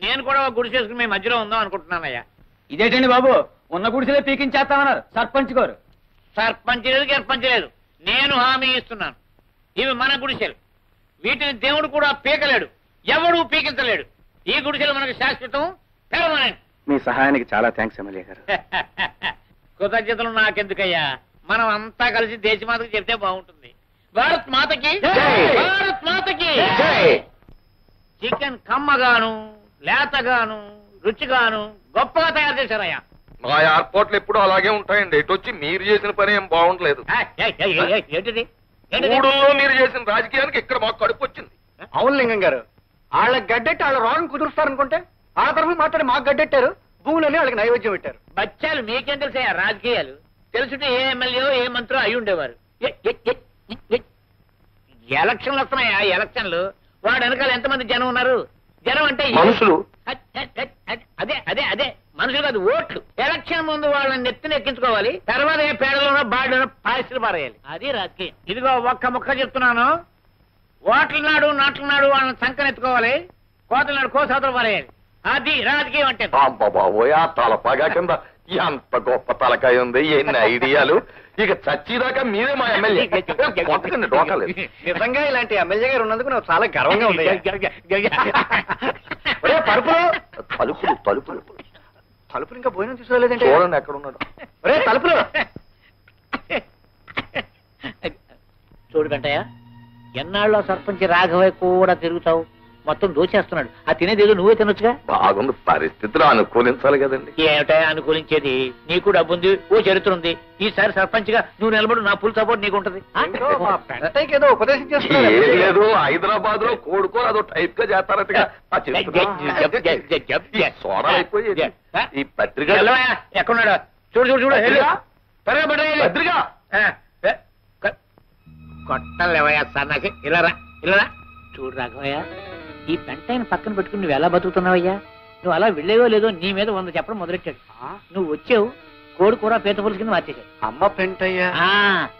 నేను కూడా ఒక గుడి చేసుకుని మీ మధ్యలో ఉందాం అనుకుంటున్నానయ్యా. ఇదేంటండి బాబు, ఉన్న గుడిసెలే పీకించేస్తామన్నారు సర్పంచ్ గారు. సర్పంచ్ లేదు గర్పంచ్ లేదు, నేను హామీ ఇస్తున్నాను. ఇవి మన గుడిసెలు. వీటిని దేవుడు కూడా పీకలేడు, ఎవడూ పీకించలేడు. ఈ గుడిసెలు మనకు శాశ్వతం, పెర్మనెంట్. మీ సహాయానికి చాలా థ్యాంక్స్ ఎమ్మెల్యే గారు. కృతజ్ఞతలు నాకెందుకయ్యా. మనం అంతా కలిసి దేశమాతకు చెప్తే బాగుంటుంది. భారత్ మాతకి భారత్ మాతకి చికెన్ కమ్మగాను లేతగాను రుచిగాను గొప్పగా తయారు చేశారయ్యా. మా ఎయిర్పోర్ట్లు ఎప్పుడు అలాగే ఉంటాయండి. ఎటు వచ్చి మీరు చేసిన పని ఏం బాగుండలేదు. ఏంటిది మూడులో మీరు చేసిన రాజకీయానికి ఇక్కడ మాకు కడుపు వచ్చింది. అవును లింగం గారు, వాళ్ళకి గడ్డెట్టి వాళ్ళ రోగం కుదురుస్తారనుకుంటే ఆ తరఫు మాట్లాడి మాకు గడ్డెట్టారు, భూములని వాళ్ళకి నైవేద్యం పెట్టారు. బచ్చాలు మీకేం తెలుసా రాజకీయాలు? తెలుసుంటే ఏ ఎమ్మెల్యే ఏ మంత్రో అయి ఉండేవారు. ఎలక్షన్లు వస్తున్నాయా? ఎలక్షన్లు వాడు వెనకాల ఎంతమంది జనం ఉన్నారు? జనం అంటే మనుషులు. అదే అదే అదే మనుషులు కాదు, ఓట్లు. ఎలక్షన్ ముందు వాళ్ళని నెత్తిని ఎక్కించుకోవాలి, తర్వాత ఏ పేడలోనో బాడలోనో పాయసులు పారేయాలి. అది రాజకీయం. ఇదిగో ఒక్క ముక్క చెప్తున్నాను, ఓట్ల నాడు నాట్ల నాడు వాళ్ళని సంకనెత్తుకోవాలి, కోతల నాడు కోసవతలు పారేయాలి. అది రాజకీయం అంటే. బాబోయ్, ఆ తలపాగా కింద ఎంత గొప్ప తలకాయ ఉంది, ఎన్ని ఐడియాలు. ఇక చచ్చిదాకా మీరే మా ఎమ్మెల్యే. నిజంగా ఇలాంటి ఎమ్మెల్యే గారు ఉన్నందుకు నాకు చాలా గర్వంగా ఉంది. తలుపులు తలుపులు తలుపులు తలుపులు ఇంకా భోజనం తీసుకోలేదంటే చూడండి ఎక్కడ ఉన్నాడు. ఒరే తలుపులు. చూడు వెంటయ్య, ఎన్నాళ్ళలో సర్పంచ్ రాఘవయ్య కూడా తిరుగుతావు, మొత్తం దోచేస్తున్నాడు. ఆ తినేదేదో నువ్వే తినొచ్చుగా. బాగుంది, పరిస్థితులు అనుకూలించాలి కదండి. ఏమిటా అనుకూలించేది? నీకు డబ్బు ఉంది, ఓ చరిత్ర ఉంది. ఈసారి సర్పంచ్ గా నువ్వు నిలబడు, నా ఫుల్ సపోర్ట్ నీకు ఉంటది. ఏదో ఉపదేశం ఏం లేదు, హైదరాబాద్ లో కోడుకోరు అదో టైప్ గా చేస్తారట్టుగా సోడా అయిపోయి ఈ పత్రిక ఎక్కడున్నాడు? చూడు చూడు చూడు, పత్రిక కొట్టలేవయ్యా సన్నాసి. ఇలారా ఇలారా. చూడు రాఘవయ్య, ఈ పెంటైన పక్కన పెట్టుకుని నువ్వు ఎలా బతుకుతున్నావయ్యా? నువ్వు అలా వెళ్ళేవో లేదో నీ మీద 100 చెప్పడం మొదలెట్టాడు. నువ్వు వచ్చావు, కోడి కూర పీత పులుసు కింద మార్చేశాడు. అమ్మ పెంటయ్య.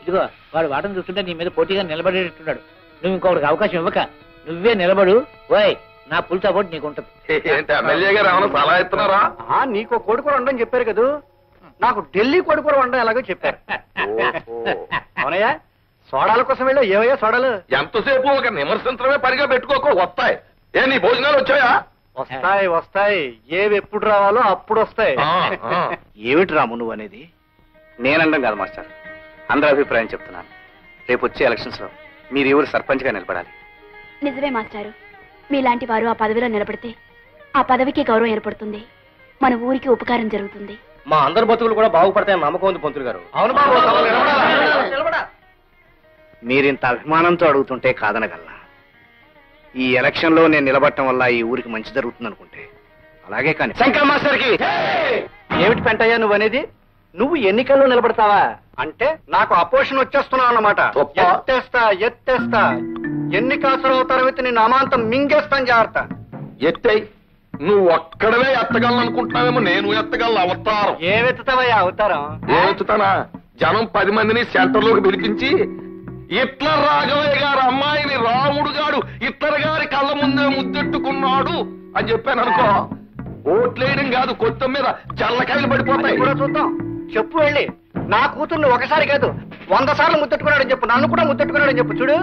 ఇదిగో వాడు వాటం చూస్తుంటే నీ మీద పోటీగా నిలబడేట్టున్నాడు. నువ్వు ఇంకొకటికి అవకాశం ఇవ్వక నువ్వే నిలబడు. ఓయ్, నా ఫుల్ సపోర్ట్ నీకు ఉంటుంది. ఏంటి ఎమ్మెల్యే గారు ఏమైనా సలహా ఇస్తున్నారా? నీకు కోడికూర వండని చెప్పారు కదా, నాకు ఢిల్లీ కోడికూర వండడం ఎలాగో చెప్పారు. అవునయ్యా, సోడాల కోసం వెళ్ళా. ఏవయ్యా సోడాలు? ఎంతసేపు ఒక నిమర్శించడమే పనిగా పెట్టుకోక వస్తాయి. ఏ నీ భోజనాలు వచ్చాయా? వస్తాయి వస్తాయి, ఏవి ఎప్పుడు రావాలో అప్పుడు వస్తాయి. ఏమిటి రాము నువ్వు అనేది? నేనండం కాదు మాస్టర్, అందరి అభిప్రాయం చెప్తున్నాను. రేపు వచ్చే ఎలక్షన్స్ లో మీరు ఎవరు సర్పంచ్ గా నిలబడాలి. నిజమే మాస్టారు, మీలాంటి వారు ఆ పదవిలో నిలబడితే ఆ పదవికి గౌరవం ఏర్పడుతుంది, మన ఊరికి ఉపకారం జరుగుతుంది. మా అందరి బతుకులు కూడా బాగుపడతాయని నమ్మకం ఉంది పంతులు గారు. అవును బాబు, మీరింత అభిమానంతో అడుగుతుంటే కాదనగలనా? ఈ ఎలక్షన్ లో నేను నిలబడటం వల్ల ఈ ఊరికి మంచి జరుగుతుంది అనుకుంటే అలాగే. కానీ శంకర్ మాస్టర్ కి ఏమిటి పెంటయ్యా నువ్వు అనేది? నువ్వు ఎన్నికల్లో నిలబడతావా అంటే నాకు అపోజిషన్ వచ్చేస్తున్నావు అన్నమాట. ఎత్తేస్తా ఎత్తేస్తా, ఎన్నికాసులు తరగతి నిన్ను అమాంతం మింగేస్తాను. జాగ్రత్త. ఎత్తై నువ్వు ఒక్కడవే ఎత్తగలను అనుకుంటున్నావేమో, నేను ఎత్తగలను. అవతారం ఏమెత్తుతావయ్యా? అవతారం ఏమెత్తుతానా? జనం 10 మందిని సెంటర్ లోకి పిలిపించి హిట్లర్ రాఘవయ్య గారు అమ్మాయిని రాముడు గాడు హిట్లర్ గారి కళ్ళ ముందే ముద్దెట్టుకున్నాడు అని చెప్పాను అనుకో, ఓట్లేయడం కాదు, కొత్త మీద జల్లకాయలు పడిపోతాయి. కూడా చూద్దాం. చెప్పు వెళ్ళి, నా కూతుర్ని ఒకసారి కాదు 100 సార్లు ముద్దెట్టుకున్నాడని చెప్పు, నన్ను కూడా ముద్దెట్టుకున్నాడని చెప్పు. చూడు,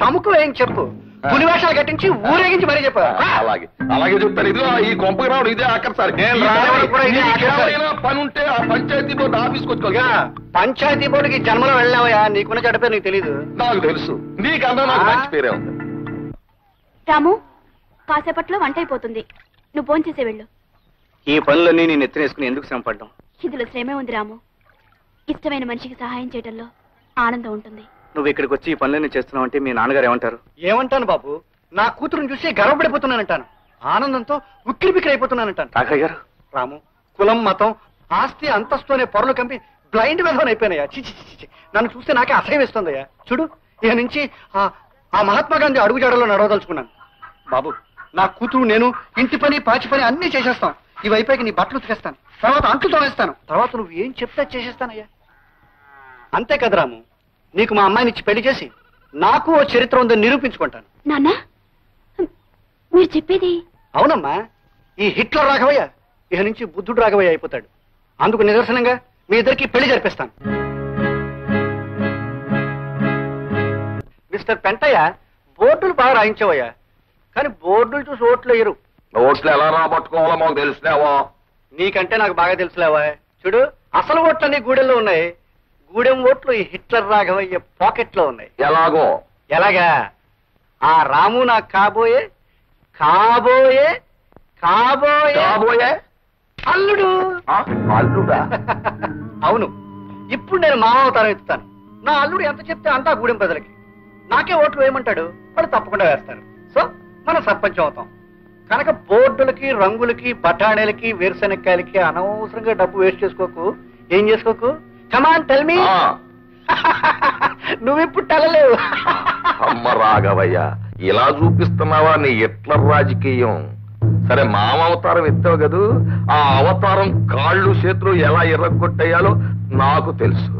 తమకు ఏం చెప్పు, పులివేషాలు కట్టించి ఊరేగించి మరీ చెప్పు. అలాగే అలాగే చెప్తాను. ఇదిగో ఈ కొంపకి రావడం ఇదే ఆఖరిసారి. పని ఉంటే ఆ పంచాయతీ బోర్డు ఆఫీస్కి వచ్చుకోగా. పంచాయతీ బోర్డుకి జన్మలో వెళ్ళావయ్యా, నీకున్న చెడ్డ పేరు నీకు తెలీదు. నాకు తెలుసు, నీకన్నా నాకు మంచి పేరే ఉంది. రాము, కాసేపట్లో వంట అయిపోతుంది, నువ్వు ఫోన్ చేసే వెళ్ళు. ఈ పనులన్నీ నేను ఎత్తినేసుకుని ఎందుకు శ్రమ పడ్డాం? ఇందులో శ్రమే ఉంది రాము, ఇష్టమైన మనిషికి సహాయం చేయడంలో ఆనందం ఉంటుంది. నువ్వు ఇక్కడికి వచ్చి ఈ పనులన్నీ చేస్తున్నావు అంటే మీ నాన్నగారు ఏమంటారు? ఏమంటాను బాబు, నా కూతురుని చూసి గర్వపడిపోతున్నానంటాను, ఆనందంతో ఉక్కిరి బిక్కిరి అయిపోతున్నానంటాను. రాఘవయ్య గారు, రాము, కులం మతం ఆస్తి అంతస్తు అనే పొరలు కంపి బ్లైండ్ వెధవన్ అయిపోయినాయా. చిచి, నన్ను చూస్తే నాకే అసహ్యం వేస్తుందయ్యా. చూడు, ఇక నుంచి ఆ మహాత్మా గాంధీ అడుగుజాడలో నడవదలుచుకున్నాను. బాబు, నా కూతురు నేను ఇంటి పని పాచి పని అన్ని చేసేస్తాం. ఈ వైపుకి నీ బట్టలు ఉతికేస్తాను, తర్వాత అంట్లు తోనేస్తాను, తర్వాత నువ్వు ఏం చెప్తే చేసేస్తానయ్యా. అంతే కదా రాము, నీకు మా అమ్మాయిని ఇచ్చి పెళ్లి చేసి నాకు ఓ చరిత్ర ఉందని నిరూపించుకుంటాను. నాన్న, మీరు చెప్పేది? అవునమ్మా, ఈ హిట్లర్ రాఘవయ్య ఇక నుంచి బుద్ధుడు రాఘవయ్య అయిపోతాడు. అందుకు నిదర్శనంగా మీ ఇద్దరికి పెళ్లి జరిపిస్తాను. మిస్టర్ పెంటయ్య, బోర్డులు బాగా రాయించావయ్యా, కానీ బోర్డులు చూసి ఓట్లు వేయరు. ఓట్లు ఎలా రాబట్టుకోవాలో మాకు తెలిసినావా? నీకంటే నాకు బాగా తెలుసులేవా. చూడు, అసలు ఓట్లన్నీ గూడెల్లో ఉన్నాయి, గూడెం ఓట్లు ఈ హిట్లర్ రాఘవయ్య పాకెట్ లో ఉన్నాయి. ఎలాగో? ఎలాగా? ఆ రాము నాకు కాబోయే కాబోయే కాబోయే కాబోయే అల్లుడు. అల్లుడా? అవును, ఇప్పుడు నేను మామావతారం ఎత్తుతాను. నా అల్లుడు ఎంత చెప్తే అంతా గూడెం ప్రజలకి. నాకే ఓట్లు వేయమంటాడు, వాడు తప్పకుండా వేస్తారు. సో మనం సర్పంచం అవుతాం. కనుక బోర్డులకి రంగులకి బఠాణీలకి వేరుశెనక్కాయలకి అనవసరంగా డబ్బు వేస్ట్ చేసుకోకు. ఏం చేసుకోకు. Come on tell me. నువ్విప్పుడు తెలలేవు. అమ్మ రాఘవయ్య, ఇలా చూపిస్తున్నావా నీ హిట్లర్ రాజకీయం? సరే, మామ అవతారం ఎత్తావు కదూ, ఆ అవతారం కాళ్ళు చేతులు ఎలా ఎర్రగొట్టేయాలో నాకు తెలుసు.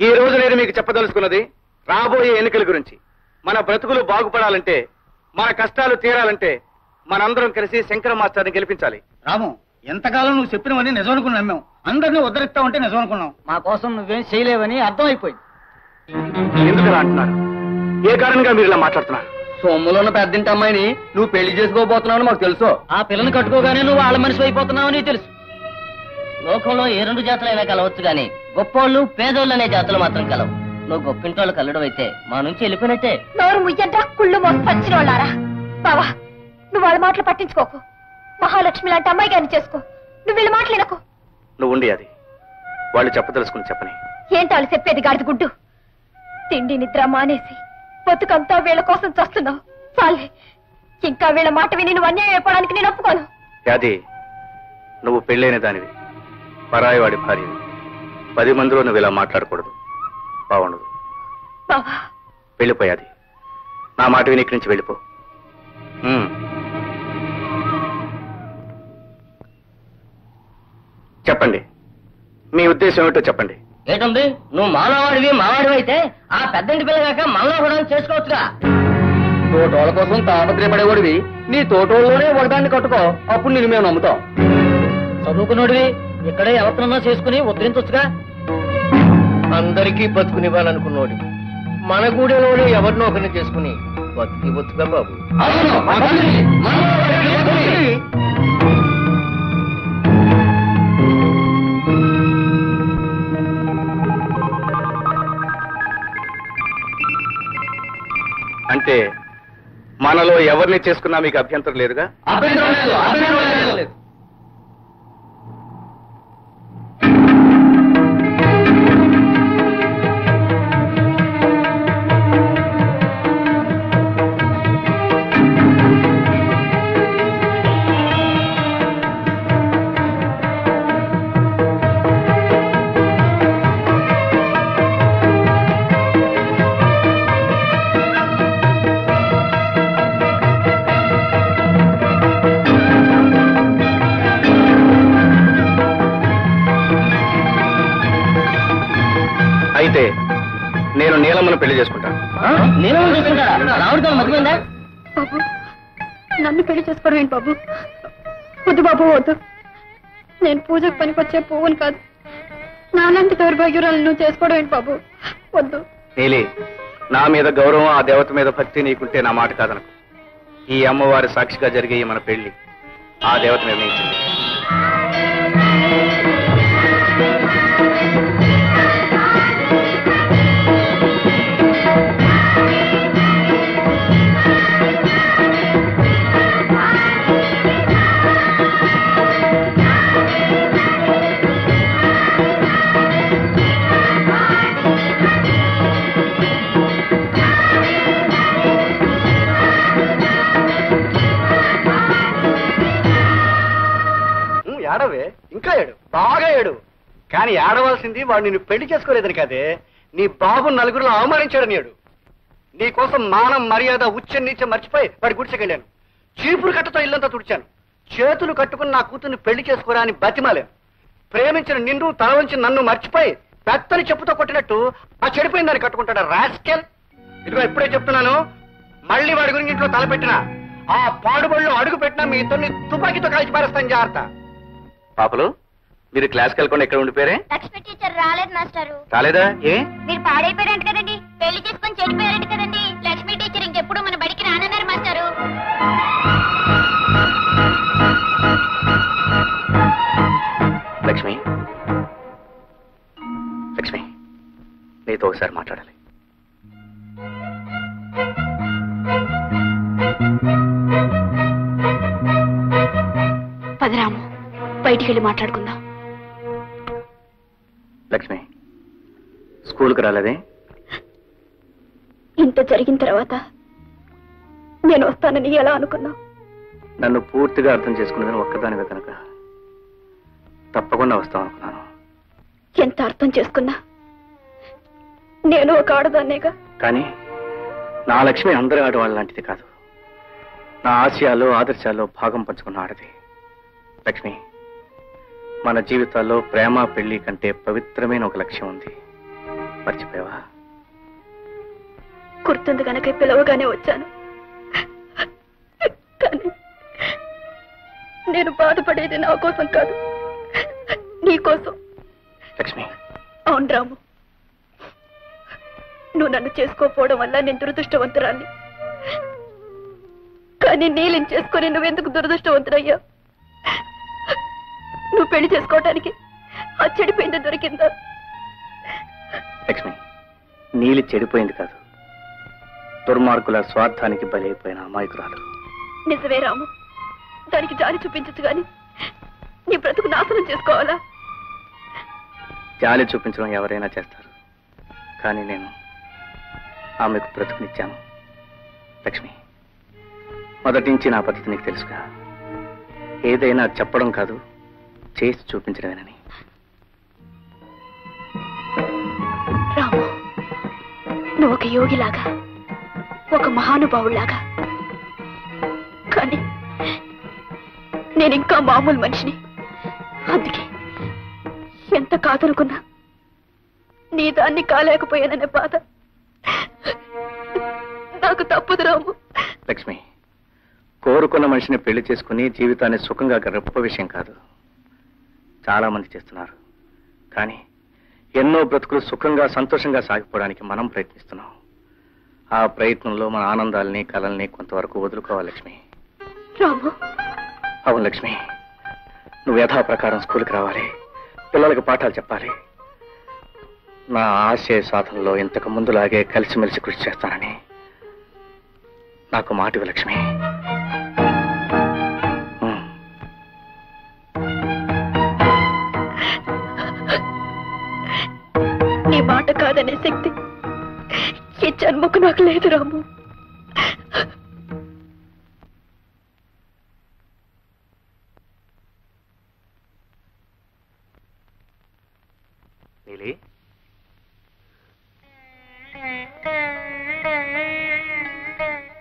ఈ రోజు నేను మీకు చెప్పదలుచుకున్నది రాబోయే ఎన్నికల గురించి. మన బ్రతుకులు బాగుపడాలంటే, మన కష్టాలు తీరాలంటే మనందరం కలిసి శంకర మాస్టర్ని గెలిపించాలి. రాము, ఎంతకాలం నువ్వు చెప్పినవన్నీ నిజం అనుకుని నమ్మాం. అందరినీ ఉద్ధరిస్తావంటే నిజం అనుకున్నాం. మా కోసం నువ్వేం చేయలేవని అర్థమైపోయింది. ఎందుకు అంటున్నారు? ఏ కారణంగా మీరు ఇలా మాట్లాడుతున్నారు? సొమ్ములో ఉన్న పెద్దింటి అమ్మాయిని నువ్వు పెళ్లి చేసుకోబోతున్నావు మాకు తెలుసు. ఆ పిల్లని కట్టుకోగానే నువ్వు వాళ్ళ మనిషి అయిపోతున్నావని తెలుసు. లోకంలో ఏ రెండు జాతులైనా కలవచ్చు గాని గొప్పోళ్ళు పేదోళ్ళు అనే జాతులు మాత్రం కలవు. నువ్వు గొప్పింటోళ్ళు కలడం అయితే మా నుంచి వెళ్ళిపోయినట్టే. నోరు ముయ్యంట కుళ్ళు మోసపచ్చిన వాళ్ళారా. బావా, నువ్వు వాళ్ళ మాటలు పట్టించుకోకు. మహాలక్ష్మి లాంటి అమ్మాయి గారిని చేసుకో. నువ్వు వీళ్ళ మాటలు వినకు. నువ్వు ఉండి అది వాళ్ళు చెప్పదలుచుకుని చెప్పని. ఏంటి వాళ్ళు చెప్పేది గాడిద గుడ్డు? తిండి నిద్ర మానేసి బతుకంతా వీళ్ళ కోసం చస్తున్నావు. చాలే, ఇంకా వీళ్ళ మాట విని నువ్వు అన్యాయం అయిపోవడానికి నేను ఒప్పుకోను. అది నువ్వు పెళ్ళైన దానివి, పరాయివాడి భార్యవి. 10 మందిలో నువ్వు ఇలా మాట్లాడకూడదు, బాగుండదు. బావా, వెళ్ళిపోయాది. నా మాట విని ఇక్కడి నుంచి వెళ్ళిపో. చెప్పండి, మీ ఉద్దేశం ఏమిటో చెప్పండి. ఏంటుంది? నువ్వు మానవాడివి మావాడివి అయితే ఆ పెద్దంటి పిల్లగాక మనలో కూడా చేసుకోవచ్చుగా. తోటోళ్ళ కోసం తాపత్రయపడేవాడివి నీ తోటోళ్ళలోనే ఒకదాన్ని కట్టుకో, అప్పుడు నేను మేము నమ్ముతాం. చదువుకున్నోడివి ఇక్కడే ఎవరినన్నా చేసుకుని ఉద్ధరించొచ్చుగా. అందరికీ బతుకునివ్వాలనుకున్నోడి మన గూడెలోనే ఎవరినో ఒకరిని చేసుకుని బతికి బతుగా బాబు. అంటే మనలో ఎవరిని చేసుకున్నా మీకు అభ్యంతరం లేదుగా? లేదు. అయితే నేను నీలమ్మను పెళ్లి చేసుకుంటాను. రావుడితో మర్చిపోయిందా? బాబు, నన్ను పెళ్లి చేసుకోవడం ఏంటి బాబు? వద్దు బాబు, వద్దు. నేను పూజకు పనికొచ్చే పువ్వును కాదు. నాలాంటి దౌర్భాగ్యురాలు నువ్వు చేసుకోవడం ఏంటి బాబు? వద్దు. నీలి, నా మీద గౌరవం, ఆ దేవత మీద భక్తి నీకుంటే నా మాట కాదనకు. ఈ అమ్మవారి సాక్షిగా జరిగే మన పెళ్లి ఆ దేవత నిర్ణయించింది. ఏడవే, ఇంకా ఏడు, బాగా ఏడు. కానీ ఏడవలసింది వాడు నిన్ను పెళ్లి చేసుకోలేదని కాదే, నీ బాబు నలుగురిలో అవమానించాడని ఏడు. నీ కోసం మానం మర్యాద ఉచ్చ నీచ మర్చిపోయి వాడి గుడిసెకెళ్ళాను. చీపురు కట్టతో ఇల్లంతా తుడిచాను. చేతులు కట్టుకుని నా కూతుర్ని పెళ్లి చేసుకోరా అని బతిమాలేను. ప్రేమించిన నిన్ను తల వంచి నన్ను మర్చిపోయి పెత్తని చెప్పుతో కొట్టినట్టు ఆ చెడిపోయిన దాన్ని కట్టుకుంటాడా రాస్కెల్. ఇదిగో ఇప్పుడే చెప్తున్నాను, మళ్ళీ వాడి గురించి ఇంట్లో తలపెట్టినా, ఆ పాడుబడిలో అడుగు పెట్టినా మీ ఇద్దరిని తుపాకీతో కాల్చి పారేస్తాను. జాగ్రత్త. పాపలు, మీరు క్లాస్కి వెళ్ళకుండా ఎక్కడ ఉండిపోయారే? లక్ష్మి టీచర్ రాలేదు మాస్టారు. రాలేదా? ఏ మీరు పాడైపోయారంట కదండి, పెళ్లి చేసుకొని చెడిపోయారంట కదండి. లక్ష్మీ టీచర్ ఇంకెప్పుడు మన బడికి రానన్నారు మాస్టారు. లక్ష్మి, లక్ష్మి, నీతో ఒకసారి మాట్లాడాలి. పదరాము, బయటికి వెళ్ళి మాట్లాడుకుందాం. లక్ష్మి, స్కూల్కి రాలేదే? ఇంత జరిగిన తర్వాత నేను వస్తానని ఎలా అనుకున్నావు? నన్ను పూర్తిగా అర్థం చేసుకున్నదని ఒక్కదానివే కనుక తప్పకుండా వస్తాం అనుకున్నాను. ఎంత అర్థం చేసుకున్నా నేను ఒక ఆడదాన్నేగా. కానీ నా లక్ష్మి అందరి ఆడవాళ్ళ లాంటిది కాదు. నా ఆశయాలు ఆదర్శాల్లో భాగం పంచుకున్న ఆడది. లక్ష్మి, మన జీవితాల్లో ప్రేమ పెళ్లి కంటే పవిత్రమైన ఒక లక్ష్యం ఉంది. మర్చిపోయావా? గుర్తుంది కనుక పిలవగానే వచ్చాను. కానీ నేను బాధపడేది నా కోసం కాదు, నీ కోసం. లక్ష్మి, అవును రాము, నువ్వు నన్ను చేసుకోపోవడం వల్ల నేను దురదృష్టవంతురాన్ని. కానీ నీళ్ళని చేసుకొని నువ్వెందుకు దురదృష్టవంతురయ్యా? నువ్వు పెళ్లి చేసుకోవటానికి ఆ చెడిపోయింది దొరికిందా? లక్ష్మి, నీలి చెడిపోయింది కాదు, దుర్మార్గుల స్వార్థానికి బలైపోయిన అమాయకురాలు. నిజమే రాము, దానికి జాలి చూపించచ్చు గాని నీ బ్రతుకు నాశనం చేసుకోవాలా? జాలి చూపించడం ఎవరైనా చేస్తారు, కానీ నేను ఆమెకు బ్రతుకునిచ్చాను. లక్ష్మి, మొదటి నుంచి నా పద్ధతి నీకు తెలుసుగా. ఏదైనా చెప్పడం కాదు, చేసి చూపించడమేనని. రాము, నువ్వు ఒక యోగిలాగా, ఒక మహానుభావులాగా, కానీ నేను ఇంకా మామూలు మనిషిని. అందుకే ఎంత కాదనుకున్నా నీ దాన్ని కాలేకపోయాననే బాధ నాకు తప్పదు రాము. లక్ష్మి, కోరుకున్న మనిషిని పెళ్లి చేసుకుని జీవితాన్ని సుఖంగా గడప విషయం కాదు. చాలా మంది చేస్తున్నారు, కానీ ఎన్నో బ్రతుకులు సుఖంగా సంతోషంగా సాగిపోవడానికి మనం ప్రయత్నిస్తున్నాం. ఆ ప్రయత్నంలో మన ఆనందాలని కలల్ని కొంతవరకు వదులుకోవాలి లక్ష్మి. రాము, అవును లక్ష్మి, నువ్వు యథాప్రకారం స్కూల్కి రావాలి, పిల్లలకు పాఠాలు చెప్పాలి. నా ఆశయ సాధనలో ఇంతకు ముందులాగే కలిసిమెలిసి కృషి చేస్తానని నాకు మాటివి లక్ష్మి. నీ మాట కాదనే శక్తి ఈ జన్మకు నాకు లేదు రాము. నీలి,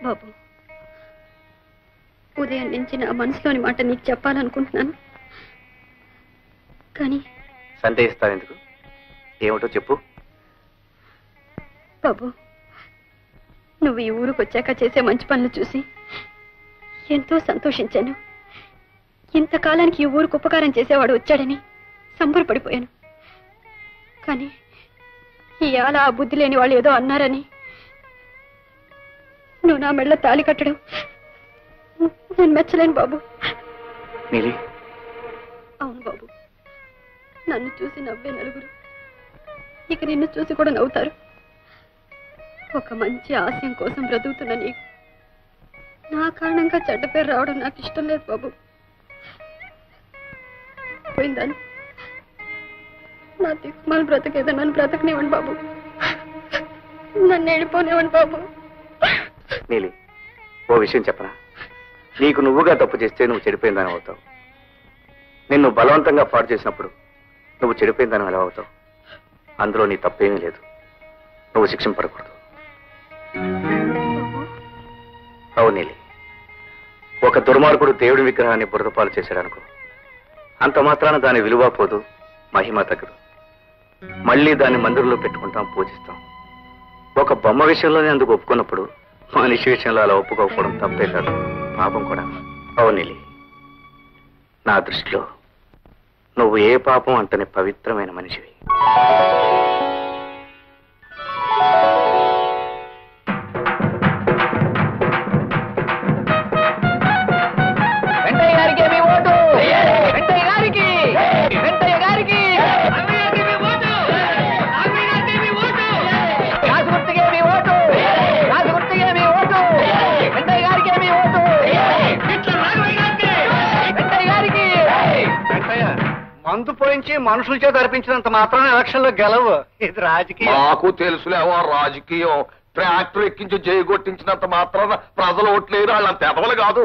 బాబు, ఉదయం నుంచి నా మనసులోని మాట నీకు చెప్పాలనుకుంటున్నాను, కానీ సందేహిస్తావెందుకు? ఏమిటో చెప్పు. బాబు, నువ్వు ఈ ఊరికి వచ్చాక చేసే మంచి పనులు చూసి ఎంతో సంతోషించాను. ఇంతకాలానికి ఈ ఊరికి ఉపకారం చేసేవాడు వచ్చాడని సంబరపడిపోయాను. కానీ ఇవాళ ఆ బుద్ధి లేని వాళ్ళు ఏదో అన్నారని నువ్వు నా మెళ్ళ తాళి కట్టడం నేను మెచ్చలేను బాబు. నీలి, అవును బాబు, నన్ను చూసి నవ్వే నలుగురు ఇక నిన్ను చూసి కూడా నవ్వుతారు. ఒక మంచి ఆశయం కోసం బ్రతుకుతున్న నీకు నా కారణంగా చెడ్డ పేరు రావడం నాకు ఇష్టం లేదు బాబు. పోయిందాను నా దిక్కుమాల బ్రతకేదో నన్ను బ్రతకనివ్వండి బాబు, నన్ను వెళ్ళిపోనివ్వండి బాబు. నీలి, ఓ విషయం చెప్పనా? నీకు నువ్వుగా తప్పు చేస్తే నువ్వు చెడిపోయిందని అవుతావు. నిన్ను బలవంతంగా పాడు చేసినప్పుడు నువ్వు చెడిపోయిందని ఎలా అవుతావు? అందులో నీ తప్పేమీ లేదు. నువ్వు శిక్షింపడకూడదు. అవును నీలి, ఒక దుర్మార్గుడు దేవుడి విగ్రహాన్ని బురదపాలు చేశాడనుకో, అంత మాత్రాన దాని విలువ పోదు, మహిమ తగ్గదు. మళ్ళీ దాన్ని మందిరంలో పెట్టుకుంటాం, పూజిస్తాం. ఒక బొమ్మ విషయంలోనే అందుకు ఒప్పుకున్నప్పుడు మనిషి విషయంలో అలా ఒప్పుకోకపోవడం తప్పే కాదు, పాపం కూడా. అవును నీలి, నా దృష్టిలో నువ్వు ఏ పాపం అంతని పవిత్రమైన మనిషివి. వెంటయ్య గారికి మీ ఓటు, వెంటయ్య గారికి, వెంటయ్య గారికి, రాజు గుర్తుకే మీ ఓటు, రాజు గుర్తుకే మీ ఓటు, వెంటయ్య గారికి మీ ఓటు, వెంటయ్య గారికి. వెంకయ్య, మందు పోయించి మనుషుల చేత అర్పించినంత మాత్రం ఎలక్షన్ లో గెలవు. ఇది రాజకీయం. నాకు తెలుసులేవో రాజకీయం. ట్రాక్టర్ ఎక్కించి జయగొట్టించినంత మాత్రాన ప్రజలు ఓట్లేరు, వాళ్ళంత ఎదవలు కాదు.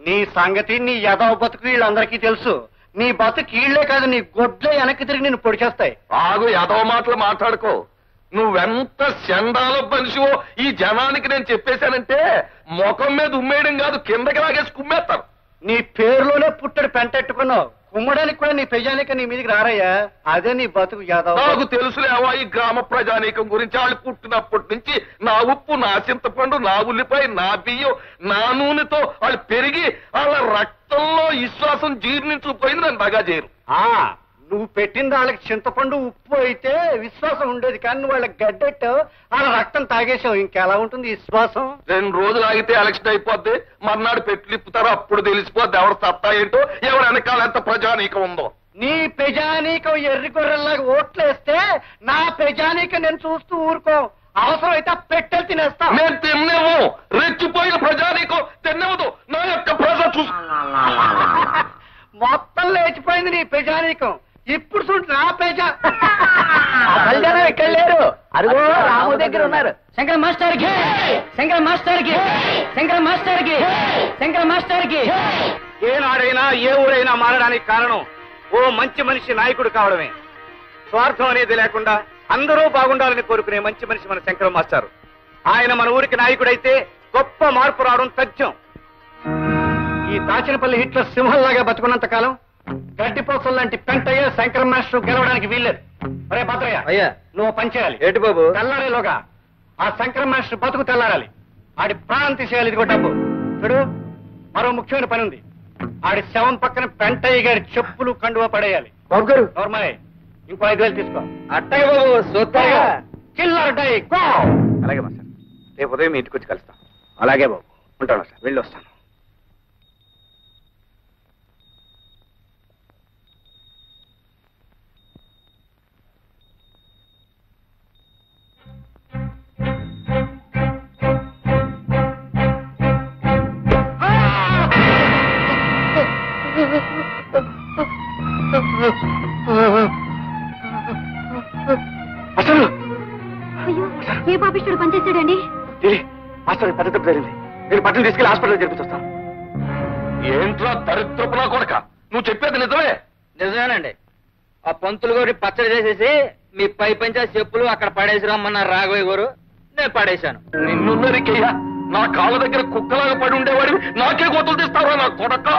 నీ సంగతి నీ యదవ బతుకు వీళ్ళందరికీ తెలుసు. నీ బతుకు కీళ్లే కాదు, నీ గొడ్లే వెనక్కి తిరిగి నిన్ను పొడిచేస్తాయి. ఆగు, ఎదవ మాటలు మాట్లాడుకో. నువ్వెంత చండాల మనిషివో ఈ జనానికి నేను చెప్పేశానంటే ముఖం మీద ఉమ్మేయడం కాదు, కిందకి లాగేసి కుమ్మేస్తారు. నీ పేరులోనే పుట్టడు పెంటెట్టుకున్నావు. కుమ్మడానికి కూడా నీ ప్రజానిక నీ మీదకి రారయ్యా. అదే నీ బతుకు యాదవ్. నాకు తెలుసులేవా ఈ గ్రామ ప్రజానీకం గురించి. వాళ్ళు పుట్టినప్పటి నుంచి నా ఉప్పు, నా చింతపండు, నా ఉల్లిపాయ, నా బియ్యం, నా నూనెతో వాళ్ళు పెరిగి వాళ్ళ రక్తంలో విశ్వాసం జీర్ణించుకుపోయింది. నన్ను బాగా చేయరు. నువ్వు పెట్టిన వాళ్ళకి చింతపండు ఉప్పు అయితే విశ్వాసం ఉండేది, కానీ నువ్వు వాళ్ళకి గడ్డెట్టావు, వాళ్ళ రక్తం తాగేసావు. ఇంకెలా ఉంటుంది విశ్వాసం? 2 రోజులు ఆగితే ఎలక్షన్ అయిపోద్ది, మర్నాడు పెట్లు ఇప్పుతారు, అప్పుడు తెలిసిపోద్ది ఎవరు సత్తా ఏంటో, ఎవరు వెనకాల ఎంత ప్రజానీకం ఉందో. నీ ప్రజానీకం ఎర్రి గొర్రెల్లాగా ఓట్లేస్తే నా ప్రజానీకం నేను చూస్తూ ఊరుకో. అవసరం అయితే పెట్టెలు తినేస్తా. నేను తిన్నేమో, రెచ్చిపోయిన ప్రజానీకం తిన్నవదు. నా యొక్క ప్రజ చూసు మొత్తం లేచిపోయింది నీ ప్రజానీకం. ఇప్పుడు చూడు నా ప్రజ. బలిదానం ఇక్కడ లేరు, అరుగో రాము దగ్గర ఉన్నారు. శంకర మాస్టర్ కి, శంకర మాస్టర్ కి, శంకర మాస్టర్ కి, శంకర మాస్టర్ కి. ఏనాడైనా ఏ ఊరైనా మారడానికి కారణం ఓ మంచి మనిషి నాయకుడు కావడమే. స్వార్థం అనేది లేకుండా అందరూ బాగుండాలని కోరుకునే మంచి మనిషి మన శంకర మాస్టర్. ఆయన మన ఊరికి నాయకుడైతే గొప్ప మార్పు రావడం తథ్యం. ఈ దాచినపల్లి హిట్లర్ సింహంలాగా బతుకున్నంత కాలం గడ్డిపోసలు లాంటి పెంటయ్య శంకర మాస్టర్ గెలవడానికి వీల్లేదు. అరే భద్రయ్య, అయ్యా నువ్వు పనిచేయాలి. ఏంటి బాబు? తెల్లారేలోగా ఆ శంకర మాస్టర్ బతుకు తెల్లారాలి. ఆడి ప్రాణం తీసేయాలి. ఇదిగో డబ్బు చూడు. మరో ముఖ్యమైన పని ఉంది. ఆడి శవం పక్కన పెంటయ్య గారి చెప్పులు కండువా పడేయాలి. బాబు గారు, నోర్మలే, ఇంకో 5,000 తీసుకో. అట్టగా బాబు, సొత్తగా చిల్లరటాయి. అలాగే మాస్టర్, రేపు ఉదయం మీ ఇంటికి వచ్చి కలుస్తాం. అలాగే బాబు, ఉంటాను సార్, వెళ్ళి వస్తాను. అసలు అయ్యో, ఏ పాపిష్టుడు పనిచేశాడండి? మాస్టర్ పెద్ద తప్పు జరిగింది. నేను బట్టలు తీసుకెళ్లి హాస్పిటల్ జరిపిస్తాను. ఏంట్రా దరిద్రపునా కొడక, నువ్వు చెప్పేది నిజమే? నిజమేనండి. ఆ పంతులు గారి పచ్చడి చేసేసి మీ పై పంచా చెప్పులు అక్కడ పడేసి రమ్మన్నారు రాఘవయ్య గారు. నేను పడేశాను. నిన్ను నరికయ్యా, నా కాళ్ళ దగ్గర కుక్కలాగా పడి ఉండేవాడివి నాకే గోతులు తీస్తావా నా కొడక?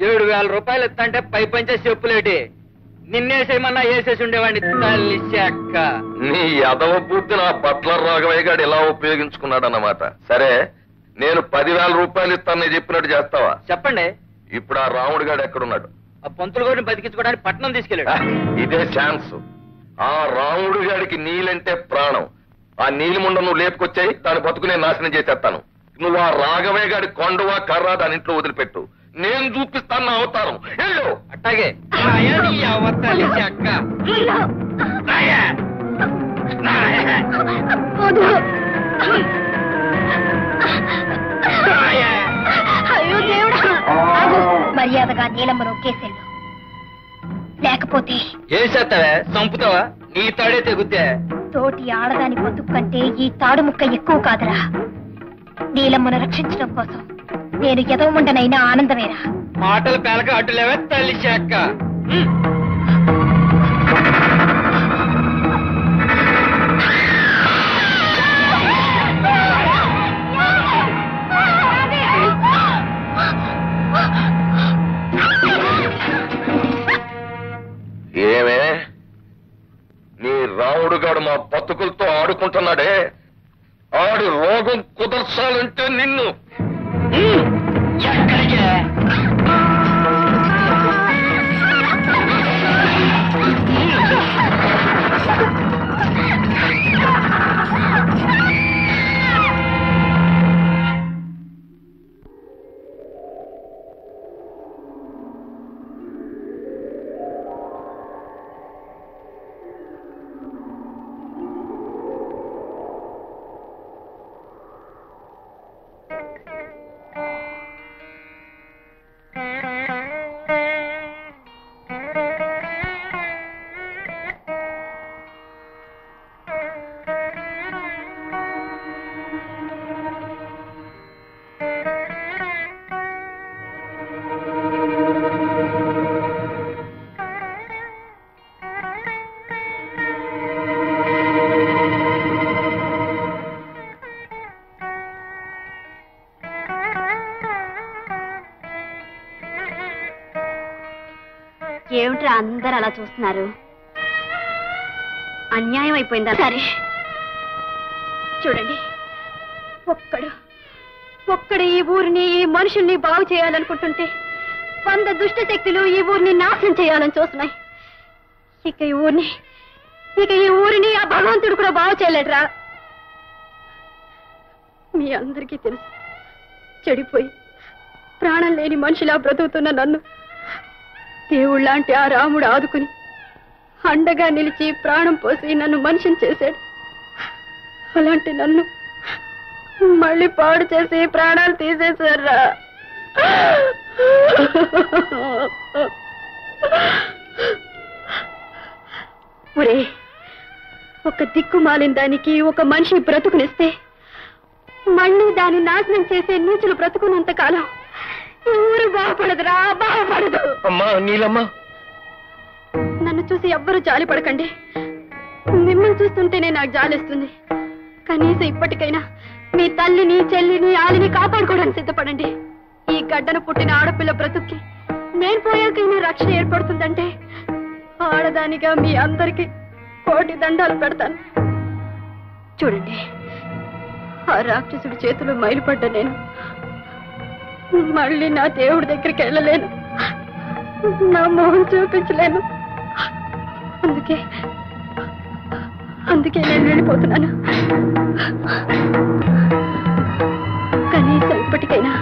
7,000 రూపాయలు ఇస్తంటే పై పంచా చెప్పులేటి నిన్నేసేయమన్నా వేసేసి ఉండేవాడిని. తల్లి చెక్క. నీ యదవ బుద్ధి నా బట్ల రాఘవయ్య గారు ఇలా ఉపయోగించుకున్నాడన్నమాట. సరే, నేను 10,000 రూపాయలు ఇస్తానని చెప్పినట్టు చేస్తావా? చెప్పండి. ఇప్పుడు ఆ రాముడు గారు ఎక్కడున్నాడు? ఆ పంతులు గారిని బతికించుకోవడానికి పట్నం తీసుకెళ్ళాడు. ఇదే ఛాన్స్. ఆ రాముడు గారికి నీలంటే ప్రాణం. ఆ నీలిముండ నువ్వు లేపుకొచ్చాయి, దాని బతుకు నేను నాశనం చేసేస్తాను. నువ్వు ఆ రాఘవయ్య గారి కొండవా కర్ర దాని ఇంట్లో వదిలిపెట్టు. నేను చూపిస్తాను నా అవతారం. వెళ్ళు. అట్టాగే. అయ్యో దేవుడా, మర్యాదగా నీలమ్మను కేసేళ్ళు, లేకపోతే ఏం చేస్తావే? చంపుతావా? నీ తాడే తెగుతే. తోటి ఆడదాని బతుకు కంటే ఈ తాడు ముక్క ఎక్కువ కాదురా. నీలమ్మను రక్షించడం కోసం నేను ఎదవమండనైనా ఆనందమేరా. మాటలు పేలక అడ్డులేవే తల్లి చెక్క. ఏమే, నీ రాముడు గాడు మా బతుకులతో ఆడుకుంటున్నాడే, ఆడి రోగం కుదర్చాలంటే నిన్ను ఏమిట్రా అందరు అలా చూస్తున్నారు? అన్యాయం అయిపోయిందా? సరే చూడండి, ఒక్కడు ఈ ఊరిని, ఈ మనుషుల్ని బాగు చేయాలనుకుంటుంటే 100 దుష్ట శక్తులు ఈ ఊరిని నాశనం చేయాలని చూస్తున్నాయి. ఇక ఈ ఊరిని ఆ భగవంతుడు కూడా బాగు చేయలేడురా. మీ అందరికీ తెలుసు, చెడిపోయి ప్రాణం లేని మనిషిలా బ్రతుకుతున్న నన్ను దేవుళ్ళంటే ఆ రాముడు ఆదుకుని అండగా నిలిచి ప్రాణం పోసి నన్ను మనిషిని చేశాడు. అలాంటి నన్ను మళ్ళీ పాడు చేసి ప్రాణాలు తీసేశారా. ఒరే, ఒక దిక్కుమాలిన దానికి ఒక మనిషి బ్రతుకునిస్తే మళ్ళీ దాన్ని నాశనం చేసే నీచులు బ్రతుకున్నంత కాలం ఊరు బాగుపడదురా, బాగుపడదు. అమ్మా నీలమ్మా, నన్ను చూసి ఎవ్వరూ జాలి పడకండి. మిమ్మల్ని చూస్తుంటేనే నాకు జాలిస్తుంది. కనీసం ఇప్పటికైనా మీ తల్లిని, చెల్లిని, ఆలిని కాపాడుకోవడానికి సిద్ధపడండి. ఈ గడ్డను పుట్టిన ఆడపిల్ల బ్రతుక్కి నేను పోయాకైనా రక్షణ ఏర్పడుతుందంటే ఆడదానిగా మీ అందరికీ 1,000 దండాలు పెడతాను. చూడండి, ఆ రాక్షసుడి చేతులు మైలుపడ్డ నేను మళ్ళీ నా దేవుడి దగ్గరికి వెళ్ళలేను, నా మొహం చూపించలేను. అందుకే నేను వెళ్ళిపోతున్నాను. కనీసం ఇప్పటికైనా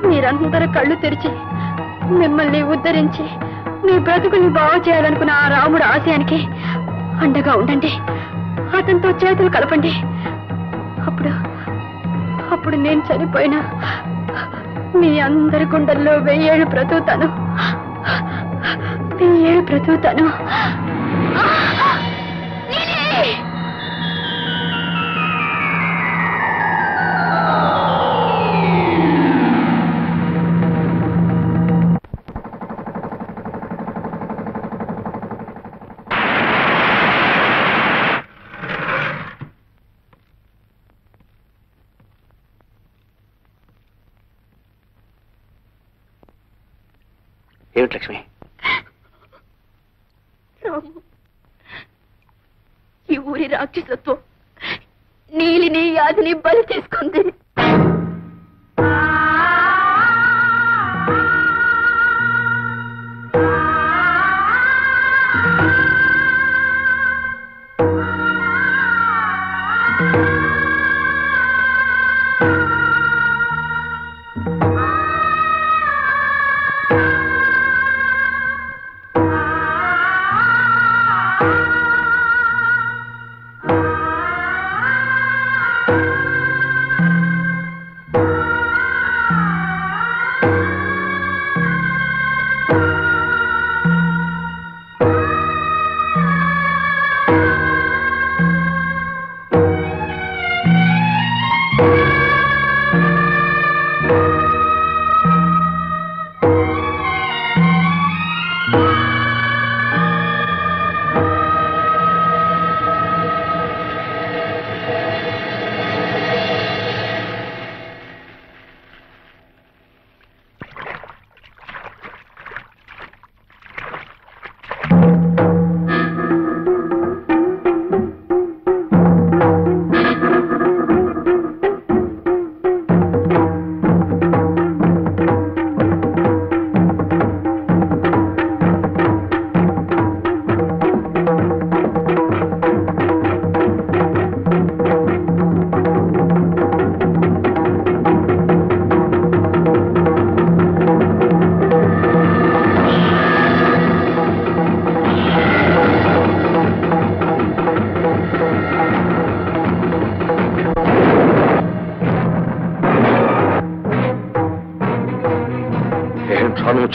మీరందరూ కళ్ళు తెరిచి మిమ్మల్ని ఉద్ధరించి మీ బ్రతుకుని బాగు చేయాలనుకున్న ఆ రాముడు ఆశయానికి అండగా ఉండండి. అతనితో చేతులు కలపండి. అప్పుడు నేను చనిపోయినా మీ అందరి గుండెల్లో 1000 ఏళ్ళు బ్రతుకుతాను. 1000 ఏళ్ళు బ్రతుకుతాను. ఏమిటి లక్ష్మి? ఈ ఊరి రాక్షసత్వం నీలిని, యాదిని బలి చేసుకుంది.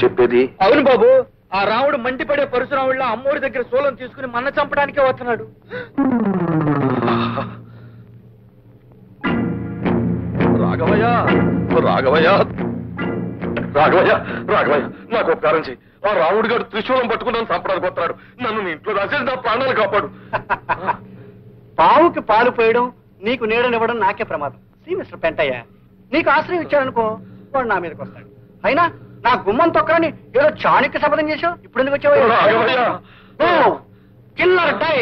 చెప్పేది? అవును బాబు, ఆ రాముడు మండిపడే పరశురాముళ్ళ అమ్మోడి దగ్గర సోలం తీసుకుని మన్న చంపడానికే వస్తున్నాడు. రాఘవయ్య, రాఘవయ్య, రాఘవయ్య, రాఘవయ్య, నాకు ఉపకారం చెయ్యి. ఆ రాముడు గారు త్రిశూలం పట్టుకున్నాను చంపడానికి వస్తున్నాడు. నన్ను నీ ఇంట్లో రాసేసి నా ప్రాణాలు కాపాడు. పావుకి పాలు పోయడం, నీకు నీడనివ్వడం నాకే ప్రమాదం. సి మిస్టర్ పెంటయ్య, నీకు ఆశ్రయం ఇచ్చాడనుకో వాడు నా మీదకి వస్తాడు. అయినా నా గుమ్మం తొక్కని ఏదో చాణక్య శపథం చేసావు. ఇప్పుడు ఎందుకు వచ్చావు? Killer die.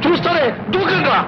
చూస్తారే దూకంగా.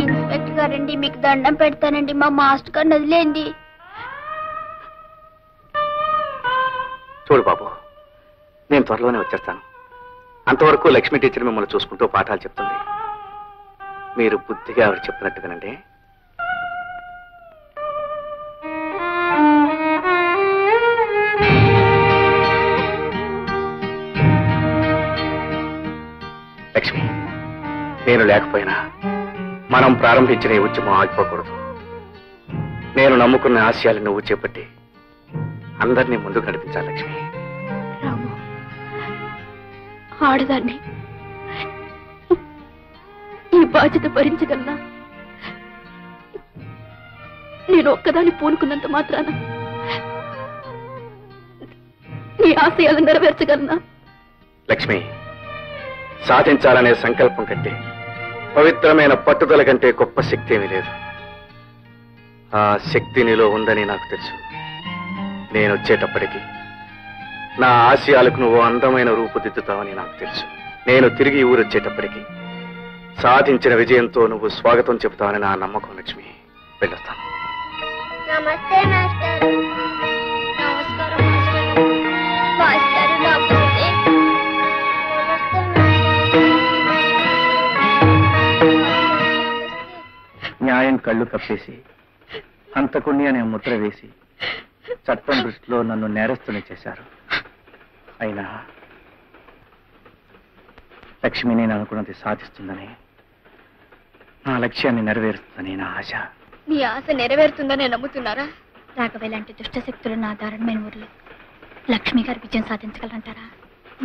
ఇన్స్పెక్టర్ గారండి, మీకు దండం పెడతానండి, మా మాస్టర్ గారిని వదిలేండి. చూడు బాబు, నేను త్వరలోనే వచ్చేస్తాను. అంతవరకు లక్ష్మీ టీచర్ మిమ్మల్ని చూసుకుంటూ పాఠాలు చెప్తుంది. మీరు బుద్ధిగా ఆవిడ చెప్పినట్టుగానండి. లక్ష్మి, నేను లేకపోయినా మనం ప్రారంభించిన ఈ ఉద్యమం ఆగిపోకూడదు. నేను నమ్ముకున్న ఆశయాలు నువ్వు చేపట్టి అందరినీ ముందుకు నడిపించాలి లక్ష్మి. రాము, ఆడదాన్ని ఈ బాధ్యత భరించగలనా? నేను ఒక్కదాన్ని పూనుకున్నంత మాత్రాన నీ ఆశయాలు నెరవేర్చగలనా? లక్ష్మి, సాధించాలనే సంకల్పం కంటే, పవిత్రమైన పట్టుదల కంటే గొప్ప శక్తి ఏమీ లేదు. ఆ శక్తి నీలో ఉందని నాకు తెలుసు. నేను వచ్చేటప్పటికి నా ఆశయాలకు నువ్వు అందమైన రూపుదిద్దుతావని నాకు తెలుసు. నేను తిరిగి ఊరొచ్చేటప్పటికి సాధించిన విజయంతో నువ్వు స్వాగతం చెబుతావని నా నమ్మకం లక్ష్మి. వెళ్ళొస్తాను. నమస్తే మాస్టర్. నమస్కారం మాస్టర్. నమస్తే. న్యాయం కళ్ళు కప్పేసి, హంతకుణ్ణి అనే ముద్ర వేసి చట్టం దృష్టిలో నన్ను నేరస్తుని చేశారు. అయినా లక్ష్మి నేను అనుకున్నది సాధిస్తుందని, నా లక్ష్యాన్ని నెరవేరుస్తుందని నా ఆశ. మీ ఆశ నెరవేరుతుందని నమ్ముతున్నారా? రాఘవ లాంటి దుష్టశక్తులను ఆధారమైన ఊర్లో లక్ష్మి గారి విజయం సాధించగలంటారా?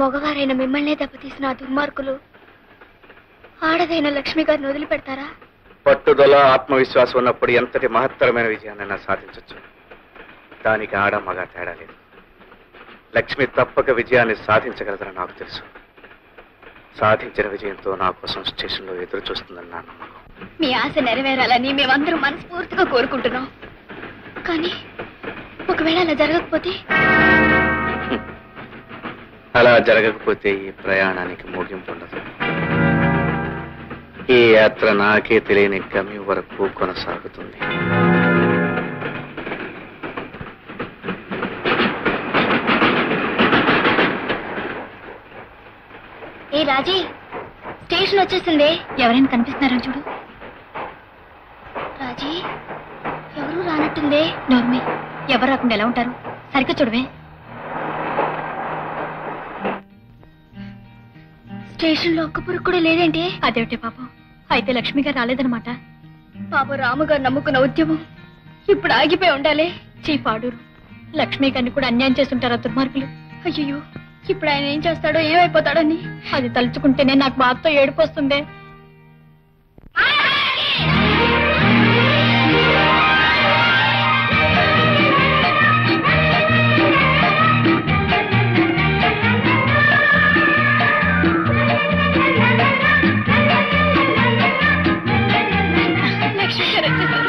మగవారైన మిమ్మల్నే దెబ్బతీసిన ఆ దుర్మార్గులు ఆడదైన లక్ష్మి గారిని వదిలిపెడతారా? పట్టుదల, ఆత్మవిశ్వాసం ఉన్నప్పుడు ఎంతటి మహత్తరమైన విజయాన్ని సాధించవచ్చు. దానికి ఆడ మగ తేడా లేదు. లక్ష్మి తప్పక విజయాన్ని సాధించగలదని నాకు తెలుసు. సాధించిన విజయంతో నా కోసం స్టేషన్లో ఎదురు చూస్తుందని నా నమ్మకం. మీ ఆశ నెరవేరాలని మేమందరం మనస్ఫూర్తిగా కోరుకుంటున్నాం. కానీ ఒకవేళ అలా జరగకపోతే? అలా జరగకపోతే ఈ ప్రయాణానికి ముగింపు ఉండదు. ఈ యాత్ర నాకే తెలియని గమ్యం వరకు కొనసాగుతుంది. ఏ రాజీ, స్టేషన్ వచ్చేసింది. ఎవరైనా కనిపిస్తున్నారా చూడు. రాజీ, ఎవరు రానట్టుంది. నోర్మి, ఎవరు రాకుండా ఎలా ఉంటారు? సరిగ్గా చూడవే. స్టేషన్ లో ఒక్క పురుగు కూడా లేదేంటి? అదేమిటి పాపం, అయితే లక్ష్మి గారు రాలేదనమాట. పాప రాముగారు నమ్ముకున్న ఉద్యమం ఇప్పుడు ఆగిపోయి ఉండాలి. చీపాడూరు లక్ష్మి గారిని కూడా అన్యాయం చేస్తుంటారా దుర్మార్గులు? అయ్యో, ఇప్పుడు ఆయన ఏం చేస్తాడో, ఏమైపోతాడని అది తలుచుకుంటేనే నాకు బాధతో ఏడుపు వస్తుంది. లక్ష్మి గారు వచ్చేసారు.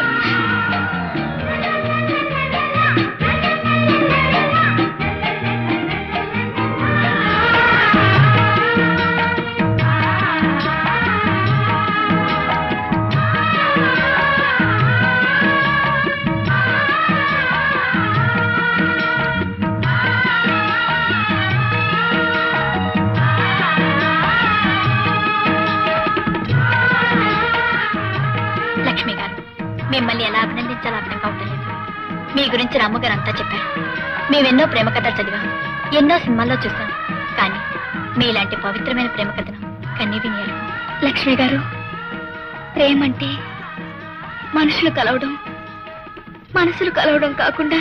లక్ష్మి గారు, మిమ్మల్ని ఎలా అభినందించాలో అర్థం కావటం లేదు. మీ గురించి రామ్మగారు అంతా చెప్పారు. మేమెన్నో ప్రేమ కథలు చదివాం, ఎన్నో సినిమాల్లో చూసాం. కానీ మీలాంటి పవిత్రమైన ప్రేమ కథను కన్నీ వినియాలి. లక్ష్మి గారు, ప్రేమంటే మనసులు కలవడం కాకుండా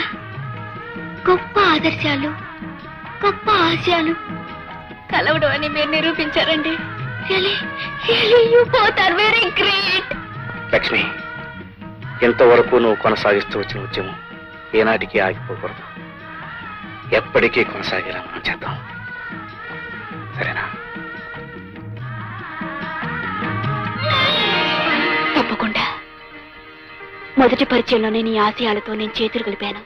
గొప్ప ఆదర్శాలు, గొప్ప ఆశయాలు కలవడం అని మీరు నిరూపించారండి. You both are very great. Lakshmi, ఎంతవరకు నువ్వు కొనసాగిస్తూ వచ్చిన ఉద్యమం ఏనాటికి ఆగిపోకూడదు. ఎప్పటికీ కొనసాగేలా మనం చేద్దాం. సరేనా? తప్పకుండా. మొదటి పరిచయంలోనే నీ ఆశయాలతో నేను చేతులు కలిపాను.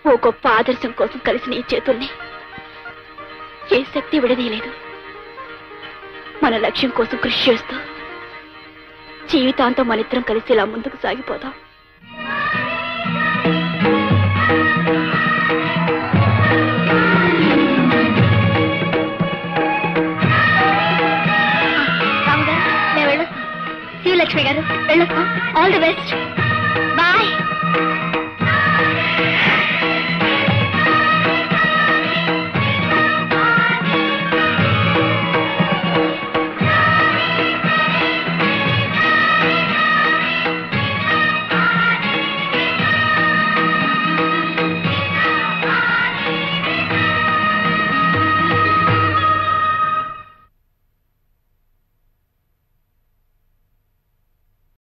ఓ గొప్ప ఆదర్శం కోసం కలిసిన ఈ చేతుల్ని ఏ శక్తి విడదీయలేదు. మన లక్ష్యం కోసం కృషి చేస్తూ జీవితాంతం మనిద్దరం కలిసి ఇలా ముందుకు సాగిపోదాం. లక్ష్మి గారు వెళ్ళొస్తాం. All the best.